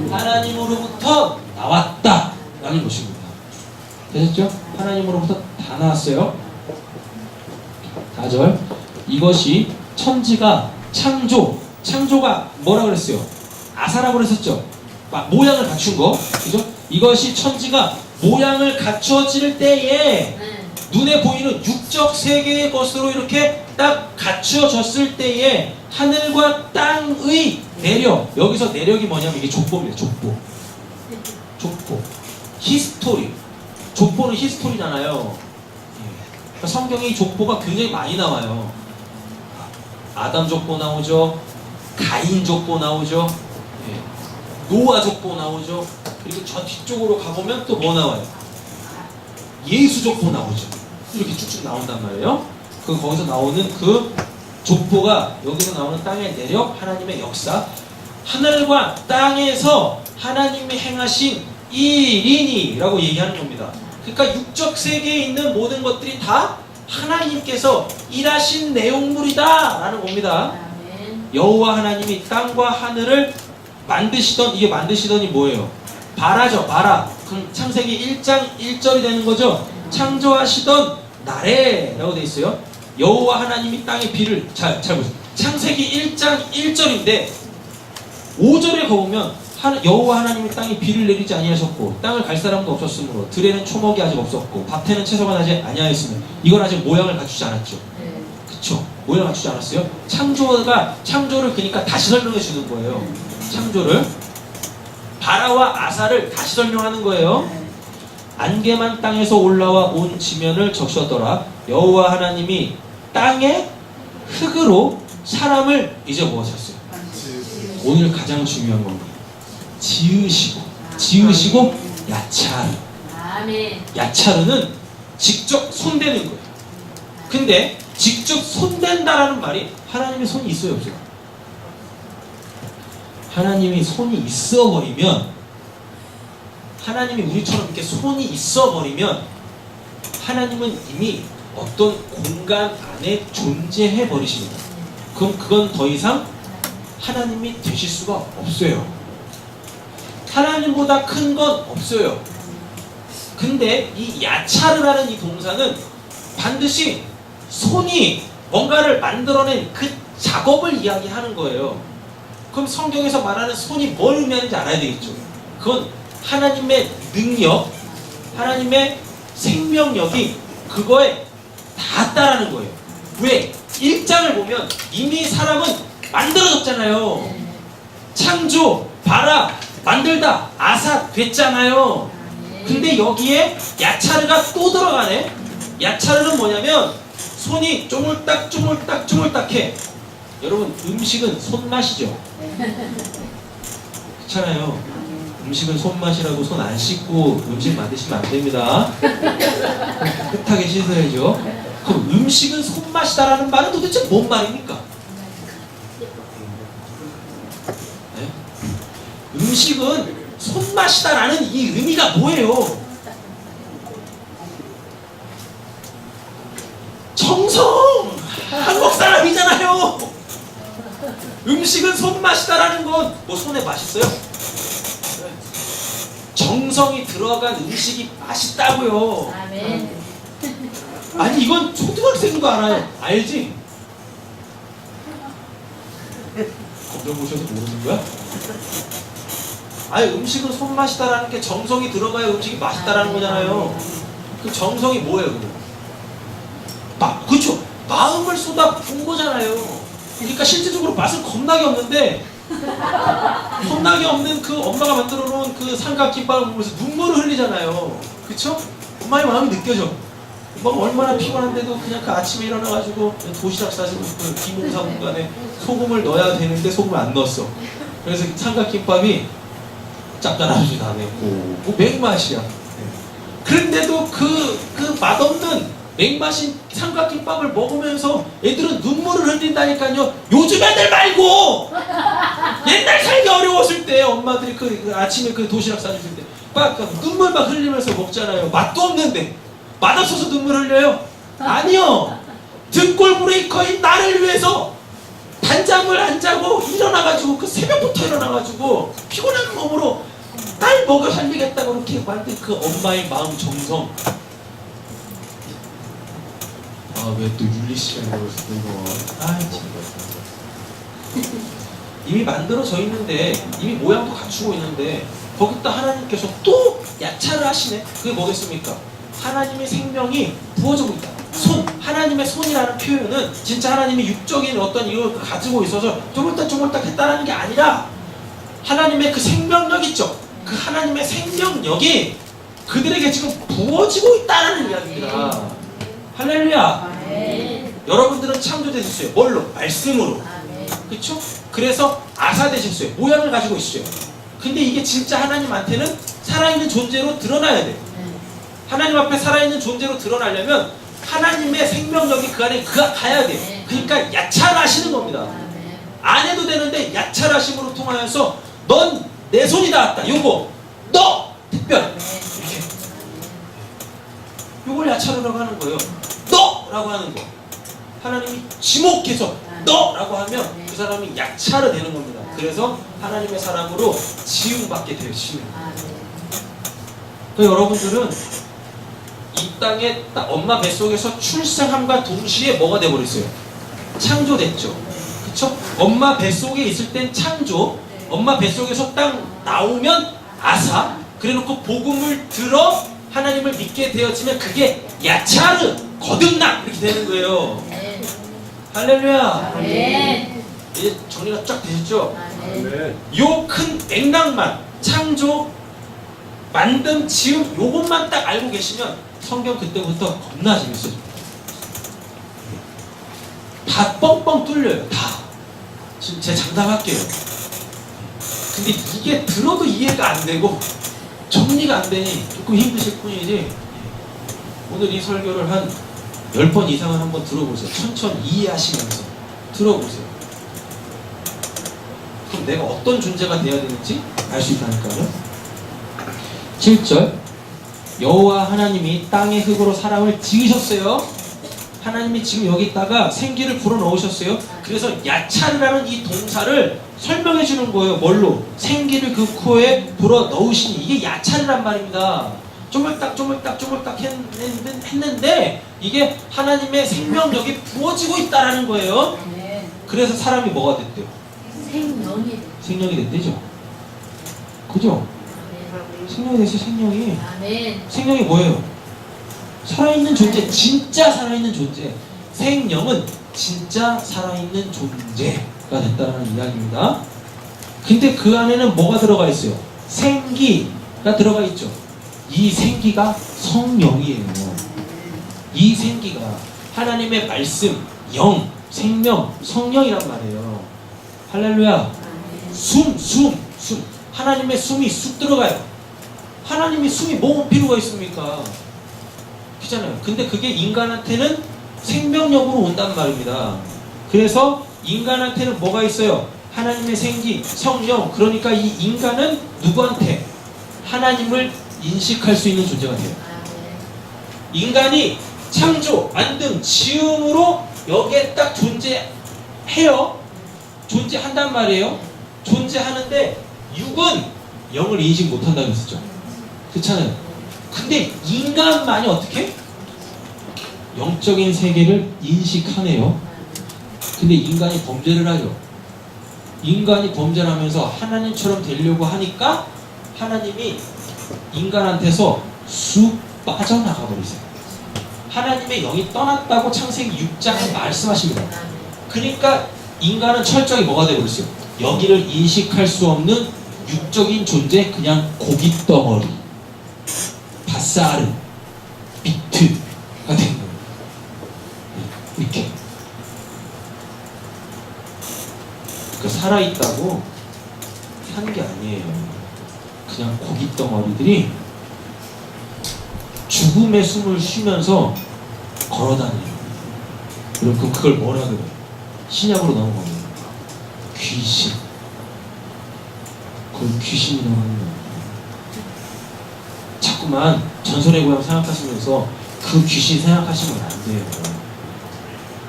하나님으로부터 나왔다 라는 것입니다. 되셨죠? 하나님으로부터 다 나왔어요. 4절 이것이 천지가 창조가 뭐라 그랬어요? 아사라고 그랬었죠? 모양을 갖춘 거 그죠? 이것이 천지가 모양을 갖춰질 때에 눈에 보이는 육적 세계의 것으로 이렇게 딱 갖추어졌을 때에 하늘과 땅의 내력, 여기서 내력이 뭐냐면 이게 족보입니다. 족보. 히스토리. 족보는 히스토리잖아요. 그러니까 성경에 이 족보가 굉장히 많이 나와요. 아담 족보 나오죠. 가인 족보 나오죠. 노아 족보 나오죠. 그리고 저 뒤쪽으로 가보면 또 뭐 나와요? 예수 족보 나오죠. 이렇게 쭉쭉 나온단 말이에요. 거기서 나오는 그 족보가 여기서 나오는 땅의 내력, 하나님의 역사, 하늘과 땅에서 하나님이 행하신 일이니라고 얘기하는 겁니다. 그러니까 육적 세계에 있는 모든 것들이 다 하나님께서 일하신 내용물이다라는 겁니다. 여호와 하나님이 땅과 하늘을 이게 만드시더니 뭐예요? 바라죠, 바라. 그럼 창세기 1장 1절이 되는 거죠. 창조하시던 날에라고 돼 있어요. 여호와 하나님이 땅에 비를 잘 보세요. 창세기 1장 1절인데 5절에 가보면 여호와 하나님이 땅에 비를 내리지 아니하셨고 땅을 갈 사람도 없었으므로 들에는 초목이 아직 없었고 밭에는 채소가 나지 아니하였으며 이건 아직 모양을 갖추지 않았죠. 그쵸? 모양을 갖추지 않았어요. 창조를 그러니까 다시 설명해 주는 거예요. 창조를 바라와 아사를 다시 설명하는 거예요. 안개만 땅에서 올라와 온 지면을 적셨더라. 여호와 하나님이 땅의 흙으로 사람을 이제 뭐 하셨어요? 오늘 가장 중요한 겁니다. 지으시고 야차르. 야차르는 직접 손대는 거예요. 근데 직접 손댄다라는 말이 하나님의 손이 있어요, 없어요? 하나님이 손이 있어버리면 하나님이 우리처럼 이렇게 손이 있어버리면 하나님은 이미 어떤 공간 안에 존재해 버리십니다. 그럼 그건 더 이상 하나님이 되실 수가 없어요. 하나님보다 큰 건 없어요. 근데 이 야차르라는 이 동사는 반드시 손이 뭔가를 만들어낸 그 작업을 이야기하는 거예요. 그럼 성경에서 말하는 손이 뭘 의미하는지 알아야 되겠죠. 그건 하나님의 능력, 하나님의 생명력이 그거에 닿았다라는 거예요. 왜? 1장을 보면 이미 사람은 만들어졌잖아요. 창조, 바라, 만들다, 아사 됐잖아요. 근데 여기에 야차르가 또 들어가네. 야차르는 뭐냐면
손이 쪼물딱해. 여러분, 음식은 손맛이죠. 그렇잖아요. 음식은 손맛이라고 손 안 씻고 음식 만드시면 안 됩니다. 깨끗하게 씻어야죠. 그럼 음식은 손맛이다라는 말은 도대체 뭔 말입니까? 네? 음식은 손맛이다라는 이 의미가 뭐예요? 정성! 한국 사람이잖아요. 음식은 손맛이다라는 건 뭐 손에 맛있어요? 정성이 들어간 음식이 맛있다고요.
아멘.
아니 이건 초등학생도 알아요. 알지? 검정 보셔서 모르는 거야? 아니 음식은 손맛이다라는 게 정성이 들어가야 음식이 맛있다라는 거잖아요. 그 정성이 뭐예요? 그쵸? 마음을 쏟아 부은 거잖아요. 그러니까 실질적으로 맛은 겁나게 없는데 겁나게 없는 그 엄마가 만들어 놓은 그 삼각김밥을 보면서 눈물을 흘리잖아요. 그쵸? 엄마의 마음이 느껴져. 엄마가 얼마나 피곤한데도 그냥 그 아침에 일어나가지고 도시락 싸지고 그 비몽사 공간에 소금을 넣어야 되는데 소금을 안 넣었어. 그래서 삼각김밥이 짭짤하지도 않고 뭐 맹맛이야. 그런데도 그 맛없는 맹맛인 삼각김밥을 먹으면서 애들은 눈물을 흘린다니까요. 요즘 애들 말고 옛날 살기 어려웠을 때 엄마들이 그 아침에 그 도시락 싸주실 때 막 눈물 막 흘리면서 먹잖아요. 맛도 없는데 맛없어서 눈물 흘려요? 아니요. 등골 브레이커인 나를 위해서 단잠을 안 자고 일어나가지고 그 새벽부터 일어나가지고 피곤한 몸으로 날 먹여 살리겠다고 그렇게 만든 그 엄마의 마음 정성. 아, 왜 또 율리 씨가 이러고 이거. 아, 참. 이미 만들어져 있는데, 이미 모양도 갖추고 있는데, 거기다 하나님께서 또 야차를 하시네? 그게 뭐겠습니까? 하나님의 생명이 부어지고 있다. 손, 하나님의 손이라는 표현은 진짜 하나님이 육적인 어떤 이걸 가지고 있어서 쪼물딱쪼물딱 했다는 게 아니라 하나님의 그 생명력 있죠? 그 하나님의 생명력이 그들에게 지금 부어지고 있다는 이야기입니다. 할렐루야.
아멘.
여러분들은 창조되셨어요. 뭘로? 말씀으로.
아멘.
그쵸? 그래서 아사되셨어요. 모양을 가지고 있어요. 근데 이게 진짜 하나님한테는 살아있는 존재로 드러나야 돼요. 하나님 앞에 살아있는 존재로 드러나려면 하나님의 생명력이 그 안에 가야 돼요. 그러니까 야찰하시는 겁니다.
아멘.
안 해도 되는데 야찰하심으로 통하여서 넌 내 손이 닿았다. 요거 너 특별 이렇게 요걸 야찰하라고 하는 거예요. 너라고 하는 거. 하나님이 지목해서 너라고 하면 그 사람이 야차르 되는 겁니다. 그래서 하나님의 사람으로 지음받게 되어 지음. 그러니까 여러분들은 이 땅에 딱 엄마 뱃속에서 출생함과 동시에 뭐가 돼버렸어요? 창조됐죠. 그쵸? 엄마 뱃속에 있을 땐 창조, 엄마 뱃속에서 딱 나오면 아사, 그래놓고 복음을 들어 하나님을 믿게 되어지면 그게 야차르, 거듭남 이렇게 되는 거예요.
아멘.
할렐루야.
아멘.
이제 정리가 쫙 되셨죠?
아멘.
네.
요 큰 맥락만 창조, 만듦, 지음 요것만 딱 알고 계시면 성경 그때부터 겁나 재밌어요. 다 뻥뻥 뚫려요. 다. 지금 제 장담할게요. 근데 이게 들어도 이해가 안 되고 정리가 안 되니 조금 힘드실 뿐이지 오늘 이 설교를 한 10번 이상은 한번 들어보세요. 천천히 이해하시면서 들어보세요. 그럼 내가 어떤 존재가 되어야 되는지 알 수 있다니까요. 7절 여호와 하나님이 땅의 흙으로 사람을 지으셨어요. 하나님이 지금 여기다가 생기를 불어넣으셨어요. 그래서 야차르라는 이 동사를 설명해 주는 거예요. 뭘로? 생기를 그 코에 불어넣으시니 이게 야차르란 말입니다. 쪼물딱 했는데 이게 하나님의 생명력이 부어지고 있다라는 거예요.
아멘.
그래서 사람이 뭐가 됐대요?
생명이.
생명이 됐대죠. 그죠? 생명이 됐어요. 생명이.
아멘.
생명이 뭐예요? 살아있는 존재, 진짜 살아있는 존재. 생명은 진짜 살아있는 존재가 됐다는 이야기입니다. 근데 그 안에는 뭐가 들어가 있어요? 생기가 들어가 있죠. 이 생기가 성령이에요. 이 생기가
하나님의 말씀, 영, 생명, 성령이란 말이에요. 할렐루야. 숨. 하나님의 숨이 쑥 들어가요. 하나님의 숨이 뭐 필요가 있습니까? 그렇잖아요. 근데 그게 인간한테는 생명력으로 온단 말입니다. 그래서 인간한테는 뭐가 있어요? 하나님의 생기, 성령. 그러니까 이 인간은 누구한테? 하나님을 인식할 수 있는 존재가 돼요. 인간이 창조, 만듦, 지음으로 여기에 딱 존재해요. 존재한단 말이에요. 존재하는데 육은 영을 인식 못한다고 했었죠. 그렇잖아요. 근데 인간만이 어떻게? 영적인 세계를 인식하네요. 근데 인간이 범죄를 하죠. 인간이 범죄를 하면서 하나님처럼 되려고 하니까 하나님이 인간한테서 쑥 빠져나가 버리세요. 하나님의 영이 떠났다고 창세기 6장에 말씀하십니다. 그러니까 인간은 철저히 뭐가 되어버렸어요? 여기를 인식할 수 없는 육적인 존재, 그냥 고깃덩어리, 바사르, 비트가 된 거예요. 이렇게. 그 살아있다고 사는 게 아니에요. 그냥 고깃덩어리들이 죽음의 숨을 쉬면서 걸어다녀요. 그럼 그걸 뭐라 그래요? 신약으로 나온 겁니다. 귀신. 그걸 귀신이라고 하는 거예요. 자꾸만 전설의 고향 생각하시면서 그 귀신 생각하시면 안 돼요.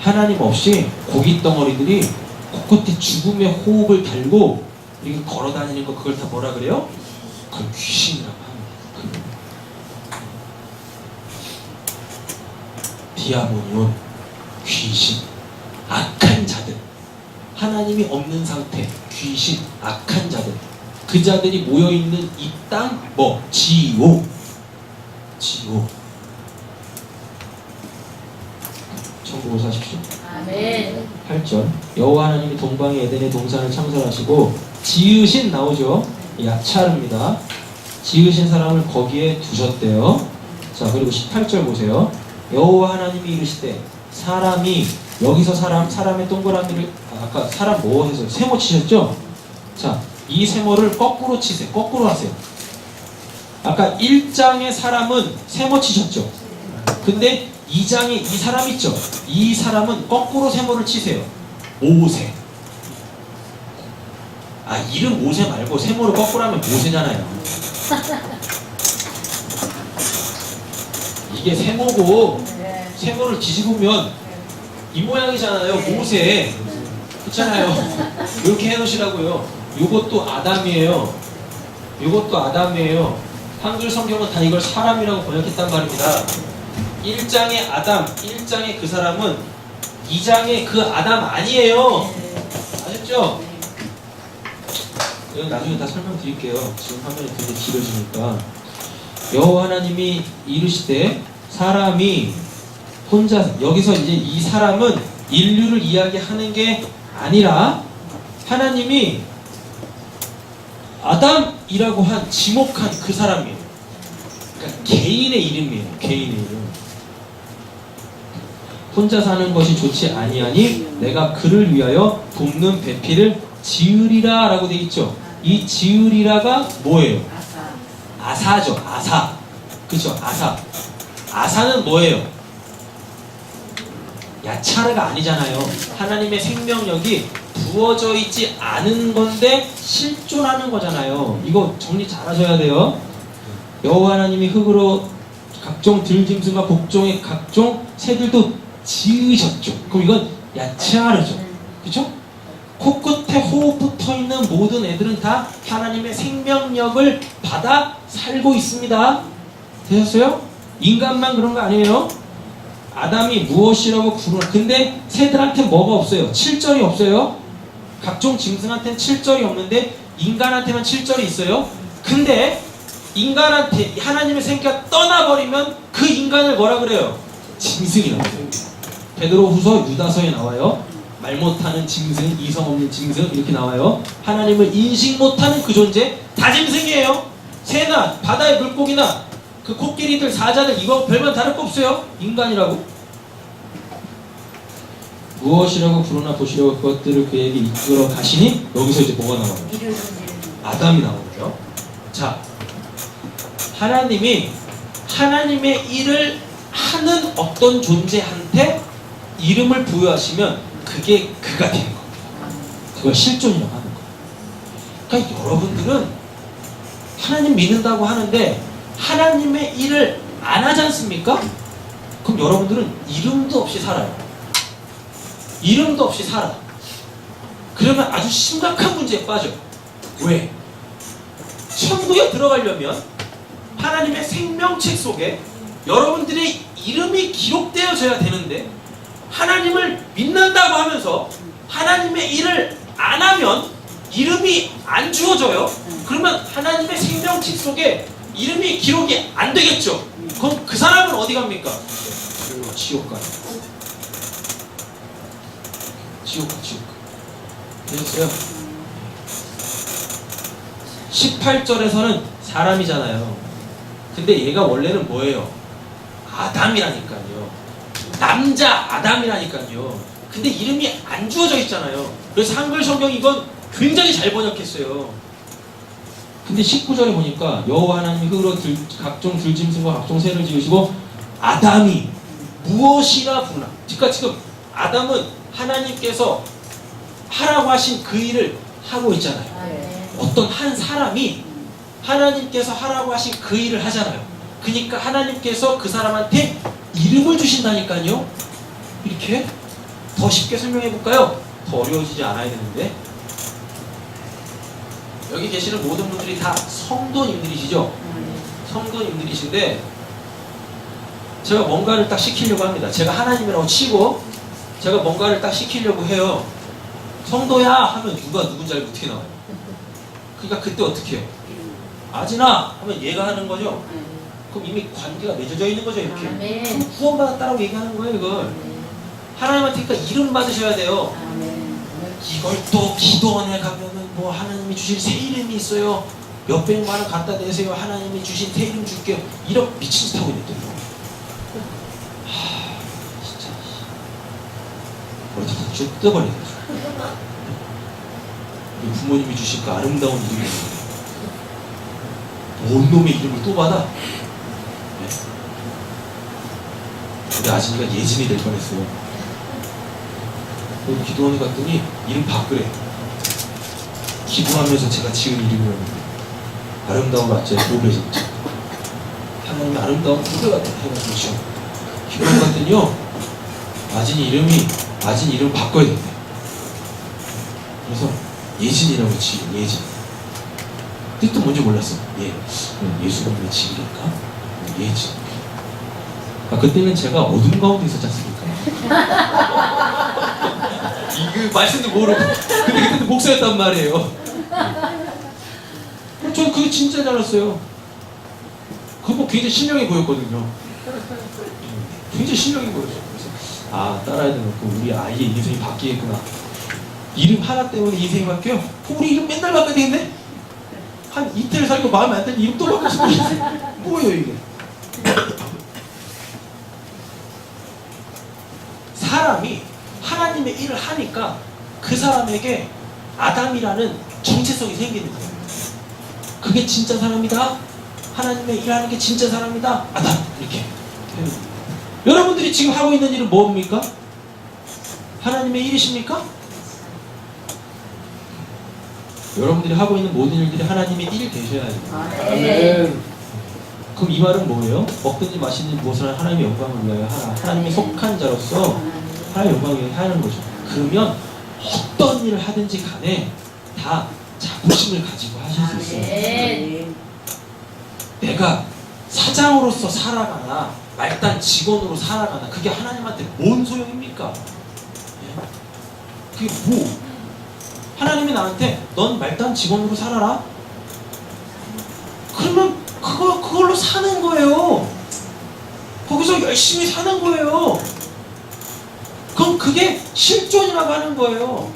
하나님 없이 고깃덩어리들이 코끝에 죽음의 호흡을 달고 이렇게 걸어다니는 거, 그걸 다 뭐라 그래요? 그걸 귀신이라고 합니다. 디아모니온, 귀신, 악한 자들, 하나님이 없는 상태, 귀신, 악한 자들, 그 자들이 모여있는 이 땅, 뭐? 지옥. 천국을 사십시오.
아멘.
8절. 여호와 하나님이 동방의 에덴의 동산을 창설하시고 지으신, 나오죠? 야차르입니다. 지으신 사람을 거기에 두셨대요. 자, 그리고 18절 보세요. 여호와 하나님이 이르시되 사람이, 여기서 사람의 동그라미를, 아까 사람 뭐 해서 세모 치셨죠? 자, 이 세모를 거꾸로 치세요. 거꾸로 하세요. 아까 1장의 사람은 세모 치셨죠? 근데 2장에 이 사람 있죠? 이 사람은 거꾸로 세모를 치세요. 모세. 아, 이름 모세 말고 세모를 거꾸로 하면 모세잖아요. 이게 세모고, 세모를 뒤집으면 이 모양이잖아요. 모세. 그렇잖아요. 이렇게 해놓으시라고요. 요것도 아담이에요. 요것도 아담이에요. 한글 성경은 다 이걸 사람이라고 번역했단 말입니다. 1장의 아담, 1장의 그 사람은 2장의 그 아담 아니에요. 아셨죠? 이건 나중에 다 설명드릴게요. 지금 화면이 되게 길어지니까. 여호와 하나님이 이르시되 사람이 혼자, 여기서 이제 이 사람은 인류를 이야기하는 게 아니라 하나님이 아담이라고 한 지목한 그 사람이에요. 그러니까 개인의 이름이에요. 개인의 이름. 혼자 사는 것이 좋지 아니하니 내가 그를 위하여 돕는 배필을 지으리라 라고 되어 있죠. 이 지으리라가 뭐예요? 아사죠. 아사. 그쵸? 아사. 아사는 뭐예요? 야차르가 아니잖아요. 하나님의 생명력이 부어져 있지 않은 건데 실존하는 거잖아요. 이거 정리 잘 하셔야 돼요. 여호와 하나님이 흙으로 각종 들짐승과 복종의 각종 새들도 지으셨죠. 그럼 이건 야차르죠. 그쵸? 코끝에 호흡 붙어있는 모든 애들은 다 하나님의 생명력을 받아 살고 있습니다. 되셨어요? 인간만 그런 거 아니에요? 아담이 무엇이라고 부르나. 근데 새들한테 뭐가 없어요? 7절이 없어요. 각종 짐승한테는 7절이 없는데 인간한테만 7절이 있어요. 근데 인간한테 하나님의 생기가 떠나버리면 그 인간을 뭐라 그래요? 짐승이라고 해요. 베드로후서 유다서에 나와요. 말 못하는 짐승, 이성 없는 짐승, 이렇게 나와요. 하나님을 인식 못하는 그 존재, 다 짐승이에요. 새나 바다의 물고기나 그 코끼리들, 사자들, 이거 별반 다를 거 없어요. 인간이라고. 무엇이라고 부르나 보시려고 그것들을 그에게 이끌어 가시니 여기서 이제 뭐가 나와요?
이를
아담이 나오고요. 자, 하나님이 하나님의 일을 하는 어떤 존재한테 이름을 부여하시면 그게 그가 되는 겁니다. 그걸 실존이라고 하는 거예요. 그러니까 여러분들은 하나님 믿는다고 하는데 하나님의 일을 안 하지 않습니까? 그럼 여러분들은 이름도 없이 살아요. 이름도 없이 살아. 그러면 아주 심각한 문제에 빠져. 왜? 천국에 들어가려면 하나님의 생명책 속에 여러분들의 이름이 기록되어져야 되는데 하나님을 믿는다고 하면서 하나님의 일을 안 하면 이름이 안 주어져요. 그러면 하나님의 생명책 속에 이름이 기록이 안 되겠죠. 그럼 그 사람은 어디 갑니까? 지옥 가요. 지옥 가. 되셨어요? 18절에서는 사람이잖아요. 근데 얘가 원래는 뭐예요? 아담이라니까요. 남자 아담이라니까요. 근데 이름이 안 주어져 있잖아요. 그래서 한글 성경 이건 굉장히 잘 번역했어요. 근데 19절에 보니까 여호와 하나님이 흙으로 각종 들짐승과 각종 새를 지으시고 아담이 무엇이라 부르나. 그러니까 지금 아담은 하나님께서 하라고 하신 그 일을 하고 있잖아요. 어떤 한 사람이 하나님께서 하라고 하신 그 일을 하잖아요. 그러니까 하나님께서 그 사람한테 이름을 주신다니까요. 이렇게 더 쉽게 설명해 볼까요? 더 어려워지지 않아야 되는데 여기 계시는 모든 분들이 다 성도님들이시죠? 성도님들이신데 제가 뭔가를 딱 시키려고 합니다. 제가 하나님이라고 치고 제가 뭔가를 딱 시키려고 해요. 성도야 하면 누가 누군지 알고 어떻게 나와요? 그러니까 그때 어떻게 해요? 아진아 하면 얘가 하는 거죠? 그럼 이미 관계가 맺어져 있는 거죠, 이렇게. 그럼 구원받았다라고 얘기하는 거예요, 이걸. 하나님한테 그러니까 이름 받으셔야 돼요. 이걸 또 기도원에 가면은 뭐 하나님이 주실 새 이름이 있어요. 몇백만 원 갖다 대세요. 하나님이 주신 새 이름 줄게요. 이런 미친 짓 하고 있거든요. 진짜 어디 쭉 뜯어버리네. 우리 부모님이 주실 그 아름다운 이름이 온 놈의 이름을 또 받아? 네. 우리 아진이가 예진이 될 뻔했어요. 그리고 기도원에 갔더니 이름 바꾸래. 기도하면서 제가 지은 이름이었는데 아름다운 맞죠? 고백이 있죠. 하나님의 아름다운 후배 같은 해가지고 지금 기도원 갔더니요 아진 이름 바꿔야 된대. 그래서 예진이라고 지은 예진. 뜻도 뭔지 몰랐어. 예수님의 지으니까 예진. 그때는 제가 어둠 가운데 있었지 않습니까? 그 말씀도 모르고 근데 그때도 목사였단 말이에요. 저는 그게 진짜 잘났어요. 그거 굉장히 신령해 보였거든요. 굉장히 신령해 보였어요. 그래서 딸아이들 놓고 우리 아이의 인생이 바뀌겠구나. 이름 하나 때문에 인생이 바뀌어요? 우리 이름 맨날 바꿔야 되겠네? 한 이틀 살고 마음에 안 들면 이름 또 바꿔서 뭐예요 이게? 사람이 하나님의 일을 하니까 그 사람에게 아담이라는 정체성이 생기는 거예요. 그게 진짜 사람이다. 하나님의 일하는 게 진짜 사람이다. 아담 이렇게. 여러분들이 지금 하고 있는 일은 뭡니까? 하나님의 일이십니까? 여러분들이 하고 있는 모든 일들이 하나님의 일이 되셔야 해요.
아멘.
그럼 이 말은 뭐예요? 먹든지 마시든지 무엇을 하나님의 영광을 위하여 하라. 하나님의 속한 자로서 하나님의 영광을 위하여 하는 거죠. 그러면 어떤 일을 하든지 간에 다 자부심을 가지고 하실 수 있어요. 내가 사장으로서 살아가나 말단 직원으로 살아가나 그게 하나님한테 뭔 소용입니까? 그게 뭐? 하나님이 나한테 넌 말단 직원으로 살아라? 그러면 그걸로 사는 거예요. 거기서 열심히 사는 거예요. 그럼 그게 실존이라고 하는 거예요.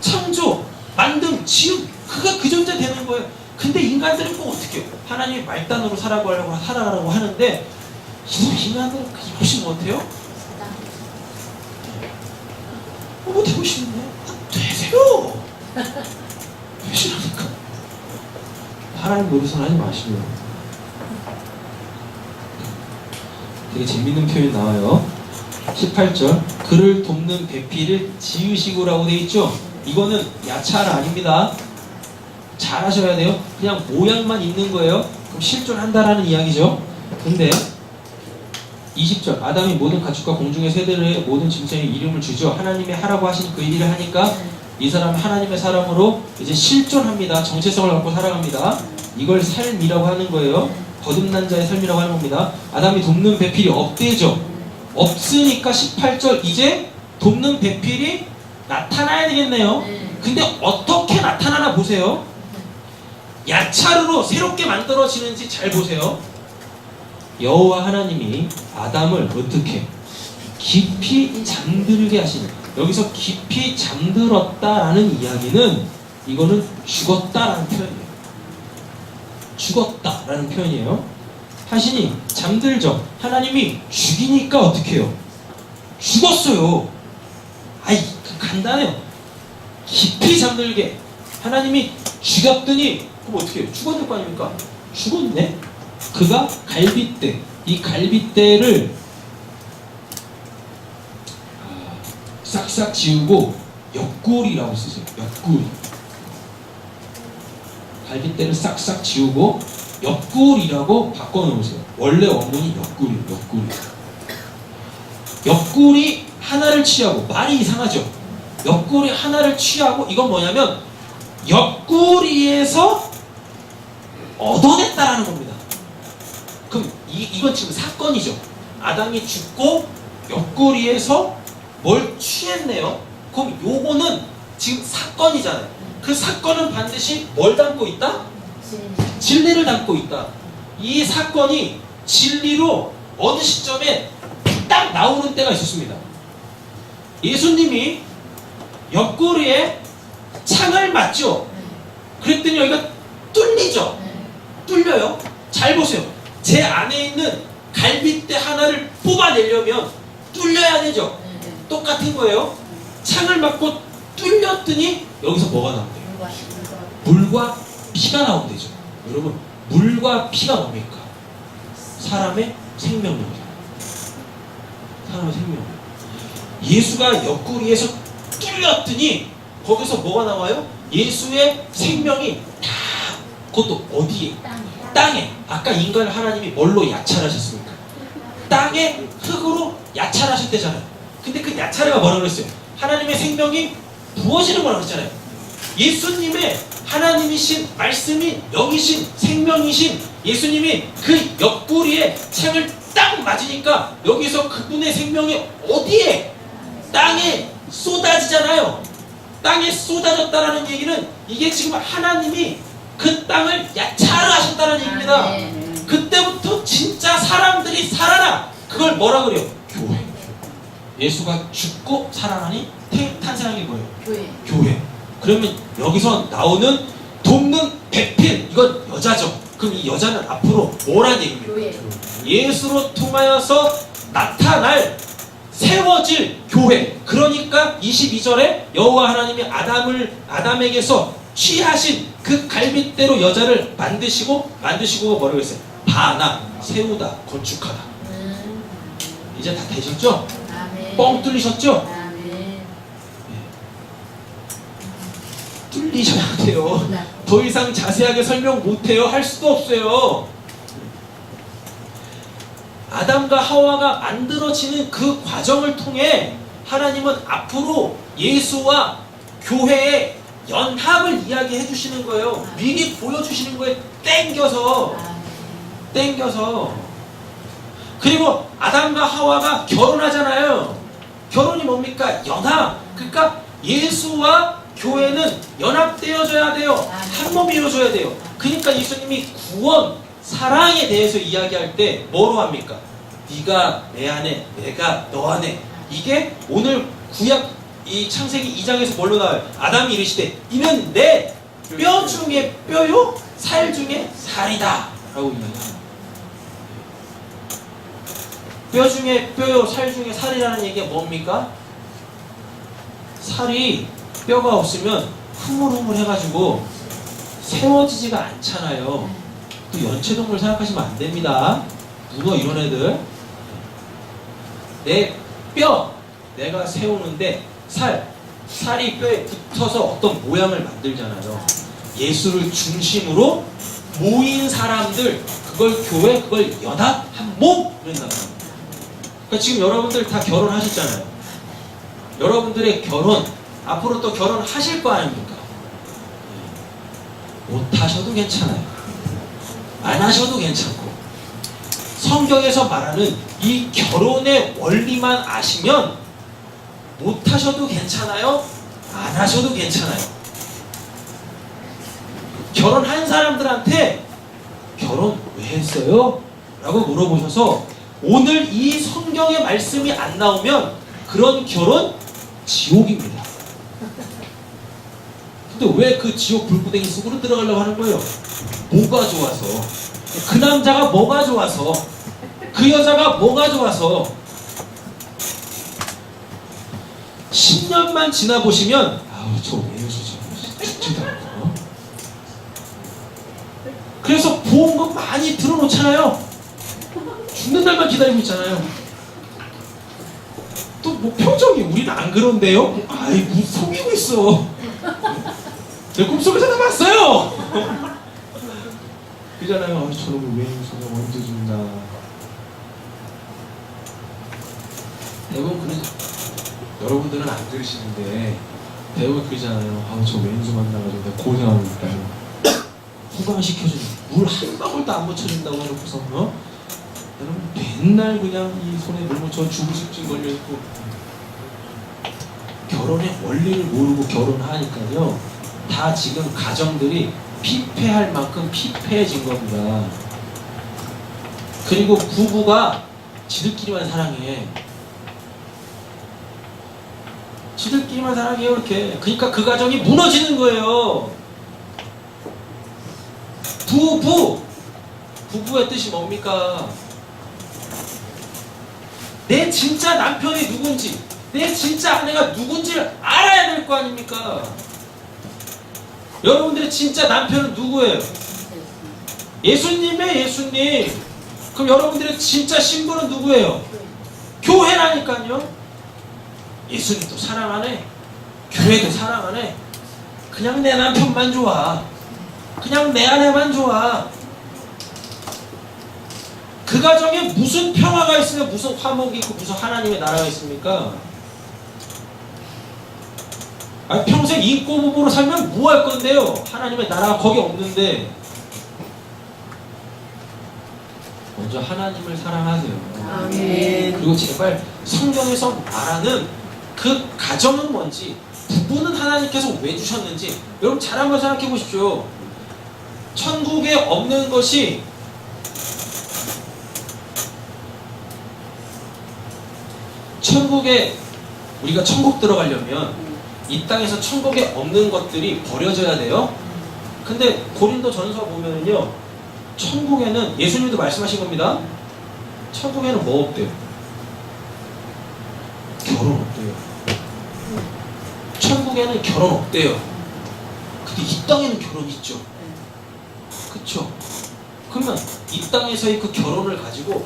창조, 만듦, 지음, 그가 그 존재 되는 거예요. 근데 인간들은 꼭 어떻게 해요? 하나님이 말단으로 살아가라고 하는데 인간들은 그렇게 못해요?
되고 싶네. 되세요. 왜 싫어합니까? 하나님 노릇은 하지 마시고요. 되게 재밌는 표현 나와요. 18절 그를 돕는 배필을 지으시고라고 되어 있죠. 이거는 야찰 아닙니다. 잘 하셔야 돼요. 그냥 모양만 있는 거예요. 그럼 실존한다라는 이야기죠. 근데 20절 아담이 모든 가축과 공중의 새들의 모든 짐승에 이름을 주죠. 하나님이 하라고 하신 그 일을 하니까 이 사람은 하나님의 사람으로 이제 실존합니다. 정체성을 갖고 살아갑니다. 이걸 삶이라고 하는 거예요. 거듭난 자의 삶이라고 하는 겁니다. 아담이 돕는 배필이 없대죠. 없으니까 18절 이제 돕는 배필이 나타나야 되겠네요. 근데 어떻게 나타나나 보세요. 야차르로 새롭게 만들어지는지 잘 보세요. 여호와 하나님이 아담을 어떻게 깊이 잠들게 하시는, 여기서 깊이 잠들었다라는 이야기는 이거는 죽었다라는 표현이에요. 죽었다라는 표현이에요. 하시니 잠들죠. 하나님이 죽이니까 어떻게 해요? 죽었어요. 아이 간단해요. 깊이 잠들게 하나님이 죽였더니 그럼 어떻게 해요? 죽었을 거 아닙니까? 죽었네. 그가 갈빗대, 이 갈빗대를 싹싹 지우고 옆구리라고 쓰세요. 옆구리. 갈빗대를 싹싹 지우고 옆구리라고 바꿔놓으세요. 원래 원문이 옆구리예요. 옆구리. 옆구리 하나를 취하고, 말이 이상하죠? 옆구리 하나를 취하고, 이건 뭐냐면 옆구리에서 얻어냈다라는 겁니다. 그럼 이건 지금 사건이죠. 아담이 죽고 옆구리에서 뭘 취했네요. 그럼 요거는 지금 사건이잖아요. 그 사건은 반드시 뭘 담고 있다? 진리를 담고 있다. 이 사건이 진리로 어느 시점에 딱 나오는 때가 있었습니다. 예수님이 옆구리에 창을 맞죠. 그랬더니 여기가 뚫리죠. 뚫려요. 잘 보세요. 제 안에 있는 갈빗대 하나를 뽑아내려면 뚫려야 되죠. 똑같은 거예요. 창을 맞고 뚫렸더니 여기서 뭐가 나온대요? 물과 피가 나온대죠. 여러분, 물과 피가 뭡니까? 사람의 생명력이에요. 사람의 생명력. 예수가 옆구리에서 뚫렸더니 거기서 뭐가 나와요? 예수의 생명이 다, 그것도 어디에? 땅에. 아까 인간을 하나님이 뭘로 야찰하셨습니까? 땅에 흙으로 야찰하셨대잖아요. 근데 그 야찰가 뭐라고 그랬어요? 하나님의 생명이 부어지는 거라고 그랬잖아요. 예수님의 하나님이신 말씀이 영이신 생명이신 예수님이 그 옆구리에 창을 딱 맞으니까 여기서 그분의 생명이 어디에? 땅에 쏟아지잖아요. 땅에 쏟아졌다라는 얘기는 이게 지금 하나님이 그 땅을 야차르하셨다는 얘기입니다. 그때부터 진짜 사람들이 살아나. 그걸 뭐라 그래요? 교회. 예수가 죽고 살아나니 탄생한 게 뭐예요? 교회. 그러면 여기서 나오는 돕는 배필, 이건 여자죠. 그럼 이 여자는 앞으로 뭐란 얘기입니까? 예수로 통하여서 나타날 세워질 교회. 그러니까 22절에 여호와 하나님이 아담에게서 취하신 그 갈빗대로 여자를 만드시고가 뭐라고 했어요? 바나, 세우다, 건축하다. 이제 다 되셨죠? 뻥 뚫리셨죠? 뚫리셔야 돼요. 더 이상 자세하게 설명 못해요. 할 수도 없어요. 아담과 하와가 만들어지는 그 과정을 통해 하나님은 앞으로 예수와 교회의 연합을 이야기해 주시는 거예요. 미리 보여주시는 거예요. 땡겨서. 그리고 아담과 하와가 결혼하잖아요. 결혼이 뭡니까? 연합. 그러니까 예수와 교회는 연합되어져야 돼요. 한 몸이 이루어져야 돼요. 그러니까 예수님이 구원, 사랑에 대해서 이야기할 때 뭐로 합니까? 네가 내 안에, 내가 너 안에. 이게 오늘 구약 이 창세기 2장에서 뭘로 나와요? 아담이 이르시되 이는 내 뼈 중에 뼈요 살 중에 살이다 라고 이야기합니다. 뼈 중에 뼈요 살 중에 살이라는 얘기가 뭡니까? 살이 뼈가 없으면 흐물흐물해가지고 세워지지가 않잖아요. 또 연체동물 생각하시면 안 됩니다. 문어 이런 애들. 내 뼈, 내가 세우는데 살이 뼈에 붙어서 어떤 모양을 만들잖아요. 예수를 중심으로 모인 사람들, 그걸 교회, 그걸 연합, 한 몸! 이런단 말이에요. 그러니까 지금 여러분들 다 결혼하셨잖아요. 여러분들의 결혼, 앞으로 또 결혼하실 거 아닙니까? 못 하셔도 괜찮아요. 안 하셔도 괜찮고. 성경에서 말하는 이 결혼의 원리만 아시면 못 하셔도 괜찮아요. 안 하셔도 괜찮아요. 결혼한 사람들한테 결혼 왜 했어요? 라고 물어보셔서 오늘 이 성경의 말씀이 안 나오면 그런 결혼 지옥입니다. 근데 왜 그 지옥 불구덩이 속으로 들어가려고 하는 거예요? 뭐가 좋아서? 그 남자가 뭐가 좋아서? 그 여자가 뭐가 좋아서? 10년만 지나보시면 아우 저 외우수지 죽지도 않고. 그래서 보험금 많이 들어놓잖아요. 죽는 날만 기다리고 있잖아요. 또 뭐 표정이 우리는 안 그런데요? 아이 무슨 속이고 있어. 제 꿈속에 찾아봤어요. 그잖아요. 아, 저놈을 왜 저놈 언제 준다. 대부분 그런 여러분들은 안 그러시는데 대부분 그러잖아요. 아, 저 왼수 만나가지고 내가 고생하고 있다. 후광시켜주는 물 한 방울도 안 묻혀준다고 해놓고서 여러분 맨날 그냥 이 손에 물 묻혀 죽으식증 걸려있고 결혼의 원리를 모르고 결혼하니까요. 다 지금 가정들이 피폐할 만큼 피폐해진 겁니다. 그리고 부부가 지들끼리만 사랑해. 지들끼리만 사랑해요, 이렇게. 그러니까 그 가정이 무너지는 거예요. 부부의 뜻이 뭡니까? 내 진짜 남편이 누군지, 내 진짜 아내가 누군지를 알아야 될 거 아닙니까? 여러분들의 진짜 남편은 누구예요? 예수님이에요, 예수님. 그럼 여러분들의 진짜 신부는 누구예요? 교회라니까요. 예수님도 사랑하네, 교회도 사랑하네. 그냥 내 남편만 좋아, 그냥 내 아내만 좋아. 그 가정에 무슨 평화가 있으며 무슨 화목이 있고 무슨 하나님의 나라가 있습니까? 아니, 평생 인꼬부부로 살면 뭐 할 건데요? 하나님의 나라가 거기 없는데. 먼저 하나님을 사랑하세요.
아멘.
그리고 제발 성경에서 말하는 그 가정은 뭔지, 부부는 하나님께서 왜 주셨는지 여러분 잘 한번 생각해 보십시오. 천국에 없는 것이 천국에, 우리가 천국 들어가려면 이 땅에서 천국에 없는 것들이 버려져야 돼요. 근데 고린도 전서 보면은요, 천국에는 예수님도 말씀하신 겁니다. 천국에는 뭐 없대요? 결혼 없대요. 천국에는 결혼 없대요. 근데 이 땅에는 결혼 있죠. 그쵸? 그러면 이 땅에서의 그 결혼을 가지고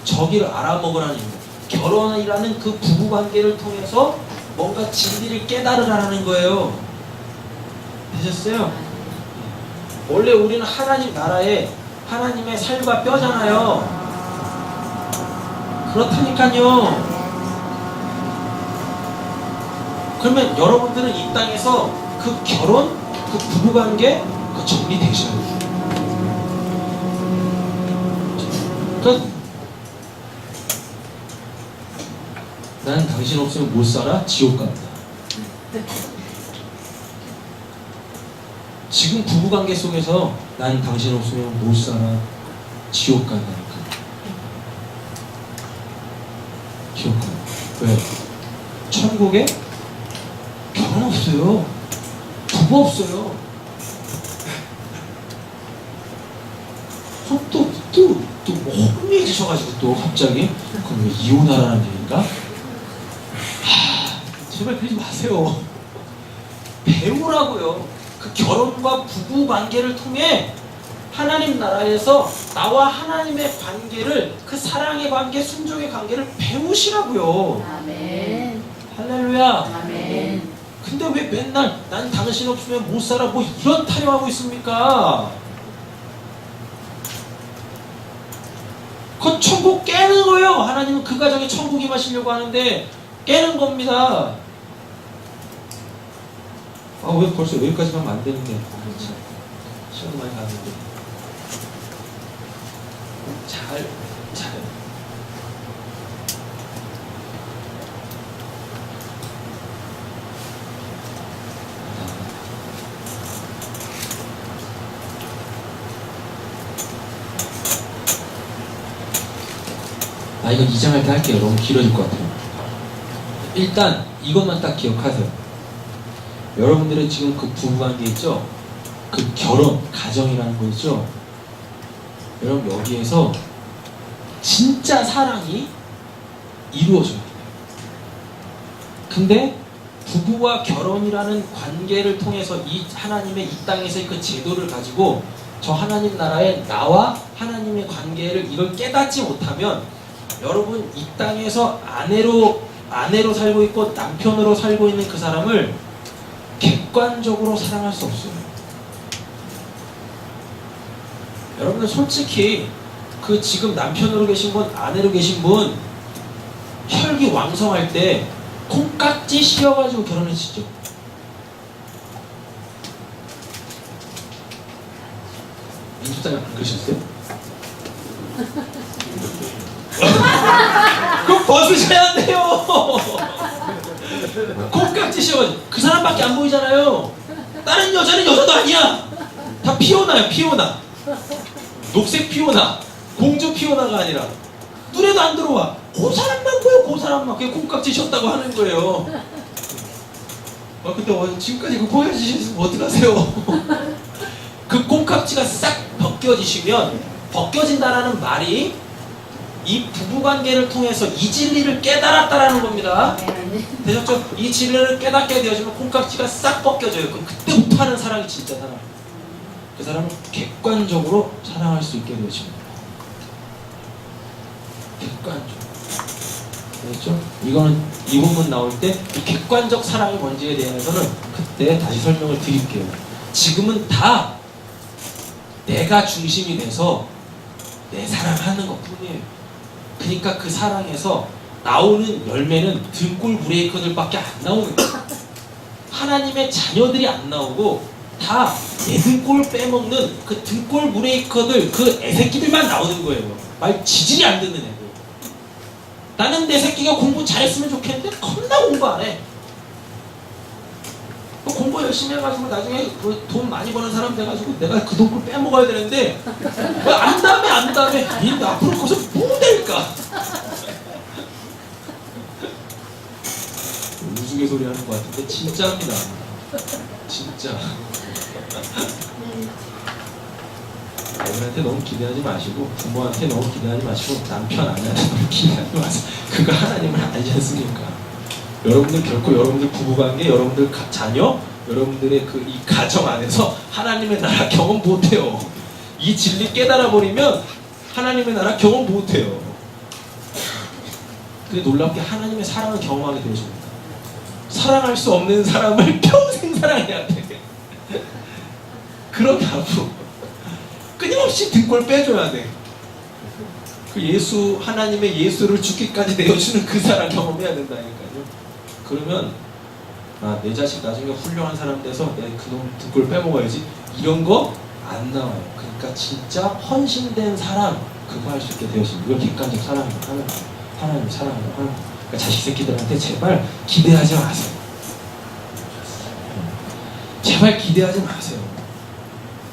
저기를 알아먹으라는 얘기입니다. 결혼이라는 그 부부관계를 통해서 뭔가 진리를 깨달으라는 거예요. 되셨어요? 원래 우리는 하나님 나라에 하나님의 살과 뼈잖아요. 그렇다니까요. 그러면 여러분들은 이 땅에서 그 결혼, 그 부부관계, 그 정리되셔야 돼요. 그러니까 난 당신 없으면 못 살아? 지옥 간다. 지금 부부관계 속에서 난 당신 없으면 못 살아, 지옥 간다니까. 지옥 간다. 왜? 천국에 결혼 없어요. 부부 없어요. 또뭐 혼미해지셔가지고 또 갑자기 그럼 왜 이혼하라는 얘기인가? 제발 그러지 마세요. 배우라고요. 그 결혼과 부부 관계를 통해 하나님 나라에서 나와 하나님의 관계를, 그 사랑의 관계, 순종의 관계를 배우시라고요.
아멘.
할렐루야.
아멘.
근데 왜 맨날 난 당신 없으면 못 살아 뭐 이런 타령하고 있습니까? 그 천국 깨는 거예요. 하나님은 그 가정에 천국이 임하시려고 하는데 깨는 겁니다. 아, 왜 벌써 여기까지 가면 안 되는데. 참, 시간도 많이 가는데. 잘. 이건 2장 할 때 할게요. 너무 길어질 것 같아요. 일단 이것만 딱 기억하세요. 여러분들의 지금 그 부부관계 있죠? 그 결혼, 가정이라는 거 있죠? 여러분 여기에서 진짜 사랑이 이루어져야 돼요. 근데 부부와 결혼이라는 관계를 통해서 이 하나님의 이 땅에서의 그 제도를 가지고 저 하나님 나라에 나와 하나님의 관계를 이걸 깨닫지 못하면 여러분 이 땅에서 아내로 살고 있고 남편으로 살고 있는 그 사람을 객관적으로 사랑할 수 없어요. 여러분들 솔직히 그 지금 남편으로 계신 분, 아내로 계신 분 혈기 왕성할 때 콩깍지 씌워가지고 결혼했시죠? 민주당이 안 그러셨어요? 그럼 벗으셔야 돼요. 콩깍지 씌워가지고 그 사람밖에 안 보이잖아요. 다른 여자는 여자도 아니야. 다 피오나야, 피오나. 녹색 피오나, 공주 피오나가 아니라 눈에도 안 들어와. 그 사람만 보여, 그 사람만. 그게 콩깍지 씌웠다고 하는 거예요. 근데 지금까지 그 보여주셨으면 어떡하세요? 그 콩깍지가 싹 벗겨지시면, 벗겨진다라는 말이 이 부부관계를 통해서 이 진리를 깨달았다라는 겁니다. 되셨죠? 이 진리를 깨닫게 되어지면 콩깍지가 싹 벗겨져요. 그럼 그때부터 하는 사랑이 진짜 사랑. 그 사람을 객관적으로 사랑할 수 있게 되어집니다. 객관적으로. 그렇죠? 이거는 이 부분 나올 때 이 객관적 사랑이 뭔지에 대해서는 그때 다시 설명을 드릴게요. 지금은 다 내가 중심이 돼서 내 사랑하는 것 뿐이에요. 그러니까 그 사랑에서 나오는 열매는 등골 브레이커들밖에 안 나오는 거예요. 하나님의 자녀들이 안 나오고 다 내 등골 빼먹는 그 등골 브레이커들, 그 애새끼들만 나오는 거예요. 말 지질이 안 듣는 애들. 나는 내 새끼가 공부 잘했으면 좋겠는데 겁나 공부 안 해. 공부 열심히 해가지고 나중에 돈 많이 버는 사람 돼가지고 내가 그 돈을 빼먹어야 되는데 왜 안다며 니 앞으로 거기서 뭐 될까? 우스갯소리 하는 것 같은데 진짜입니다. 진짜. 아이들한테 너무 기대하지 마시고 부모한테 너무 기대하지 마시고 남편 아내한테 너무 기대하지 마세요. 그거 하나님을 알지 않습니까? 여러분들 결코 여러분들 부부관계, 여러분들 자녀, 여러분들의 그 이 가정 안에서 하나님의 나라 경험 못해요. 이 진리 깨달아 버리면 하나님의 나라 경험 못해요. 근데 놀랍게 하나님의 사랑을 경험하게 되어집니다. 사랑할 수 없는 사람을 평생 사랑해야 돼. 그러다고 끊임없이 등골 빼줘야 돼. 그 예수, 하나님의 예수를 죽기까지 내어주는 그 사랑 경험해야 된다니까요. 그러면 내 자식 나중에 훌륭한 사람 돼서 내 그놈 등골 빼먹어야지, 이런 거 안 나와요. 그러니까 진짜 헌신된 사랑, 그거 할 수 있게 되었습니다. 이걸 객관적 사랑이라고 하는 거예요. 하나님 사랑이라고 하는 거예요. 그러니까 자식 새끼들한테 제발 기대하지 마세요. 제발 기대하지 마세요.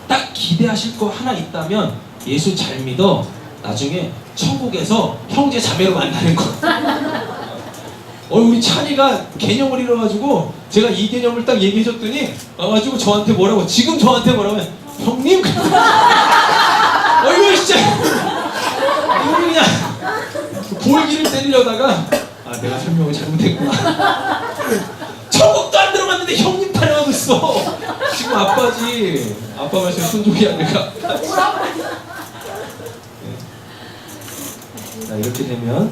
딱 기대하실 거 하나 있다면 예수 잘 믿어. 나중에 천국에서 형제 자매로 만나는 거. 우리 찬이가 개념을 잃어가지고 제가 이 개념을 딱 얘기해줬더니 와가지고 저한테 뭐라고, 지금 저한테 뭐라고 해. 형님? 이거 진짜 이거 그냥 볼기를 때리려다가
아 내가 설명을 잘못했구나.
천국도 안 들어갔는데 형님 타령하고 있어.
지금 아빠지. 아빠 말씀 순종이 안 될까? 자 이렇게 되면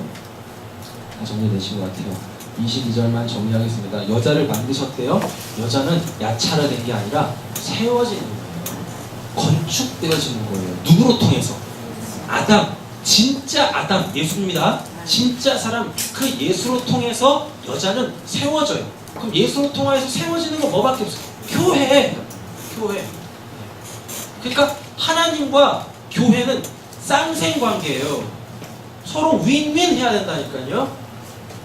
다 정리되신 것 같아요. 22절만 정리하겠습니다. 여자를 만드셨대요. 여자는 야차라된 게 아니라 세워지는 거예요. 건축되어지는 거예요. 누구로 통해서? 아담, 진짜 아담, 예수입니다. 진짜 사람, 그 예수로 통해서 여자는 세워져요. 그럼 예수로 통해서 세워지는 건 뭐밖에 없어요? 교회. 교회. 그러니까 하나님과 교회는 쌍생관계예요. 서로 윈윈 해야 된다니까요.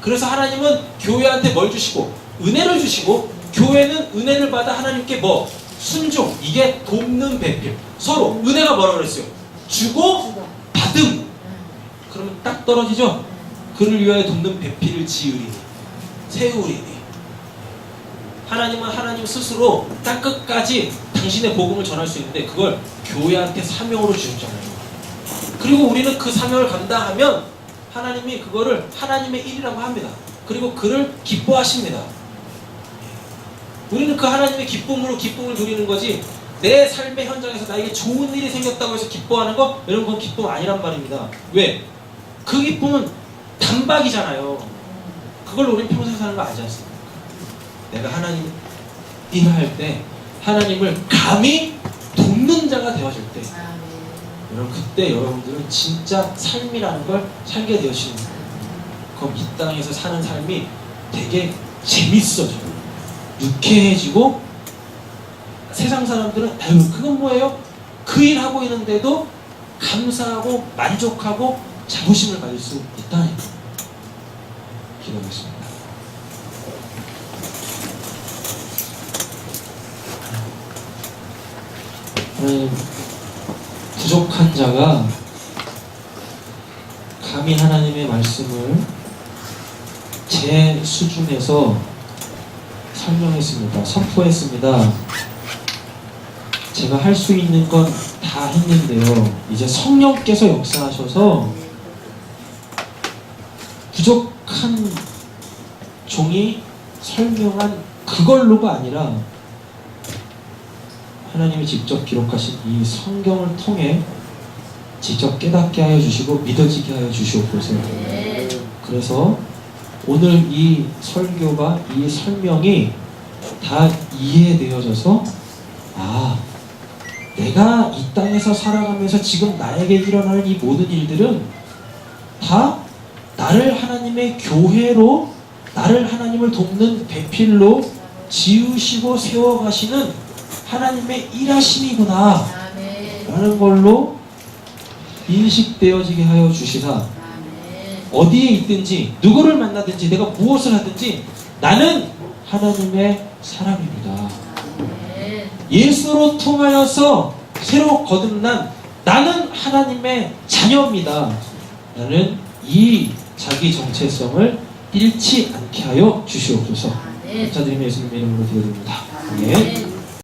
그래서 하나님은 교회한테 뭘 주시고 은혜를 주시고 교회는 은혜를 받아 하나님께 뭐 순종, 이게 돕는 배필. 서로 은혜가 뭐라고 그랬어요? 주고 받음. 그러면 딱 떨어지죠? 그를 위하여 돕는 배필을 지으리니 세우리니. 하나님은 하나님 스스로 땅 끝까지 당신의 복음을 전할 수 있는데 그걸 교회한테 사명으로 주셨잖아요. 그리고 우리는 그 사명을 감당하면 하나님이 그거를 하나님의 일이라고 합니다. 그리고 그를 기뻐하십니다. 우리는 그 하나님의 기쁨으로 기쁨을 누리는 거지, 내 삶의 현장에서 나에게 좋은 일이 생겼다고 해서 기뻐하는 거, 여러분 그건 기쁨 아니란 말입니다. 왜? 그 기쁨은 단박이잖아요. 그걸로 우리 평생 사는 거 아니지 않습니까? 내가 하나님 일을 할 때 하나님을 감히 돕는 자가 되어질 때, 여러분 그때 여러분들은 진짜 삶이라는 걸 살게 되어지는 거예요. 그럼 이 땅에서 사는 삶이 되게 재밌어져요. 유쾌해지고, 세상 사람들은 아유 그건 뭐예요? 그 일 하고 있는데도 감사하고 만족하고 자부심을 가질 수 있다니까. 기도하겠습니다. 하나님, 부족한 자가 감히 하나님의 말씀을 제 수준에서 설명했습니다. 선포했습니다. 제가 할 수 있는 건 다 했는데요. 이제 성령께서 역사하셔서 부족한 종이 설명한 그걸로가 아니라 하나님이 직접 기록하신 이 성경을 통해 직접 깨닫게 하여 주시고 믿어지게 하여 주시옵소서. 그래서 오늘 이 설교가, 이 설명이 다 이해되어져서, 아, 내가 이 땅에서 살아가면서 지금 나에게 일어나는 이 모든 일들은 다 나를 하나님의 교회로, 나를 하나님을 돕는 배필로 지으시고 세워가시는 하나님의 일하심이구나 라는 걸로 인식되어지게 하여 주시사, 어디에 있든지 누구를 만나든지 내가 무엇을 하든지 나는 하나님의 사람입니다. 예수로 통하여서 새로 거듭난 나는 하나님의 자녀입니다. 나는 이 자기 정체성을 잃지 않게 하여 주시옵소서. 감사드리며 예수님의 이름으로 기도드립니다. 아멘.